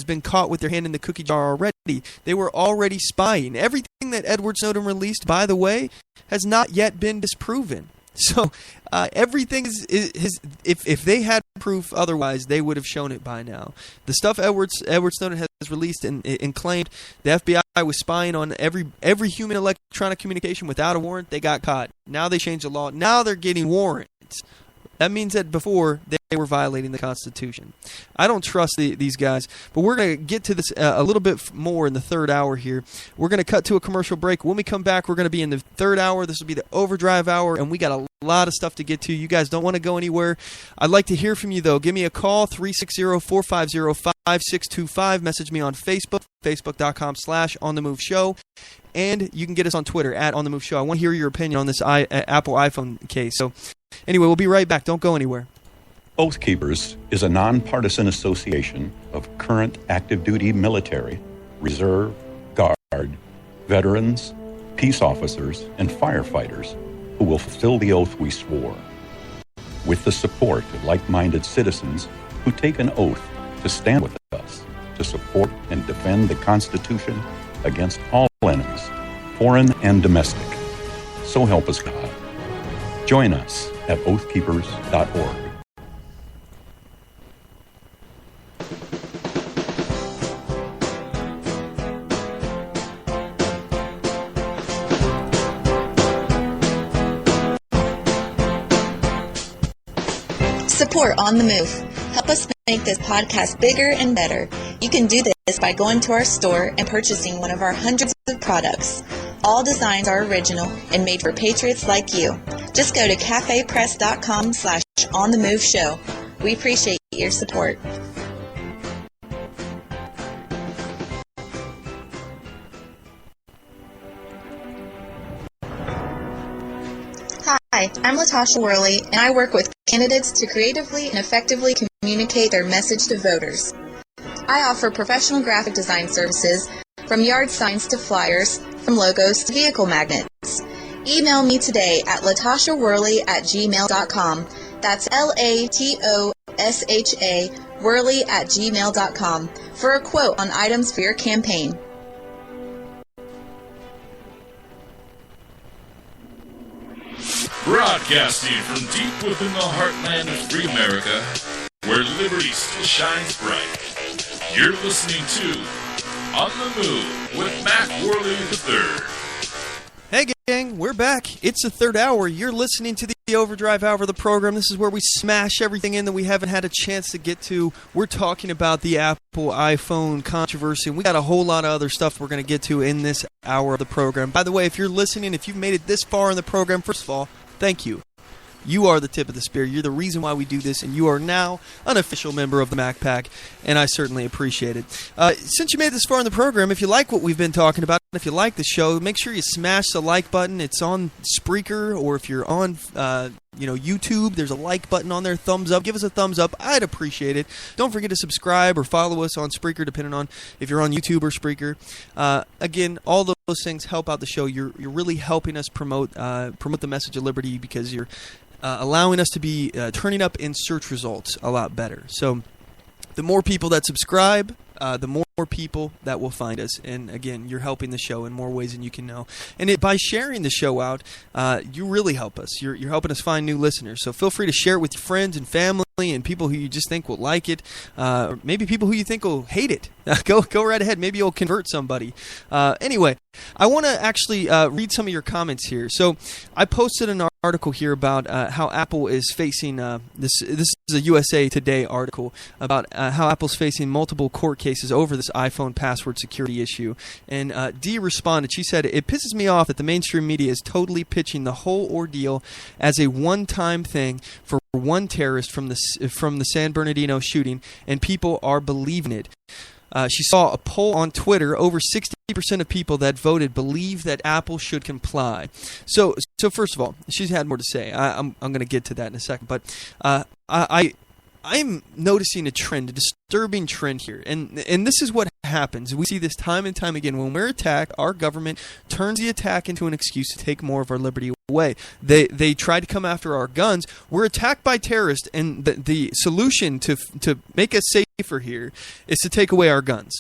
been caught with their hand in the cookie jar already. They were already spying. Everything that Edward Snowden released, by the way, has not yet been disproven. So everything is if they had proof otherwise, they would have shown it by now. The stuff Edward Snowden has released and claimed the FBI was spying on every human electronic communication without a warrant, they got caught. Now they changed the law. Now they're getting warrants. That means that before they were violating the Constitution. I don't trust these guys, but we're going to get to this a little bit more in the third hour here. We're going to cut to a commercial break. When we come back, we're going to be in the third hour. This will be the overdrive hour, and we got a lot of stuff to get to. You guys don't want to go anywhere. I'd like to hear from you, though. Give me a call, 360-450-5625. Message me on Facebook, facebook.com/OnTheMoveShow. And you can get us on Twitter, @OnTheMoveShow. I want to hear your opinion on this Apple iPhone case. So anyway, we'll be right back. Don't go anywhere. Oath Keepers is a nonpartisan association of current active duty military, reserve, guard, veterans, peace officers, and firefighters who will fulfill the oath we swore. With the support of like-minded citizens who take an oath to stand with us, to support and defend the Constitution against all enemies, foreign and domestic. So help us God. Join us at oathkeepers.org. Support On The Move. Help us make this podcast bigger and better. You can do this by going to our store and purchasing one of our hundreds of products. All designs are original and made for patriots like you. Just go to cafepress.com/OnTheMoveShow. We appreciate your support. Hi, I'm Latasha Worley, and I work with candidates to creatively and effectively communicate their message to voters. I offer professional graphic design services, from yard signs to flyers, from logos to vehicle magnets. Email me today at latashaworley@gmail.com. That's LATOSHA Worley@gmail.com for a quote on items for your campaign. Broadcasting from deep within the heartland of free America, where liberty still shines bright. You're listening to On the Move with Mac Worley III. Hey gang, we're back. It's the third hour. You're listening to the Overdrive Hour of the program. This is where we smash everything in that we haven't had a chance to get to. We're talking about the Apple iPhone controversy, and we got a whole lot of other stuff we're going to get to in this hour of the program. By the way, if you're listening, if you've made it this far in the program, first of all, thank you. You are the tip of the spear. You're the reason why we do this, and you are now an official member of the Mac Pack, and I certainly appreciate it. Since you made it this far in the program, if you like what we've been talking about, if you like the show, make sure you smash the like button. It's on Spreaker, or if you're on YouTube, there's a like button on there. Thumbs up. Give us a thumbs up. I'd appreciate it. Don't forget to subscribe or follow us on Spreaker, depending on if you're on YouTube or Spreaker. Again, all those things help out the show. You're really helping us promote the message of liberty, because you're allowing us to be turning up in search results a lot better. So the more people that subscribe, the more people that will find us. And again, you're helping the show in more ways than you can know. And by sharing the show out, you really help us. You're helping us find new listeners. So feel free to share it with your friends and family and people who you just think will like it, or maybe people who you think will hate it. Go right ahead. Maybe you'll convert somebody. Anyway, I want to actually read some of your comments here. So I posted an article here about how Apple is facing this is a USA Today article about how Apple's facing multiple court cases over this iPhone password security issue. And Dee responded. She said, "It pisses me off that the mainstream media is totally pitching the whole ordeal as a one-time thing for one terrorist from the San Bernadino shooting, and people are believing it." She saw a poll on Twitter. Over 60% of people that voted believe that Apple should comply. So first of all, she's had more to say. I'm going to get to that in a second. But I'm noticing a trend, a disturbing trend here. And this is what happens. We see this time and time again. When we're attacked, our government turns the attack into an excuse to take more of our liberty away. They try to come after our guns. We're attacked by terrorists, and the solution to make us safer here is to take away our guns.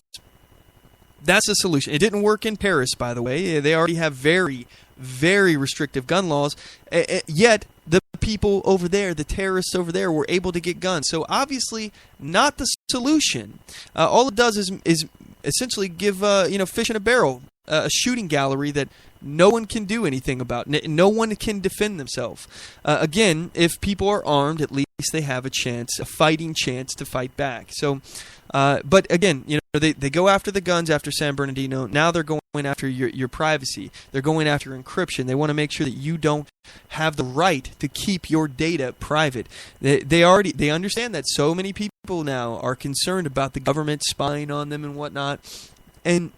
That's the solution. It didn't work in Paris, by the way. They already have very, very restrictive gun laws, yet the people over there, the terrorists over there, were able to get guns. So obviously not the solution. All it does is essentially give fish in a barrel, a shooting gallery that no one can do anything about. No one can defend themselves. Again, if people are armed, at least they have a fighting chance to fight back. So, but again, they go after the guns after San Bernadino. Now they're going after your privacy. They're going after encryption. They want to make sure that you don't have the right to keep your data private. They understand that so many people now are concerned about the government spying on them and whatnot, and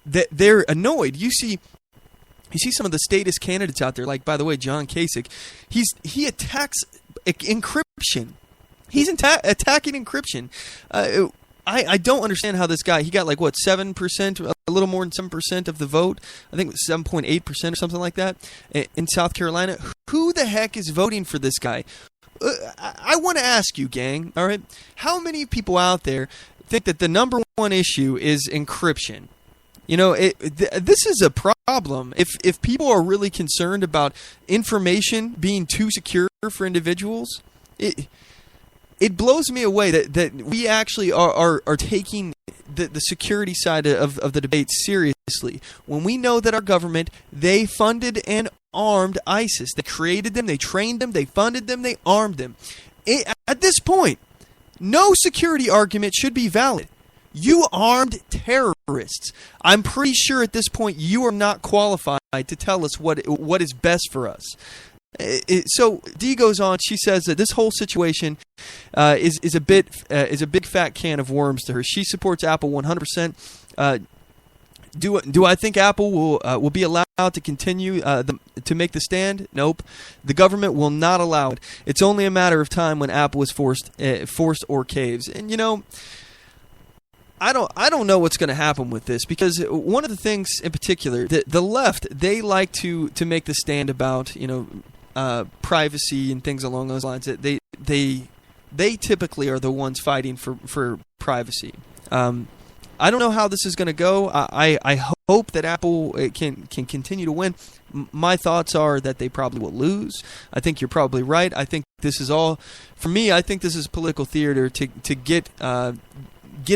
they're annoyed. You see some of the statist candidates out there, like, by the way, John Kasich. He attacks encryption. He's attacking encryption. I don't understand how this guy, he got 7%, a little more than 7% of the vote. I think it was 7.8% or something like that in South Carolina. Who the heck is voting for this guy? I want to ask you, gang, all right, how many people out there think that the number one issue is encryption? This is a problem. If people are really concerned about information being too secure for individuals, it blows me away that we actually are taking the security side of the debate seriously, when we know that our government, they funded and armed ISIS. They created them, they trained them, they funded them, they armed them. At this point, no security argument should be valid. You armed terrorists. I'm pretty sure at this point you are not qualified to tell us what is best for us. So Dee goes on. She says that this whole situation is a big fat can of worms to her. She supports Apple 100%. Do I think Apple will be allowed to continue to make the stand? Nope. The government will not allow it. It's only a matter of time when Apple is forced or caves. And I don't know what's going to happen with this, because one of the things in particular, the left, they like to make the stand about privacy and things along those lines. They typically are the ones fighting for privacy. I don't know how this is going to go. I hope that Apple can continue to win. My thoughts are that they probably will lose. I think you're probably right. I think this is all, for me, I think this is political theater to get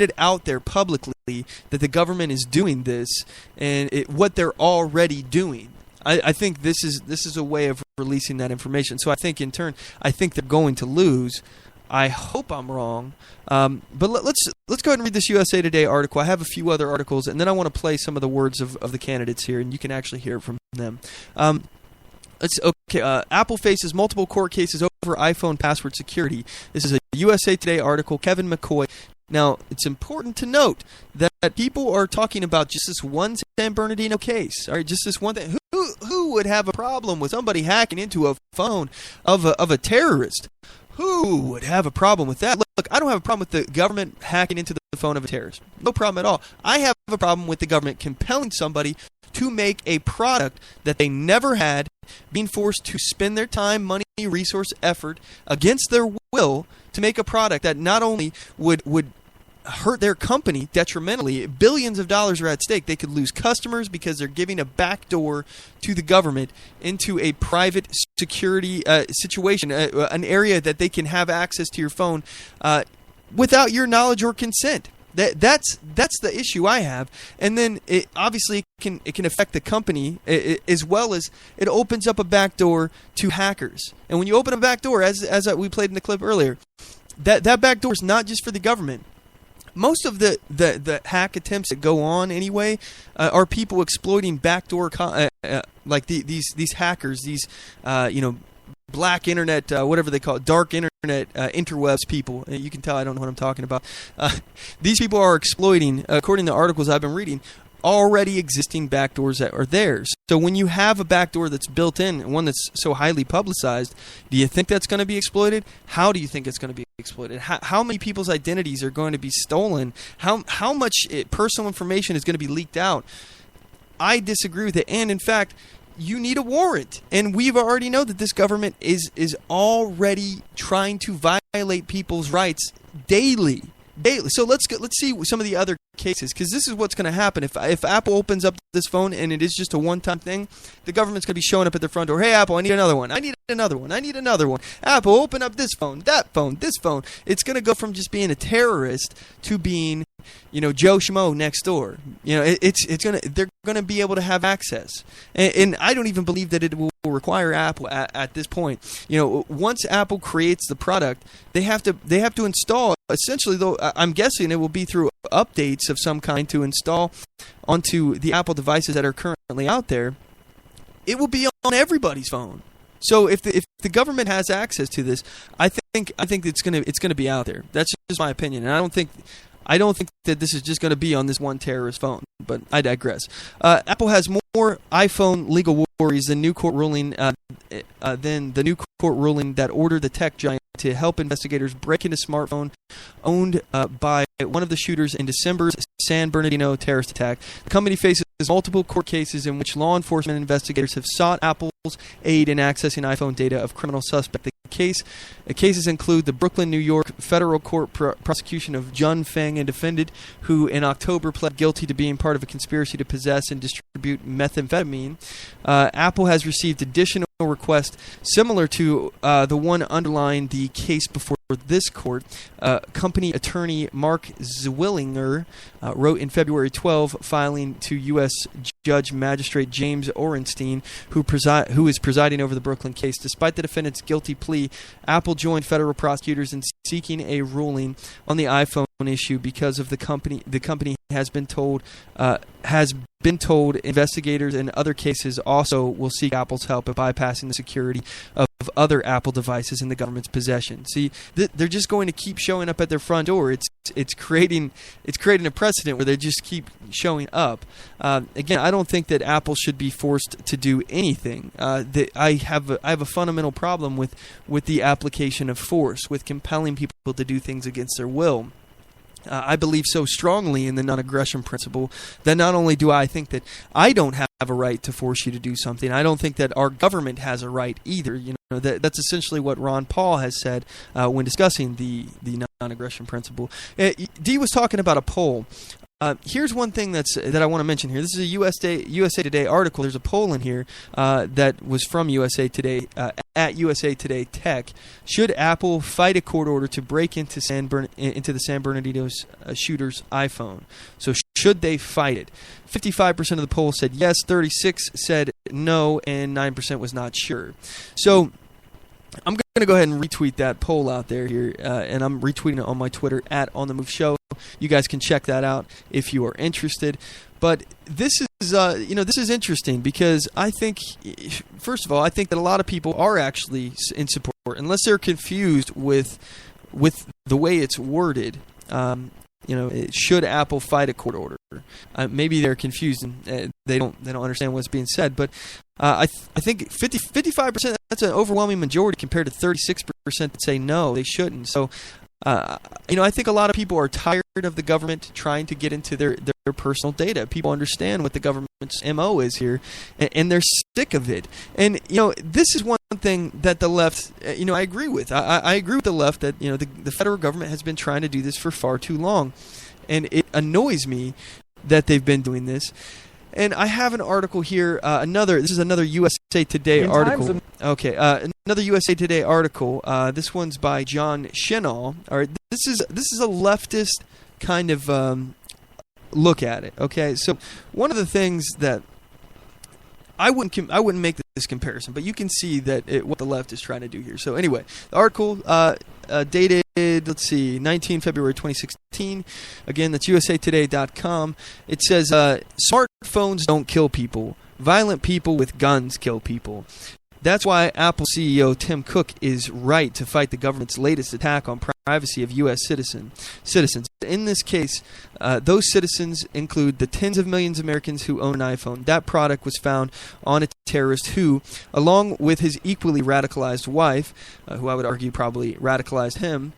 it out there publicly that the government is doing this and what they're already doing. I think this is a way of releasing that information. So I think in turn, I think they're going to lose. I hope I'm wrong. But let's go ahead and read this USA Today article. I have a few other articles, and then I want to play some of the words of the candidates here, and you can actually hear it from them. Apple faces multiple court cases over iPhone password security. This is a USA Today article. Kevin McCoy. Now, it's important to note that people are talking about just this one San Bernadino case. All right, just this one thing. Who would have a problem with somebody hacking into a phone of a terrorist? Who would have a problem with that? Look, I don't have a problem with the government hacking into the phone of a terrorist. No problem at all. I have a problem with the government compelling somebody to make a product that they never had, being forced to spend their time, money, resource, effort against their will to make a product that not only would hurt their company detrimentally. Billions of dollars are at stake. They could lose customers because they're giving a backdoor to the government into a private security situation, an area that they can have access to your phone without your knowledge or consent. That's the issue I have. And then it can affect the company as well as it opens up a backdoor to hackers. And when you open a backdoor, as we played in the clip earlier, that backdoor is not just for the government. most of the hack attempts that go on anyway are people exploiting backdoor like these hackers, these black internet, whatever they call it, dark internet, interwebs people. You can tell I don't know what I'm talking about. These people are exploiting, according to articles I've been reading, already existing backdoors that are theirs. So when you have a backdoor that's built in, and one that's so highly publicized, do you think that's going to be exploited? How do you think it's going to be exploited? How many people's identities are going to be stolen? How much personal information is going to be leaked out? I disagree with it. And in fact, you need a warrant. And we've already know that this government is already trying to violate people's rights daily. So let's see some of the other cases, because this is what's going to happen. If Apple opens up this phone and it is just a one-time thing, the government's going to be showing up at the front door. Hey, Apple, I need another one. I need another one. I need another one. Apple, open up this phone, that phone, this phone. It's going to go from just being a terrorist to being, Joe Schmo next door. They're going to be able to have access, and I don't even believe that it will require Apple at this point. Once Apple creates the product, they have to install. Essentially, though, I'm guessing it will be through updates of some kind to install onto the Apple devices that are currently out there. It will be on everybody's phone. So if the government has access to this, I think it's gonna be out there. That's just my opinion, and I don't think that this is just going to be on this one terrorist phone, but I digress. Apple has more iPhone legal worries than the new court ruling that ordered the tech giant to help investigators break into smartphone owned by one of the shooters in December's San Bernadino terrorist attack. The company faces multiple court cases in which law enforcement investigators have sought Apple's aid in accessing iPhone data of criminal suspects. Cases include the Brooklyn, New York federal court prosecution of Jun Feng, a defendant who in October pled guilty to being part of a conspiracy to possess and distribute methamphetamine. Apple has received additional requests similar to the one underlying the case before this court. Company attorney Mark Zwillinger wrote in February 12, filing to U.S. Judge Magistrate James Orenstein, who is presiding over the Brooklyn case. Despite the defendant's guilty plea, Apple joined federal prosecutors in seeking a ruling on the iPhone issue because of the company has been told investigators in other cases also will seek Apple's help at bypassing the security of other Apple devices in the government's possession. See, they're just going to keep showing up at their front door. It's creating a precedent where they just keep showing up. Again, I don't think that Apple should be forced to do anything. I have a fundamental problem with the application of force, with compelling people to do things against their will. I believe so strongly in the non-aggression principle that not only do I think that I don't have a right to force you to do something, I don't think that our government has a right either. That's essentially what Ron Paul has said when discussing the non-aggression principle. Dee was talking about a poll. Here's one thing that I want to mention here. This is a USA Today article. There's a poll in here that was from USA Today at USA Today Tech. Should Apple fight a court order to break into the San Bernardino shooter's iPhone? So should they fight it? 55% of the poll said yes, 36% said no, and 9% was not sure. So I'm going to go ahead and retweet that poll out there here, and I'm retweeting it on my Twitter at OnTheMoveShow. You guys can check that out if you are interested. But this is interesting because I think, first of all, I think that a lot of people are actually in support, unless they're confused with the way it's worded. Should Apple fight a court order? Maybe they're confused and they don't understand what's being said. But I think 55%, that's an overwhelming majority compared to 36% that say no, they shouldn't. So I think a lot of people are tired of the government trying to get into their personal data. People understand what the government's MO is here, and they're sick of it. And this is one thing that the left, I agree with. I agree with the left that the federal government has been trying to do this for far too long, and it annoys me that they've been doing this. And I have an article here. This is another USA Today article. Another USA Today article. This one's by John Chenal. All right, this is a leftist kind of look at it. Okay, so one of the things that I wouldn't make this comparison, but you can see that what the left is trying to do here. So anyway, the article dated, let's see, 19 February 2016. Again, that's usatoday.com. It says, smartphones don't kill people. Violent people with guns kill people. That's why Apple CEO Tim Cook is right to fight the government's latest attack on privacy of U.S. citizens. In this case, those citizens include the tens of millions of Americans who own an iPhone. That product was found on a terrorist who, along with his equally radicalized wife, who I would argue probably radicalized him,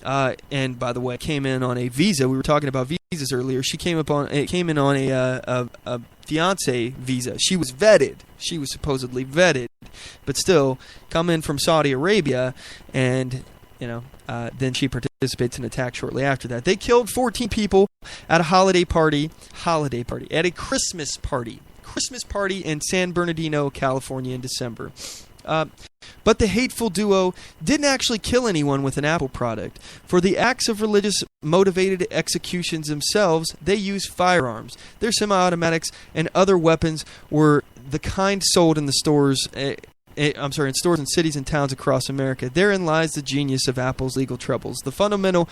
and by the way, came in on a visa. We were talking about visas earlier. She came in on a fiance visa. She was vetted. She was supposedly vetted, but still come in from Saudi Arabia, and then she participates in an attack shortly after that. They killed 14 people at a holiday party at a Christmas party in San Bernardino, California in December. But the hateful duo didn't actually kill anyone with an Apple product. For the acts of religious-motivated executions themselves, they used firearms. Their semi-automatics and other weapons were the kind sold in the stores. In stores in cities and towns across America. Therein lies the genius of Apple's legal troubles. The federal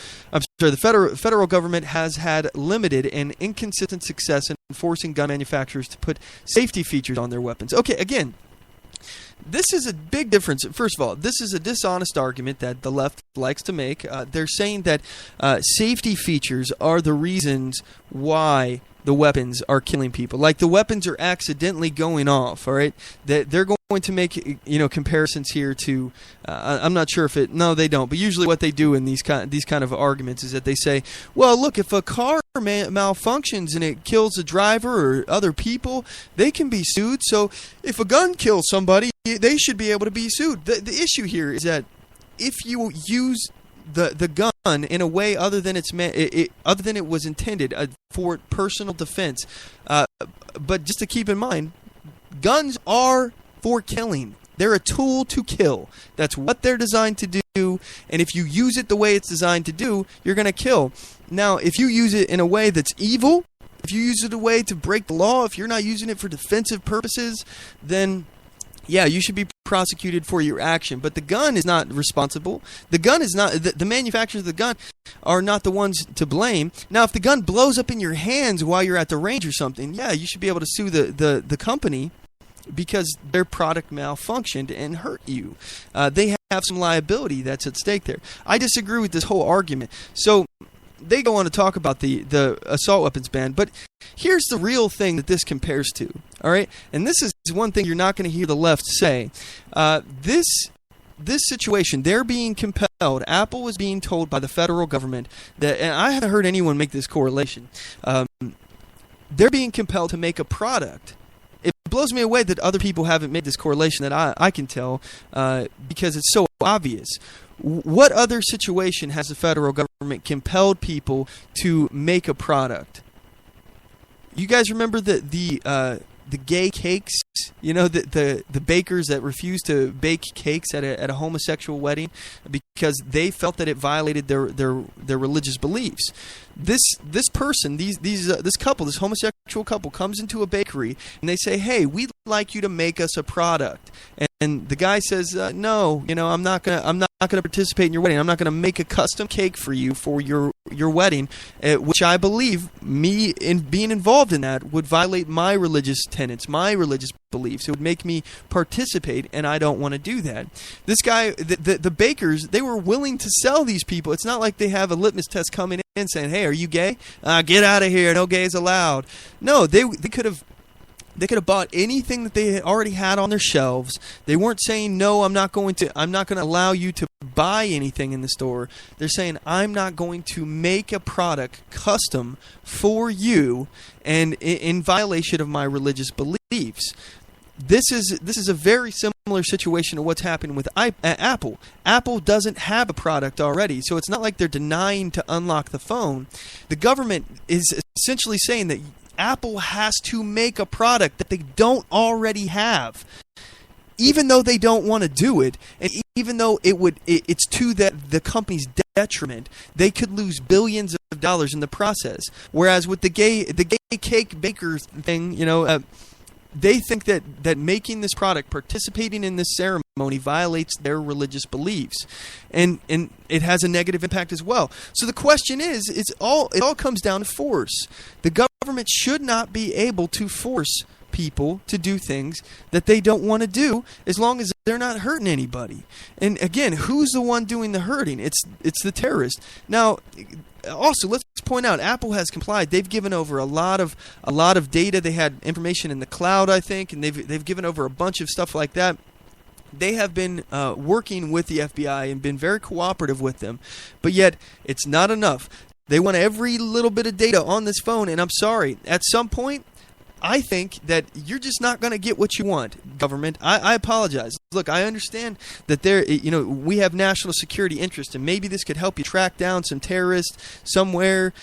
government has had limited and inconsistent success in forcing gun manufacturers to put safety features on their weapons. Okay, again, this is a big difference. First of all, this is a dishonest argument that the left likes to make. They're saying that safety features are the reasons why the weapons are killing people. Like the weapons are accidentally going off, all right? They're going to make comparisons here to I'm not sure if it no they don't, but usually what they do in these kind of arguments is that they say, well, look, if a car malfunctions and it kills a driver or other people, they can be sued. So if a gun kills somebody, they should be able to be sued. The issue here is that if you use the gun in a way other than it was intended for personal defense, but just to keep in mind, guns are for killing. They're a tool to kill. That's what they're designed to do. And if you use it the way it's designed to do, you're going to kill. Now, if you use it in a way that's evil, if you use it a way to break the law, if you're not using it for defensive purposes, then yeah, you should be prosecuted for your action. But the gun is not responsible. The gun is not, the manufacturers of the gun are not the ones to blame. Now, if the gun blows up in your hands while you're at the range or something, yeah, you should be able to sue the company because their product malfunctioned and hurt you. They have some liability that's at stake there. I disagree with this whole argument. So they go on to talk about the assault weapons ban, but here's the real thing that this compares to, all right? And this is one thing you're not going to hear the left say. This situation, they're being compelled. Apple was being told by the federal government that, and I haven't heard anyone make this correlation, they're being compelled to make a product. It blows me away that other people haven't made this correlation that I can tell because it's so obvious. What other situation has the federal government compelled people to make a product? You guys remember the gay cakes? You know, the bakers that refused to bake cakes at a homosexual wedding because they felt that it violated their religious beliefs. This person, this couple, this homosexual couple, comes into a bakery and they say, "Hey, we'd like you to make us a product." And the guy says, "No, I'm not gonna participate in your wedding. I'm not gonna make a custom cake for you for your wedding," which I believe me in being involved in that would violate my religious tenets, my religious beliefs. It would make me participate, and I don't want to do that. This guy, the bakers, they were willing to sell these people. It's not like they have a litmus test coming in saying, "Hey, are you gay? Get out of here. No gays allowed." No, they could have bought anything that they already had on their shelves. They weren't saying, "No, I'm not going to allow you to buy anything in the store." They're saying, "I'm not going to make a product custom for you and in violation of my religious beliefs." This is a very similar situation to what's happening with Apple. Apple doesn't have a product already, so it's not like they're denying to unlock the phone. The government is essentially saying that Apple has to make a product that they don't already have, even though they don't want to do it, and even though it's to the company's detriment. They could lose billions of dollars in the process. Whereas with the gay cake baker thing, they think that making this product, participating in this ceremony, violates their religious beliefs, and it has a negative impact as well. So the question is, it all comes down to force. The government should not be able to force people to do things that they don't want to do, as long as they're not hurting anybody. And again, who's the one doing the hurting? It's the terrorist. Now, also, let's point out, Apple has complied. They've given over a lot of data. They had information in the cloud, I think, and they've given over a bunch of stuff like that. They have been working with the FBI and been very cooperative with them, but yet it's not enough. They want every little bit of data on this phone, and I'm sorry, at some point, I think that you're just not going to get what you want, government. I apologize. Look, I understand that we have national security interest, and maybe this could help you track down some terrorists somewhere,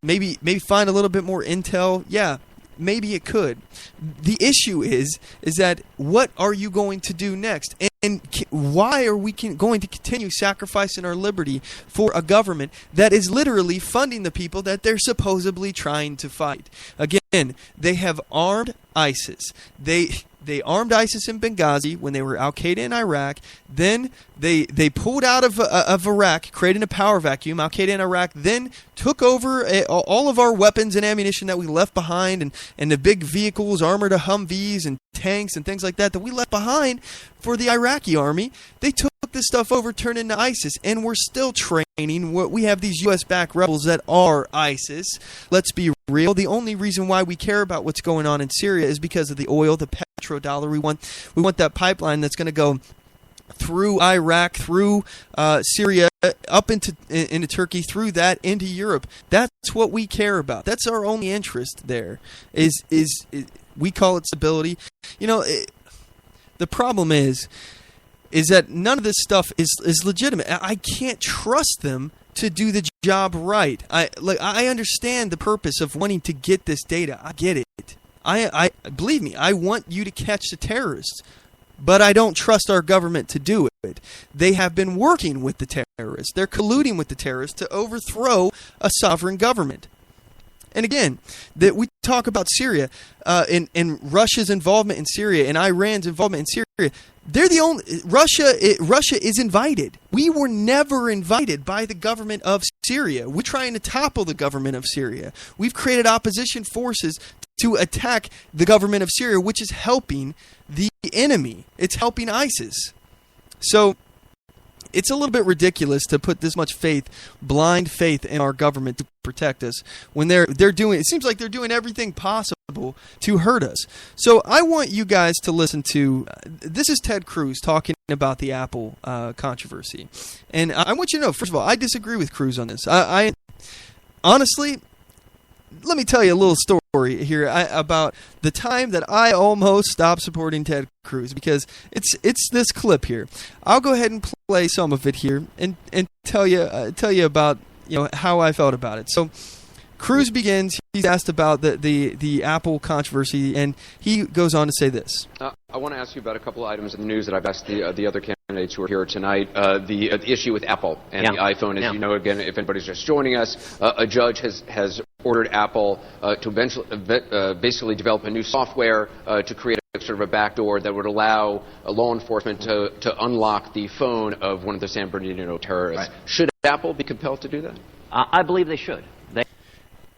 maybe find a little bit more intel. Yeah, maybe it could. The issue is that what are you going to do next? And why are we going to continue sacrificing our liberty for a government that is literally funding the people that they're supposedly trying to fight? Again, they have armed ISIS. They armed ISIS in Benghazi when they were Al-Qaeda in Iraq. Then they pulled out of Iraq, creating a power vacuum. Al-Qaeda in Iraq then took over all of our weapons and ammunition that we left behind, and the big vehicles, armored Humvees and tanks and things like that we left behind for the Iraqi army. They took this stuff over, turned into ISIS, and we're still training. We have these U.S.-backed rebels that are ISIS. Let's be real. The only reason why we care about what's going on in Syria is because of the oil, the petrodollar. We want that pipeline that's going to go through Iraq, through Syria, up into Turkey, through that into Europe. That's what we care about. That's our only interest there. Is we call it stability. The problem is that none of this stuff is legitimate. I can't trust them to do the job right. I understand the purpose of wanting to get this data. I get it. I believe me, I want you to catch the terrorists, but I don't trust our government to do it. They have been working with the terrorists. They're colluding with the terrorists to overthrow a sovereign government. And again, that we talk about Syria and Russia's involvement in Syria and Iran's involvement in Syria. They're the only Russia is invited. We were never invited by the government of Syria. We're trying to topple the government of Syria. We've created opposition forces to attack the government of Syria, which is helping the enemy. It's helping ISIS. So it's a little bit ridiculous to put this much blind faith in our government to protect us when they're doing. It seems like they're doing everything possible to hurt us. So I want you guys to listen to. This is Ted Cruz talking about the Apple controversy, and I want you to know. First of all, I disagree with Cruz on this. I honestly. Let me tell you a little story here about the time that I almost stopped supporting Ted Cruz, because it's this clip here. I'll go ahead and play some of it here and tell you about how I felt about it. So Cruz begins. He's asked about the Apple controversy, and he goes on to say this. I want to ask you about a couple of items in the news that I've asked the other candidates who are here tonight. The issue with Apple and the iPhone. As you know, again, if anybody's just joining us, a judge has ordered Apple to basically develop a new software to create a sort of a backdoor that would allow law enforcement to unlock the phone of one of the San Bernadino terrorists. Right. Should Apple be compelled to do that? I believe they should.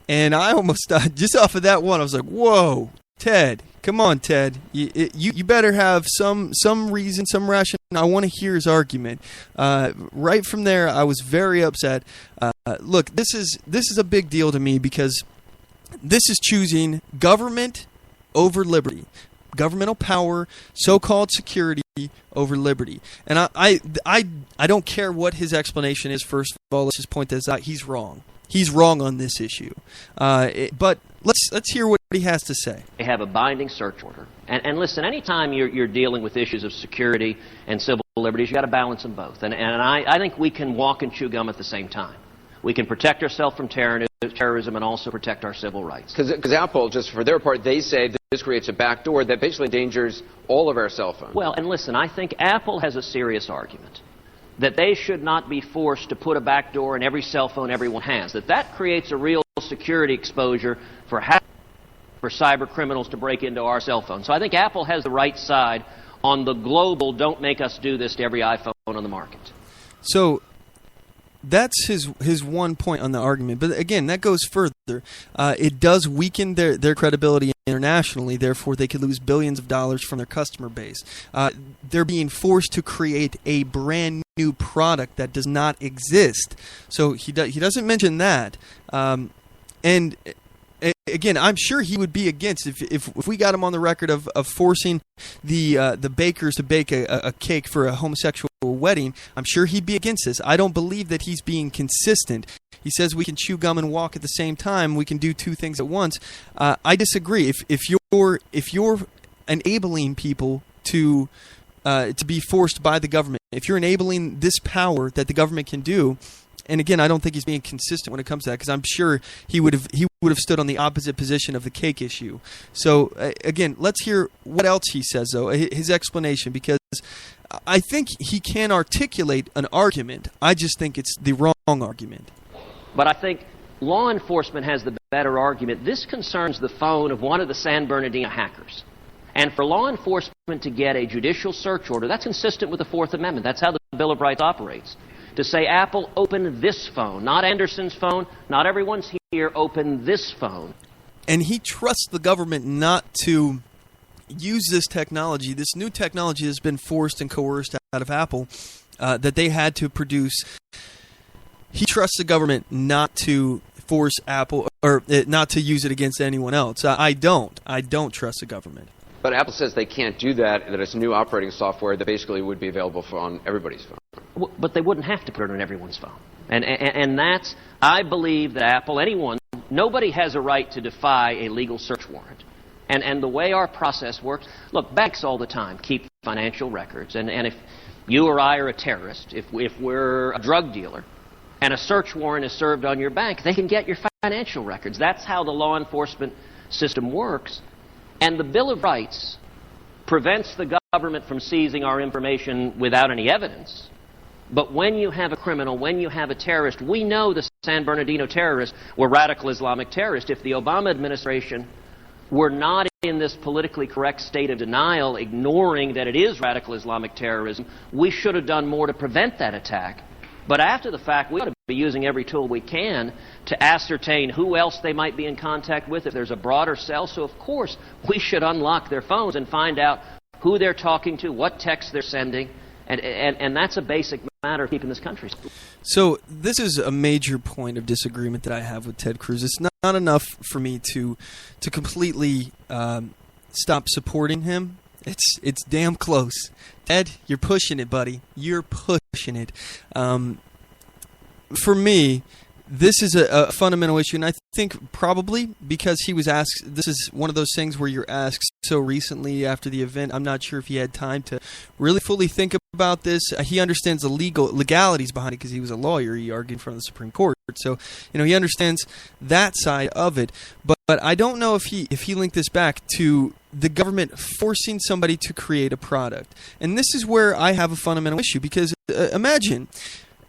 And I almost just off of that one, I was like, "Whoa, Ted! Come on, Ted! You better have some reason, some rationale. I want to hear his argument." Right from there, I was very upset. Look, this is a big deal to me, because this is choosing government over liberty, governmental power, so-called security over liberty. And I don't care what his explanation is. First of all, let's just point this out. He's wrong. He's wrong on this issue. But let's hear what he has to say. They have a binding search order. And listen, anytime you're dealing with issues of security and civil liberties, you've got to balance them both. And I think we can walk and chew gum at the same time. We can protect ourselves from terrorism and also protect our civil rights. Because Apple, just for their part, they say that this creates a backdoor that basically endangers all of our cell phones. Well, and listen, I think Apple has a serious argument that they should not be forced to put a backdoor in every cell phone everyone has. That creates a real security exposure for for cyber criminals to break into our cell phones. So I think Apple has the right side on the global, don't make us do this to every iPhone on the market. So that's his one point on the argument. But again, that goes further. It does weaken their credibility internationally. Therefore, they could lose billions of dollars from their customer base. They're being forced to create a brand new product that does not exist. So he doesn't mention that. And again, I'm sure he would be against if we got him on the record of forcing the bakers to bake a cake for a homosexual wedding. I'm sure he'd be against this. I don't believe that he's being consistent. He says we can chew gum and walk at the same time. We can do two things at once. I disagree. If you're enabling people to be forced by the government, if you're enabling this power that the government can do. And again, I don't think he's being consistent when it comes to that, because I'm sure he would have stood on the opposite position of the cake issue. So again, let's hear what else he says, though, his explanation, because I think he can articulate an argument. I just think it's the wrong argument. But I think law enforcement has the better argument. This concerns the phone of one of the San Bernadino hackers. And for law enforcement to get a judicial search order, that's consistent with the Fourth Amendment. That's how the Bill of Rights operates. To say, Apple, open this phone, not Anderson's phone, not everyone's here, open this phone. And he trusts the government not to use this technology, this new technology that's been forced and coerced out of Apple, that they had to produce. He trusts the government not to force Apple, or not to use it against anyone else. I don't trust the government. But Apple says they can't do that, that it's new operating software that basically would be available on everybody's phone. But they wouldn't have to put it on everyone's phone. And that's, I believe that Apple, anyone, nobody has a right to defy a legal search warrant. And the way our process works, look, banks all the time keep financial records. And if you or I are a terrorist, if we're a drug dealer, and a search warrant is served on your bank, they can get your financial records. That's how the law enforcement system works. And the Bill of Rights prevents the government from seizing our information without any evidence. But when you have a criminal, when you have a terrorist, we know the San Bernadino terrorists were radical Islamic terrorists. If the Obama administration were not in this politically correct state of denial, ignoring that it is radical Islamic terrorism, we should have done more to prevent that attack. But after the fact, we ought to be using every tool we can to ascertain who else they might be in contact with, if there's a broader cell. So, of course, we should unlock their phones and find out who they're talking to, what texts they're sending. And that's a basic matter of keeping this country. So this is a major point of disagreement that I have with Ted Cruz. It's not enough for me to completely stop supporting him. It's damn close. Ted, you're pushing it, buddy. You're pushing it. For me, this is a fundamental issue, and I think probably because he was asked, this is one of those things where you're asked so recently after the event, I'm not sure if he had time to really fully think about this. He understands the legalities behind it because he was a lawyer. He argued in front of the Supreme Court. So, he understands that side of it. But I don't know if he linked this back to the government forcing somebody to create a product. And this is where I have a fundamental issue, because imagine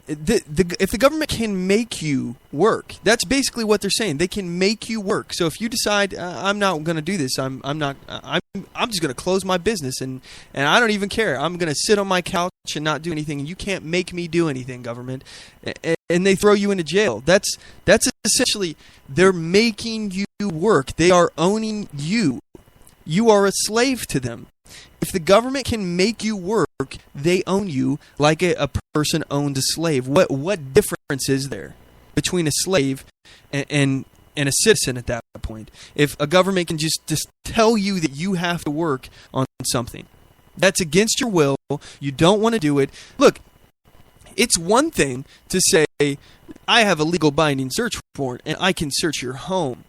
if the government can make you work. That's basically what they're saying. They can make you work. So if you decide I'm not going to do this, I'm just going to close my business and I don't even care. I'm going to sit on my couch and not do anything, and you can't make me do anything, government. And they throw you into jail. That's essentially, they're making you work. They are owning you. You are a slave to them. If the government can make you work, they own you like a person owned a slave. What difference is there between a slave and a citizen at that point? If a government can just tell you that you have to work on something, that's against your will, you don't want to do it. Look, it's one thing to say, I have a legal binding search warrant and I can search your home.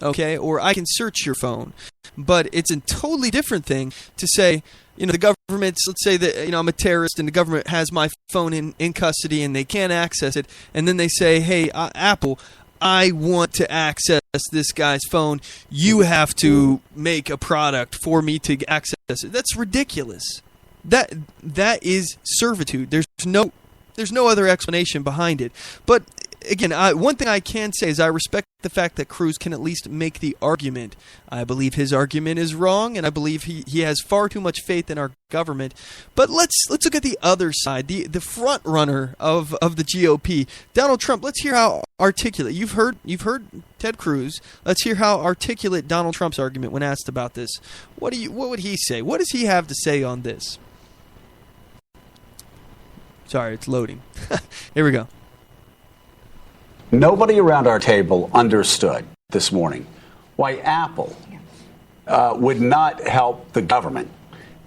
Okay, or I can search your phone. But it's a totally different thing to say, the government's, let's say that, I'm a terrorist and the government has my phone in custody and they can't access it. And then they say, hey, Apple, I want to access this guy's phone. You have to make a product for me to access it. That's ridiculous. That is servitude. There's no other explanation behind it. But again, one thing I can say is I respect the fact that Cruz can at least make the argument. I believe his argument is wrong, and I believe he has far too much faith in our government. But let's look at the other side, the front runner of the GOP, Donald Trump. Let's hear how articulate. You've heard Ted Cruz. Let's hear how articulate Donald Trump's argument when asked about this. What would he say? What does he have to say on this? Sorry, it's loading. Here we go. Nobody around our table understood this morning why Apple would not help the government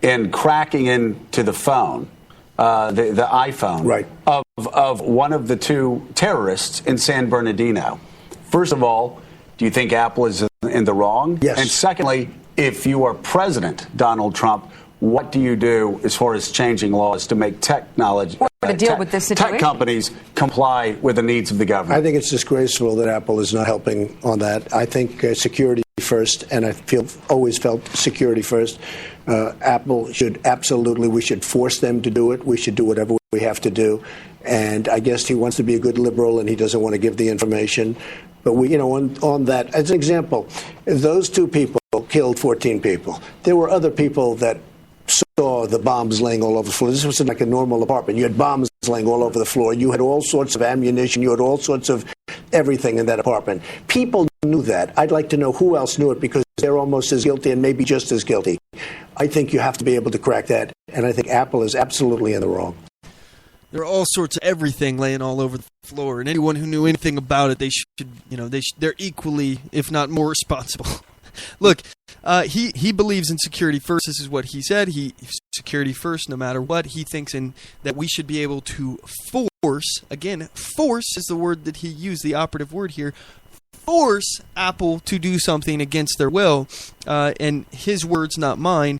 in cracking into the phone, the iPhone of one of the two terrorists in San Bernadino. First of all, do you think Apple is in the wrong? Yes. And secondly, if you are President Donald Trump, what do you do as far as changing laws to make technology to deal with this situation? Tech companies comply with the needs of the government? I think it's disgraceful that Apple is not helping on that. I think security first, and I always felt security first. Apple should we should force them to do it. We should do whatever we have to do. And I guess he wants to be a good liberal and he doesn't want to give the information. But on that, as an example, those two people killed 14 people. There were other people that saw the bombs laying all over the floor. This wasn't like a normal apartment. You had bombs laying all over the floor. You had all sorts of ammunition. You had all sorts of everything in that apartment. People knew that. I'd like to know who else knew it, because they're almost as guilty and maybe just as guilty. I think you have to be able to crack that, and I think Apple is absolutely in the wrong. There are all sorts of everything laying all over the floor, and anyone who knew anything about it, they're equally, if not more, responsible. Look, he believes in security first. This is what he said. Security first, no matter what. He thinks that we should be able to force. Again, force is the word that he used, the operative word here. Force Apple to do something against their will. And his words, not mine.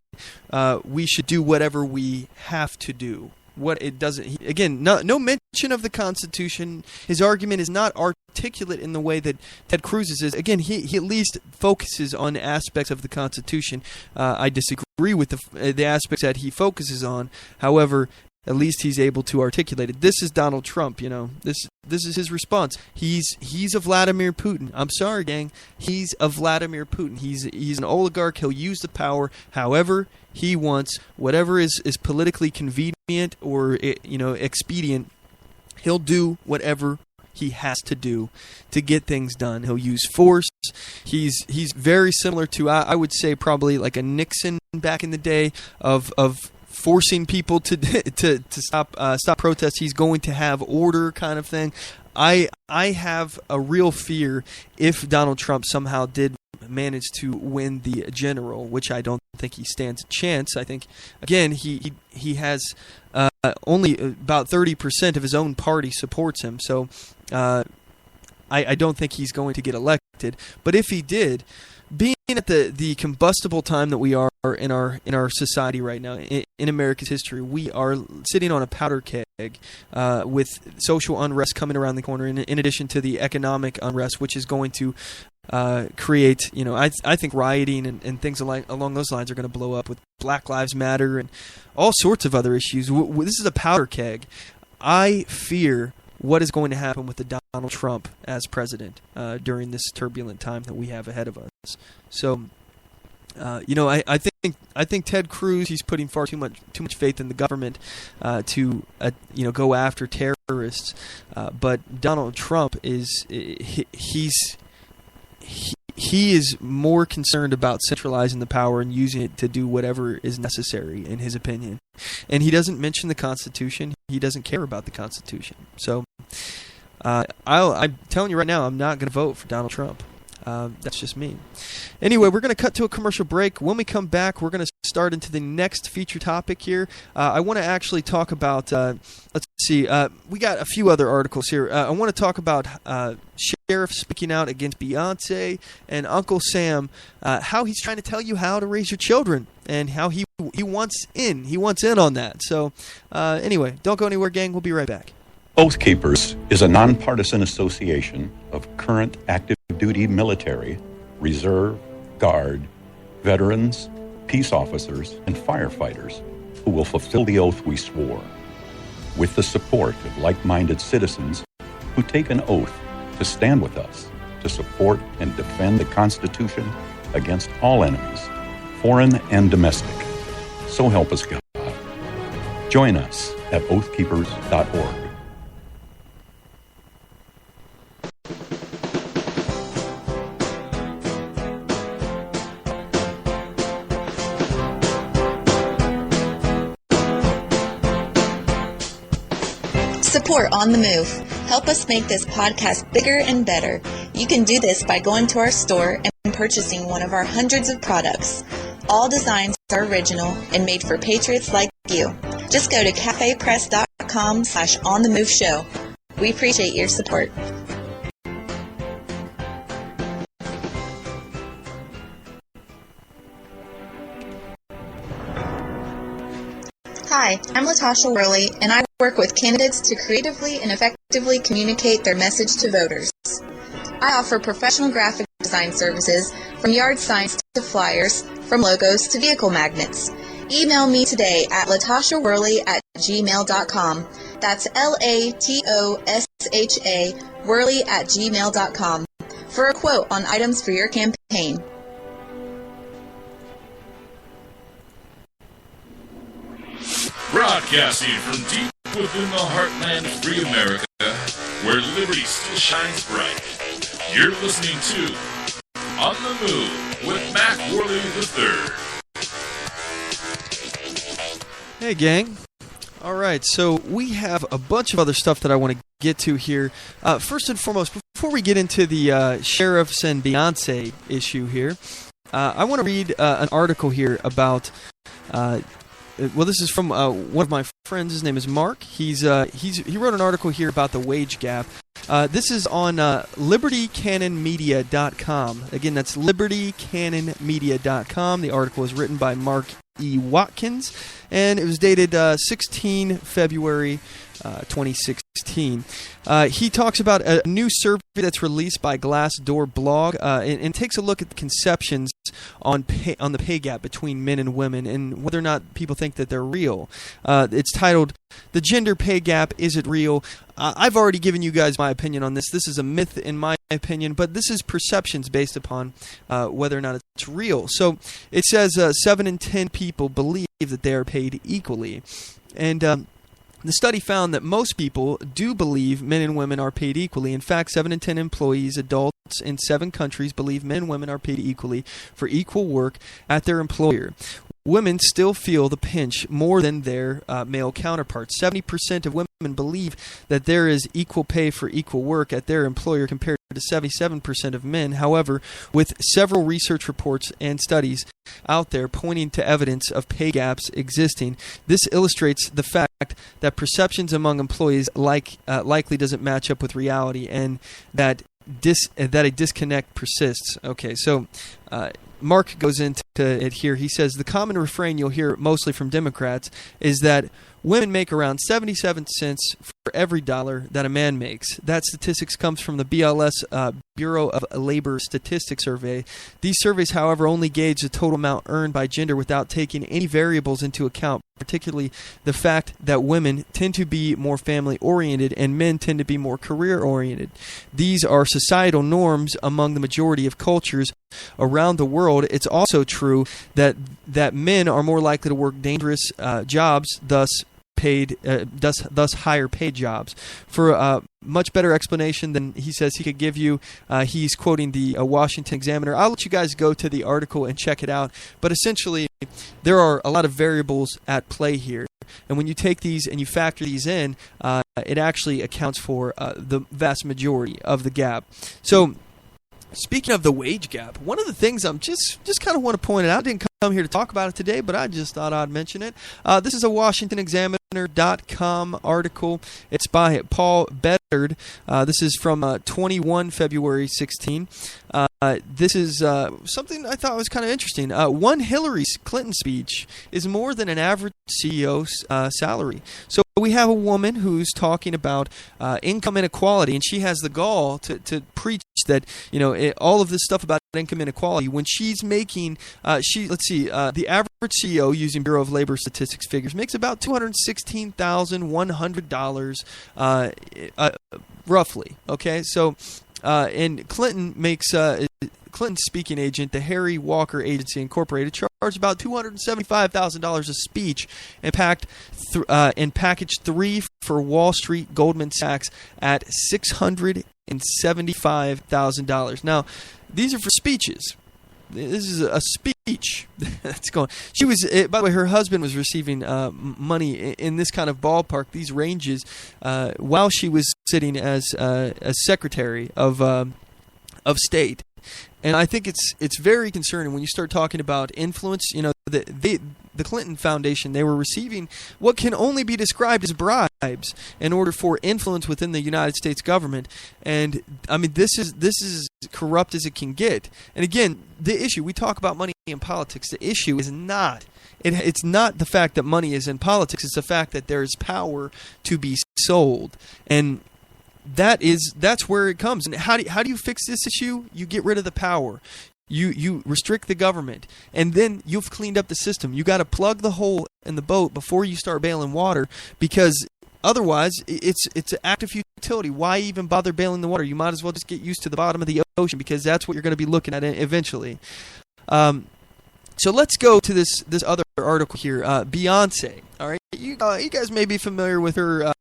We should do whatever we have to do. What it doesn't, again, no mention of the Constitution. His argument is not articulate in the way that Ted Cruz's is. Again, he at least focuses on aspects of the Constitution. I disagree with the aspects that he focuses on. However, at least he's able to articulate it. This is Donald Trump, This is his response. He's a Vladimir Putin. I'm sorry, gang. He's a Vladimir Putin. He's an oligarch. He'll use the power however he wants, whatever is politically convenient or expedient. He'll do whatever he has to do to get things done. He'll use force. He's very similar to, I would say, probably like a Nixon back in the day of forcing people to stop protests. He's going to have order, kind of thing. I have a real fear if Donald Trump somehow did manage to win the general, which I don't think he stands a chance. I think, again, he has only about 30% of his own party supports him. So I don't think he's going to get elected. But if he did, being at the combustible time that we are in our society right now, in America's history, we are sitting on a powder keg with social unrest coming around the corner, in addition to the economic unrest, which is going to create, I think rioting and things along those lines are going to blow up with Black Lives Matter and all sorts of other issues. This is a powder keg. I fear what is going to happen with the Donald Trump as president during this turbulent time that we have ahead of us. So, I think Ted Cruz, he's putting far too much faith in the government to go after terrorists. But Donald Trump he is more concerned about centralizing the power and using it to do whatever is necessary, in his opinion. And he doesn't mention the Constitution. He doesn't care about the Constitution. So I'm telling you right now, I'm not going to vote for Donald Trump. That's just me. Anyway, we're going to cut to a commercial break. When we come back, we're going to start into the next feature topic here. I want to actually talk about, let's see, we got a few other articles here. I want to talk about Sheriff speaking out against Beyonce and Uncle Sam, how he's trying to tell you how to raise your children and how he wants in. He wants in on that. So anyway, don't go anywhere, gang. We'll be right back. Oath Keepers is a nonpartisan association of current active duty military, reserve, guard, veterans, peace officers, and firefighters who will fulfill the oath we swore. With the support of like-minded citizens, who take an oath to stand with us, to support and defend the Constitution against all enemies, foreign and domestic. So help us God. Join us at oathkeepers.org. Support On The Move. Help us make this podcast bigger and better. You can do this by going to our store and purchasing one of our hundreds of products. All designs are original and made for patriots like you. Just go to cafepress.com/onthemoveshow. We appreciate your support. Hi, I'm Latasha Worley, and I work with candidates to creatively and effectively communicate their message to voters. I offer professional graphic design services, from yard signs to flyers, from logos to vehicle magnets. Email me today at latoshaworley@gmail.com. That's LATOSHA Worley@gmail.com for a quote on items for your campaign. Broadcasting from deep within the heartland of free America, where liberty still shines bright. You're listening to On the Move with Mac Worley III. Hey, gang. All right, so we have a bunch of other stuff that I want to get to here. First and foremost, before we get into the sheriffs and Beyonce issue here, I want to read an article here about... well, this is from one of my friends. His name is Mark. He wrote an article here about the wage gap. This is on libertycanonmedia.com. Again, that's libertycanonmedia.com. The article is written by Mark E. Watkins, and it was dated 16 February 2016. He talks about a new survey that's released by Glassdoor blog and takes a look at the conceptions on the pay gap between men and women and whether or not people think that they're real. It's titled, "The Gender Pay Gap, Is It Real?" I've already given you guys my opinion on this. This is a myth in my opinion, but this is perceptions based upon whether or not it's real. So it says 7 in 10 people believe that they are paid equally. And the study found that most people do believe men and women are paid equally. In fact, 7 in 10 employees, adults in 7 countries, believe men and women are paid equally for equal work at their employer. Women still feel the pinch more than their male counterparts. 70% of women believe that there is equal pay for equal work at their employer compared to 77% of men. However, with several research reports and studies out there pointing to evidence of pay gaps existing, this illustrates the fact that perceptions among employees likely doesn't match up with reality, and that a disconnect persists. Okay, so Mark goes into it here. He says the common refrain you'll hear mostly from Democrats is that women make around 77 cents for every dollar that a man makes. That statistics comes from the BLS Bureau of Labor Statistics survey. These surveys, however, only gauge the total amount earned by gender without taking any variables into account, particularly the fact that women tend to be more family-oriented and men tend to be more career-oriented. These are societal norms among the majority of cultures around the world. It's also true that men are more likely to work dangerous jobs, thus higher paid jobs. For a much better explanation than he says he could give you, he's quoting the Washington Examiner. I'll let you guys go to the article and check it out, but essentially there are a lot of variables at play here, and when you take these and you factor these in, it actually accounts for the vast majority of the gap. So speaking of the wage gap, one of the things I'm just kind of want to point out, I didn't come here to talk about it today, but I just thought I'd mention it. This is a WashingtonExaminer.com article. It's by Paul Bedard. This is from 21 February 16. This is something I thought was kind of interesting. One Hillary Clinton speech is more than an average CEO's salary. So we have a woman who's talking about income inequality, and she has the gall to preach that, all of this stuff about income inequality when she's making, the average CEO, using Bureau of Labor Statistics figures, makes about $216,100 roughly. Okay, so and Clinton makes Clinton's speaking agent, the Harry Walker Agency Incorporated, charged about $275,000 a speech and packaged 3 for Wall Street Goldman Sachs at $675,000. Now, these are for speeches. This is a speech that's going. She was, by the way, her husband was receiving money in this kind of ballpark, these ranges, while she was sitting as Secretary of State. And I think it's very concerning when you start talking about influence. You know, the Clinton Foundation, they were receiving what can only be described as bribes in order for influence within the United States government. And I mean, this is corrupt as it can get. And again, the issue, we talk about money in politics. The issue is not it's not the fact that money is in politics. It's the fact that there is power to be sold. And that's where it comes. And how do you fix this issue? You get rid of the power. You restrict the government, and then you've cleaned up the system. You got to plug the hole in the boat before you start bailing water, because otherwise it's an act of futility. Why even bother bailing the water? You might as well just get used to the bottom of the ocean, because that's what you're going to be looking at eventually. So let's go to this other article here. Beyonce. All right, you guys may be familiar with her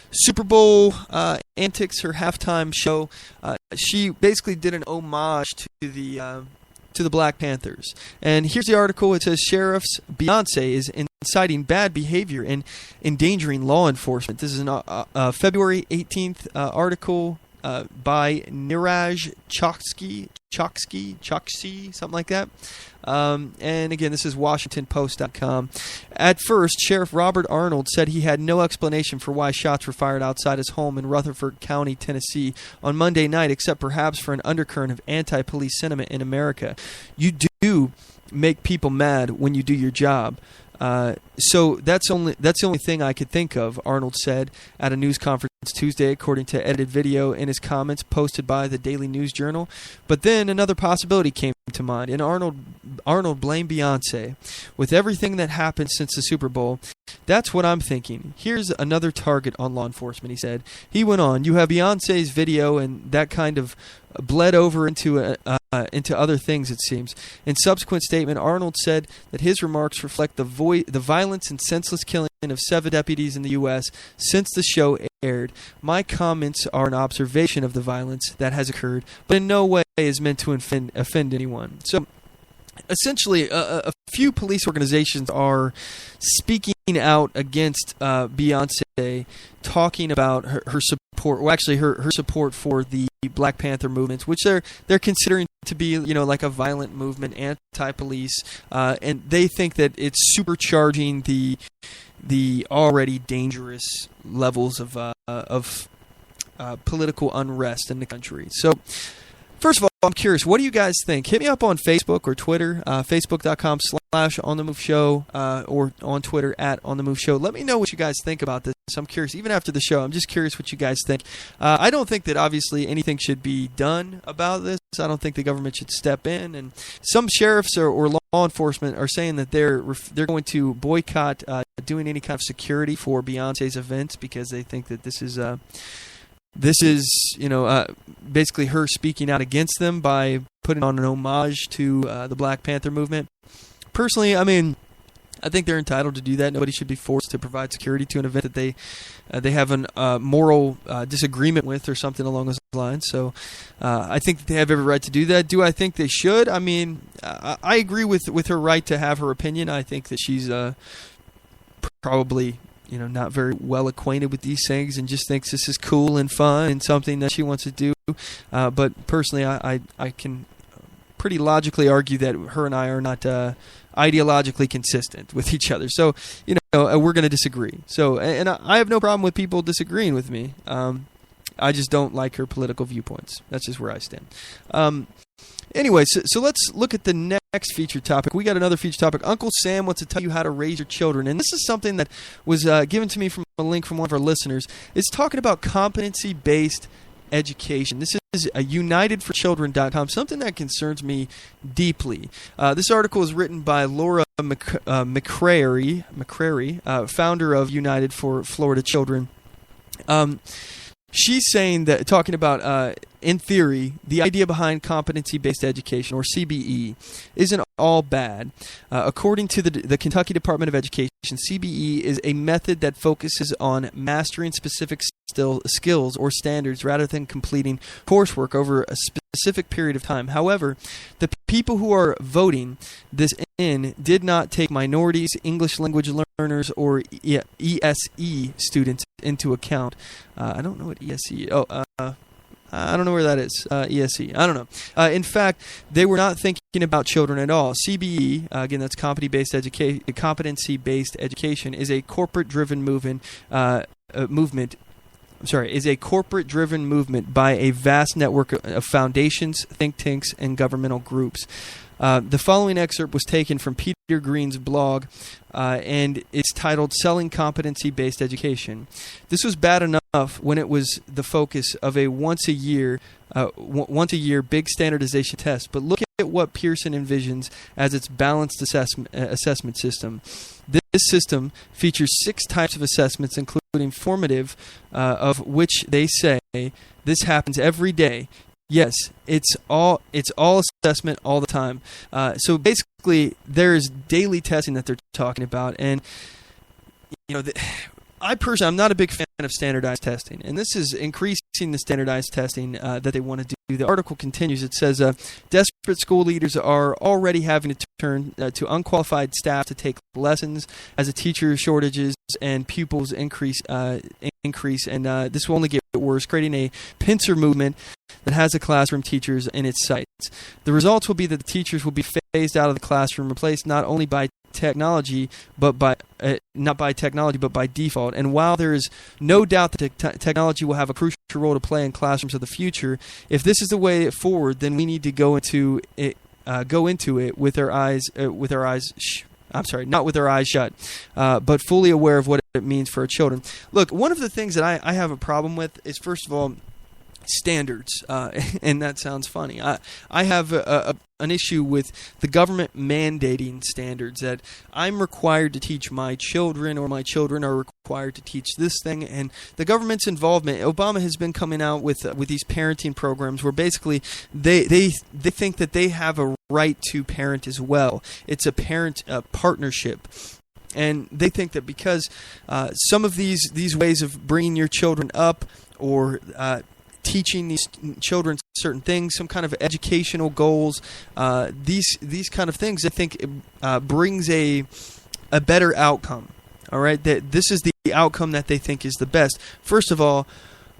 Super Bowl antics, her halftime show. She basically did an homage to the Black Panthers. And here's the article. It says sheriffs Beyonce is inciting bad behavior and endangering law enforcement. This is a February 18th article by Niraj Chokshi, something like that. And again, this is WashingtonPost.com. At first, Sheriff Robert Arnold said he had no explanation for why shots were fired outside his home in Rutherford County, Tennessee on Monday night, except perhaps for an undercurrent of anti-police sentiment in America. You do make people mad when you do your job. So that's the only thing I could think of, Arnold said at a news conference Tuesday, according to edited video in his comments posted by the Daily News Journal. But then another possibility came to mind, and Arnold blamed Beyonce. With everything that happened since the Super Bowl, that's what I'm thinking. Here's another target on law enforcement, he said. He went on, you have Beyonce's video, and that kind of bled over into other things, it seems. In subsequent statement, Arnold said that his remarks reflect the violence and senseless killing of 7 deputies in the U.S. since the show aired. My comments are an observation of the violence that has occurred, but in no way is meant to offend anyone. So, essentially, a few police organizations are speaking out against Beyonce, talking about her support. Well, actually, her support for the Black Panther movements, which they're considering to be, like a violent movement, anti-police, and they think that it's supercharging the already dangerous levels of political unrest in the country. So, first of all, I'm curious, what do you guys think? Hit me up on Facebook or Twitter, facebook.com/OnTheMoveShow, or on Twitter @OnTheMoveShow. Let me know what you guys think about this. I'm curious, even after the show, I'm just curious what you guys think. I don't think that obviously anything should be done about this. I don't think the government should step in. And some sheriffs or law enforcement are saying that they're going to boycott doing any kind of security for Beyonce's events because they think that this is basically her speaking out against them by putting on an homage to the Black Panther movement. Personally, I mean, I think they're entitled to do that. Nobody should be forced to provide security to an event that they have a moral disagreement with or something along those lines. So I think that they have every right to do that. Do I think they should? I mean, I agree with her right to have her opinion. I think that she's probably not very well acquainted with these things and just thinks this is cool and fun and something that she wants to do. But personally, I can pretty logically argue that her and I are not ideologically consistent with each other. So, we're going to disagree. So, and I have no problem with people disagreeing with me. I just don't like her political viewpoints. That's just where I stand. Anyway, so let's look at the next featured topic. We got another featured topic. Uncle Sam wants to tell you how to raise your children. And this is something that was given to me from a link from one of our listeners. It's talking about competency-based education. This is UnitedForChildren.com, something that concerns me deeply. This article is written by Laura McCrary, founder of United for Florida Children. She's saying that, talking about, in theory, the idea behind competency-based education, or CBE, isn't all bad. According to the Kentucky Department of Education, CBE is a method that focuses on mastering specific skills or standards rather than completing coursework over a specific period of time. However, the people who are voting this in did not take minorities, English language learners, or ESE students into account. I don't know what ESE is. I don't know where that is. ESE. I don't know. In fact, they were not thinking about children at all. CBE, again, that's competency-based education, is a corporate-driven movement. Is a corporate-driven movement by a vast network of foundations, think tanks, and governmental groups. The following excerpt was taken from Peter Green's blog, and it's titled "Selling Competency-Based Education." This was bad enough when it was the focus of a once a year big standardization test, but look at what Pearson envisions as its balanced assessment system. This system features 6 types of assessments, including formative, of which they say this happens every day. Yes, it's all assessment all the time. So basically, there's daily testing that they're talking about, and I personally, I'm not a big fan of standardized testing, and this is increasing the standardized testing that they want to do. The article continues. It says, desperate school leaders are already having to turn to unqualified staff to take lessons as the teacher shortages and pupils increase, and this will only get worse, creating a pincer movement that has the classroom teachers in its sights. The results will be that the teachers will be phased out of the classroom, replaced not only by technology, but by default. And while there is no doubt that technology will have a crucial role to play in classrooms of the future, if this is the way forward, then we need to go into it with our eyes not with our eyes shut, but fully aware of what it means for our children. Look, one of the things that I have a problem with is, first of all, standards, and that sounds funny. I have an issue with the government mandating standards that I'm required to teach my children, or my children are required to teach this thing, and the government's involvement. Obama has been coming out with these parenting programs where basically they think that they have a right to parent as well. It's a parent partnership. And they think that because some of these ways of bringing your children up, or teaching these children certain things, some kind of educational goals, these kind of things, I think brings a better outcome. All right, that this is the outcome that they think is the best. First of all,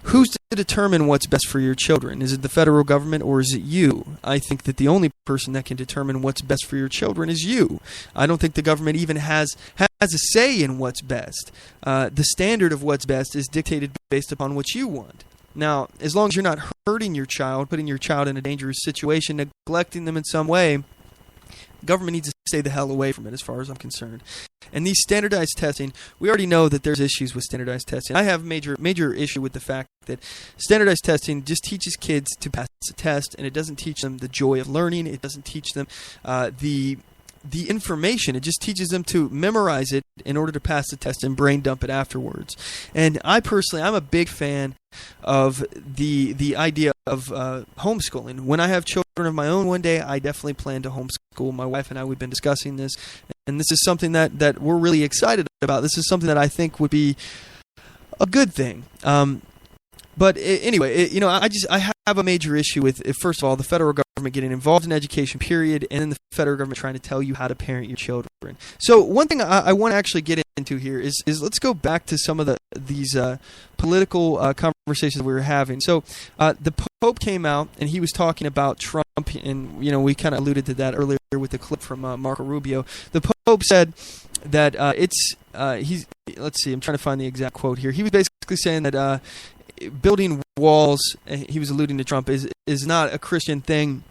who's to determine what's best for your children? Is it the federal government, or is it you? I think that the only person that can determine what's best for your children is you. I don't think the government even has a say in what's best. The standard of what's best is dictated based upon what you want. Now, as long as you're not hurting your child, putting your child in a dangerous situation, neglecting them in some way, the government needs to stay the hell away from it, as far as I'm concerned. And these standardized testing, we already know that there's issues with standardized testing. I have major issue with the fact that standardized testing just teaches kids to pass a test, and it doesn't teach them the joy of learning. It doesn't teach them the information. It just teaches them to memorize it in order to pass the test and brain dump it afterwards. And I personally, I'm a big fan of the idea of homeschooling. When I have children of my own one day, I definitely plan to homeschool. My wife and I, we've been discussing this, and this is something that we're really excited about. This is something that I think would be a good thing. But anyway, I have a major issue with, first of all, the federal government getting involved in education, period, and then the federal government trying to tell you how to parent your children. So one thing I want to actually get into here is let's go back to some of these political conversations that we were having. So the Pope came out, and he was talking about Trump, and we kind of alluded to that earlier with the clip from Marco Rubio. The Pope said that let's see, I'm trying to find the exact quote here. He was basically saying that building walls, he was alluding to Trump, is not a Christian thing.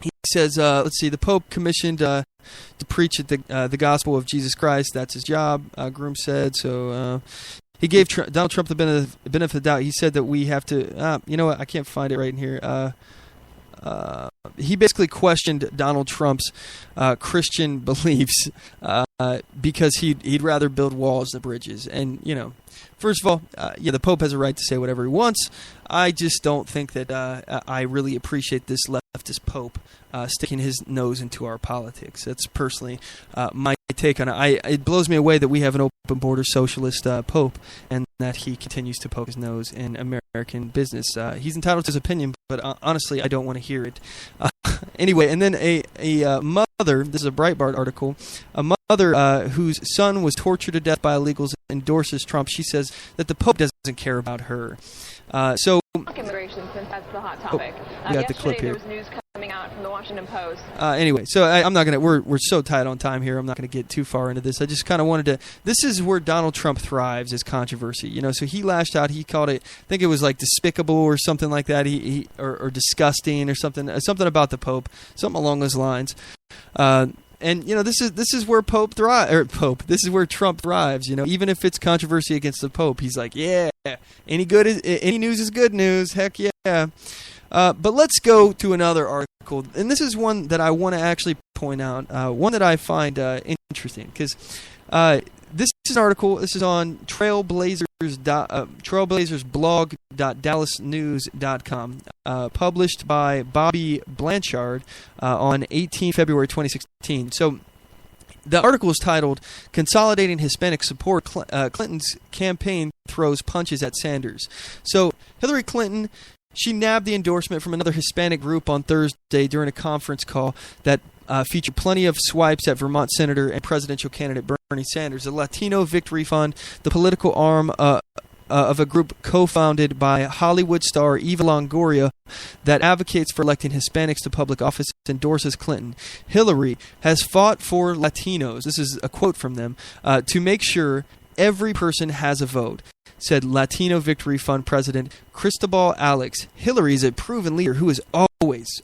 He says, let's see, the Pope commissioned to preach the gospel of Jesus Christ. That's his job, Groom said. So he gave Donald Trump the benefit of the doubt. He said that we have to. You know what? I can't find it right in here. He basically questioned Donald Trump's Christian beliefs because he'd rather build walls than bridges. And, you know, first of all, the Pope has a right to say whatever he wants. I just don't think that I really appreciate this leftist Pope sticking his nose into our politics. That's personally my take on it. It blows me away that we have an open border socialist Pope and that he continues to poke his nose in American business. He's entitled to his opinion, but honestly, I don't want to hear it. Anyway, and then a mother, this is a Breitbart article, a mother whose son was tortured to death by illegals endorses Trump. She says that the Pope doesn't care about her. So immigration, since that's the hot topic. We got the clip here. There was news coming out from the Washington Post. Anyway, so I'm not gonna. We're so tight on time here. I'm not gonna get too far into this. I just kind of wanted to. This is where Donald Trump thrives, is controversy. You know, so he lashed out. He called it. I think it was like despicable or something like that. Or disgusting or something about the Pope, something along those lines. And you know, this is where this is where Trump thrives. You know, even if it's controversy against the Pope, he's like, yeah, any news is good news. Heck yeah. But let's go to another article, and this is one that I want to actually point out. One that I find interesting because this is an article. This is on trailblazersblog.dallasnews.com, published by Bobby Blanchard on 18 February 2016. So the article is titled "Consolidating Hispanic Support, Clinton's Campaign Throws Punches at Sanders." So Hillary Clinton, she nabbed the endorsement from another Hispanic group on Thursday during a conference call that featured plenty of swipes at Vermont Senator and presidential candidate Bernie Sanders. The Latino Victory Fund, the political arm of a group co-founded by Hollywood star Eva Longoria that advocates for electing Hispanics to public office, endorses Clinton. Hillary has fought for Latinos, this is a quote from them, to make sure every person has a vote, said Latino Victory Fund President Cristobal Alex. Hillary is a proven leader who has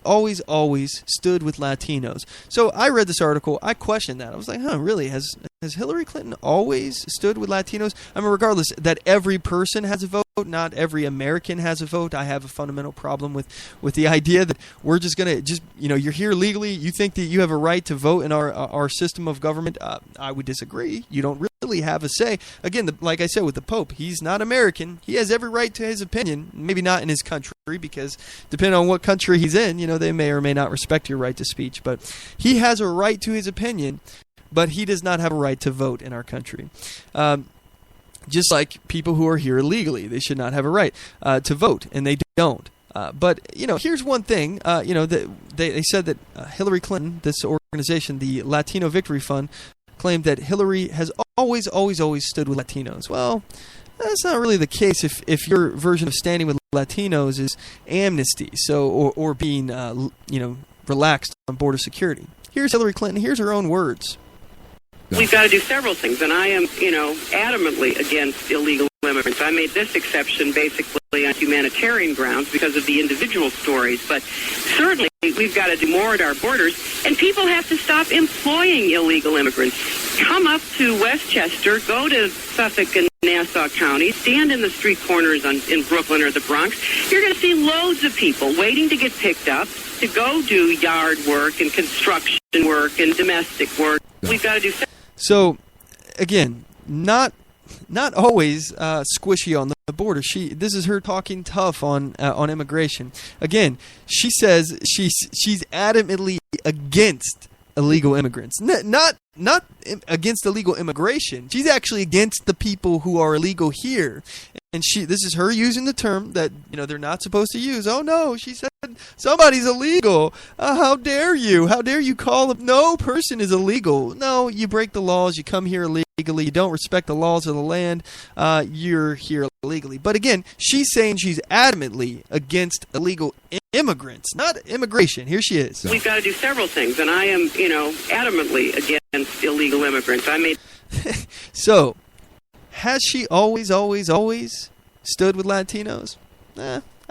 always stood with Latinos. So I read this article. I questioned that. I was like, really? Has Hillary Clinton always stood with Latinos? I mean, regardless that every person has a vote, not every American has a vote. I have a fundamental problem with the idea that we're just going to you're here legally. You think that you have a right to vote in our system of government. I would disagree. You don't really have a say. Again, like I said with the Pope, he's not American. He has every right to his opinion. Maybe not in his country, because depending on what country he's in, they may or may not respect your right to speech. But he has a right to his opinion, but he does not have a right to vote in our country. Just like people who are here illegally, they should not have a right to vote, and they don't. But here's one thing. They said that Hillary Clinton, this organization, the Latino Victory Fund, claimed that Hillary has always stood with Latinos. Well, that's not really the case if your version of standing with Latinos is amnesty, or being relaxed on border security. Here's Hillary Clinton. Here's her own words. We've got to do several things, and I am, adamantly against illegal immigrants. I made this exception basically on humanitarian grounds because of the individual stories, but certainly we've got to do more at our borders, and people have to stop employing illegal immigrants. Come up to Westchester, go to Suffolk and Nassau County, stand in the street corners in Brooklyn or the Bronx. You're going to see loads of people waiting to get picked up to go do yard work and construction work and domestic work. We've got to do. So, again, not always squishy on the border. This is her talking tough on immigration. Again, she says she's adamantly against illegal immigrants. Not against illegal immigration. She's actually against the people who are illegal here. And this is her using the term that they're not supposed to use. Oh no, she said somebody's illegal. How dare you? How dare you call them? No person is illegal. No, you break the laws. You come here illegally. You don't respect the laws of the land. You're here illegally. But again, she's saying she's adamantly against illegal immigrants, not immigration. Here she is. We've got to do several things, and I am, adamantly against illegal immigrants. So, has she always stood with Latinos?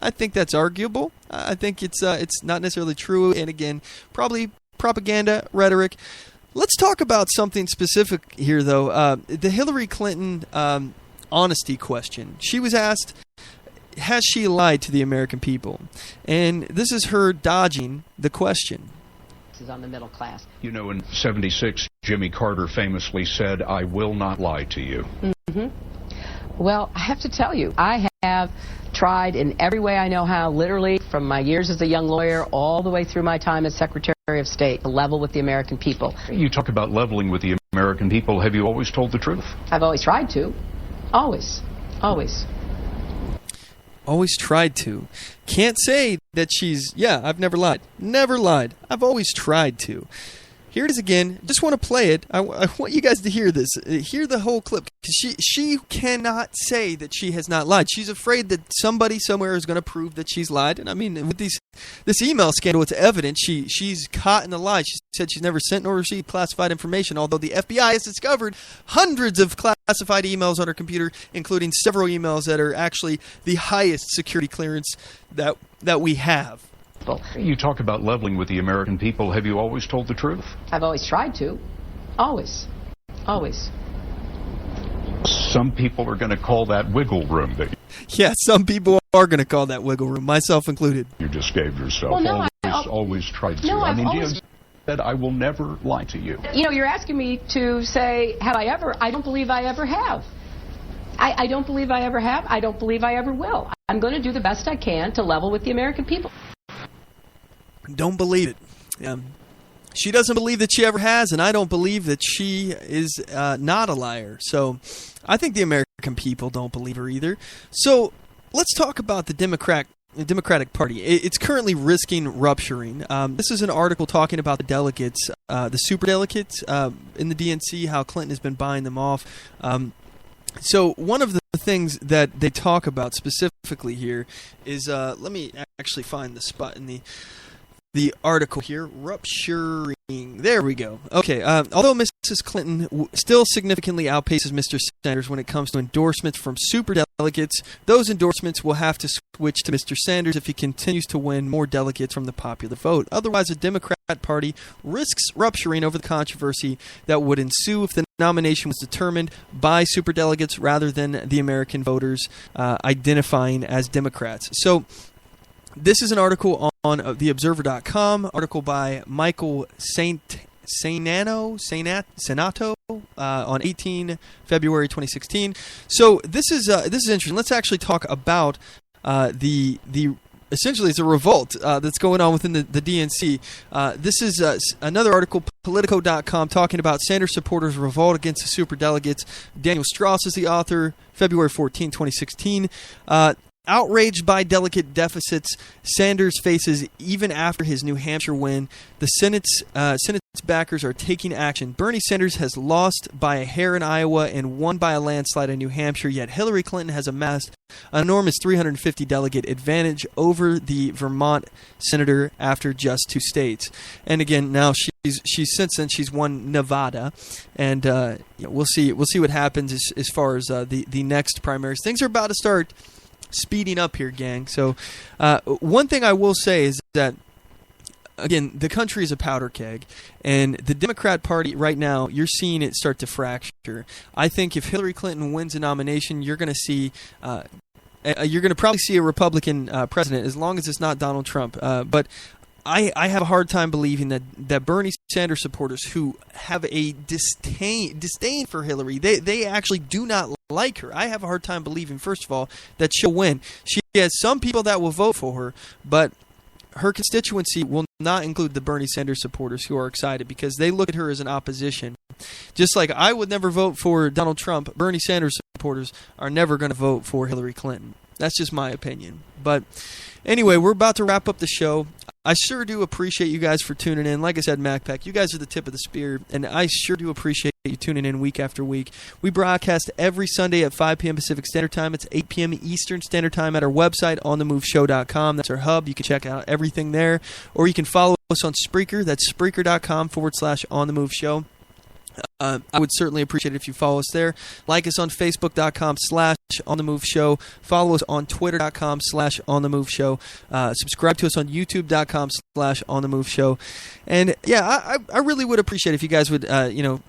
I think that's arguable. I think it's not necessarily true, and again, probably propaganda, rhetoric. Let's talk about something specific here, though. The Hillary Clinton honesty question. She was asked, has she lied to the American people? And this is her dodging the question. This is on the middle class. You know, in 76, Jimmy Carter famously said, "I will not lie to you." Mm-hmm. Well, I have to tell you, I have tried in every way I know how, literally from my years as a young lawyer all the way through my time as Secretary of State, to level with the American people. You talk about leveling with the American people. Have you always told the truth? I've always tried to. Always. Always. Always tried to. Can't say that she's, I've never lied. Never lied. I've always tried to. Here it is again. Just want to play it. I want you guys to hear this. Hear the whole clip. She cannot say that she has not lied. She's afraid that somebody somewhere is going to prove that she's lied. And I mean, with this email scandal, it's evident she's caught in the lie. She said she's never sent nor received classified information, although the FBI has discovered hundreds of classified emails on her computer, including several emails that are actually the highest security clearance that we have. You talk about leveling with the American people. Have you always told the truth? I've always tried to. Always. Always. Some people are going to call that wiggle room. Yeah, some people are going to call that wiggle room, myself included. You just gave yourself. Well, no, always tried to. No, I mean, always... you said, "I will never lie to you." You know, you're asking me to say, have I ever? I don't believe I ever have. I don't believe I ever have. I don't believe I ever will. I'm going to do the best I can to level with the American people. Don't believe it. She doesn't believe that she ever has, and I don't believe that she is not a liar. So I think the American people don't believe her either. So let's talk about the Democratic Party. It's currently risking rupturing. This is an article talking about the delegates, the superdelegates in the DNC, how Clinton has been buying them off. So one of the things that they talk about specifically here is, let me actually find the spot in the article here, rupturing. There we go. Okay, although Mrs. Clinton still significantly outpaces Mr. Sanders when it comes to endorsements from superdelegates, those endorsements will have to switch to Mr. Sanders if he continues to win more delegates from the popular vote. Otherwise, the Democrat Party risks rupturing over the controversy that would ensue if the nomination was determined by superdelegates rather than the American voters identifying as Democrats. So this is an article on theobserver.com, article by Michael Senato on 18 February 2016. So this is interesting. Let's actually talk about the essentially it's a revolt that's going on within the DNC. This is another article, Politico.com, talking about Sanders supporters' revolt against the superdelegates. Daniel Strauss is the author, February 14, 2016. Outraged by delegate deficits Sanders faces even after his New Hampshire win, the Senate's backers are taking action. Bernie Sanders has lost by a hair in Iowa and won by a landslide in New Hampshire, yet Hillary Clinton has amassed an enormous 350 delegate advantage over the Vermont senator after just 2 states. And again, now she's since then she's won Nevada, and we'll see what happens as far as the next primaries. Things are about to start speeding up here, gang. So one thing I will say is that, again, the country is a powder keg, and the Democrat Party right now, you're seeing it start to fracture. I think if Hillary Clinton wins a nomination, you're going to see you're going to probably see a Republican president, as long as it's not Donald Trump. But I have a hard time believing that Bernie Sanders supporters who have a disdain for Hillary, they actually do not like her. I have a hard time believing, first of all, that she'll win. She has some people that will vote for her, but her constituency will not include the Bernie Sanders supporters who are excited because they look at her as an opposition. Just like I would never vote for Donald Trump, Bernie Sanders supporters are never going to vote for Hillary Clinton. That's just my opinion. But anyway, we're about to wrap up the show. I sure do appreciate you guys for tuning in. Like I said, MacPack, you guys are the tip of the spear, and I sure do appreciate you tuning in week after week. We broadcast every Sunday at 5 p.m. Pacific Standard Time. It's 8 p.m. Eastern Standard Time at our website, OnTheMoveShow.com. That's our hub. You can check out everything there, or you can follow us on Spreaker. That's Spreaker.com/OnTheMoveShow. I would certainly appreciate it if you follow us there. Like us on Facebook.com/OnTheMoveShow. Follow us on Twitter.com/OnTheMoveShow. Subscribe to us on YouTube.com/OnTheMoveShow. And yeah, I really would appreciate it if you guys would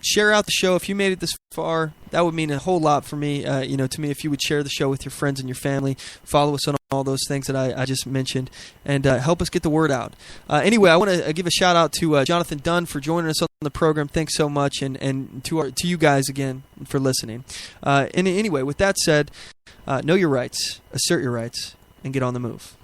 share out the show. If you made it this far, that would mean a whole lot for me, to me, if you would share the show with your friends and your family, follow us on all those things that I just mentioned, and help us get the word out. Anyway, I want to give a shout out to Jonathon Dunne for joining us on the program. Thanks so much, and to you guys again for listening. And anyway, with that said, know your rights, assert your rights, and get on the move.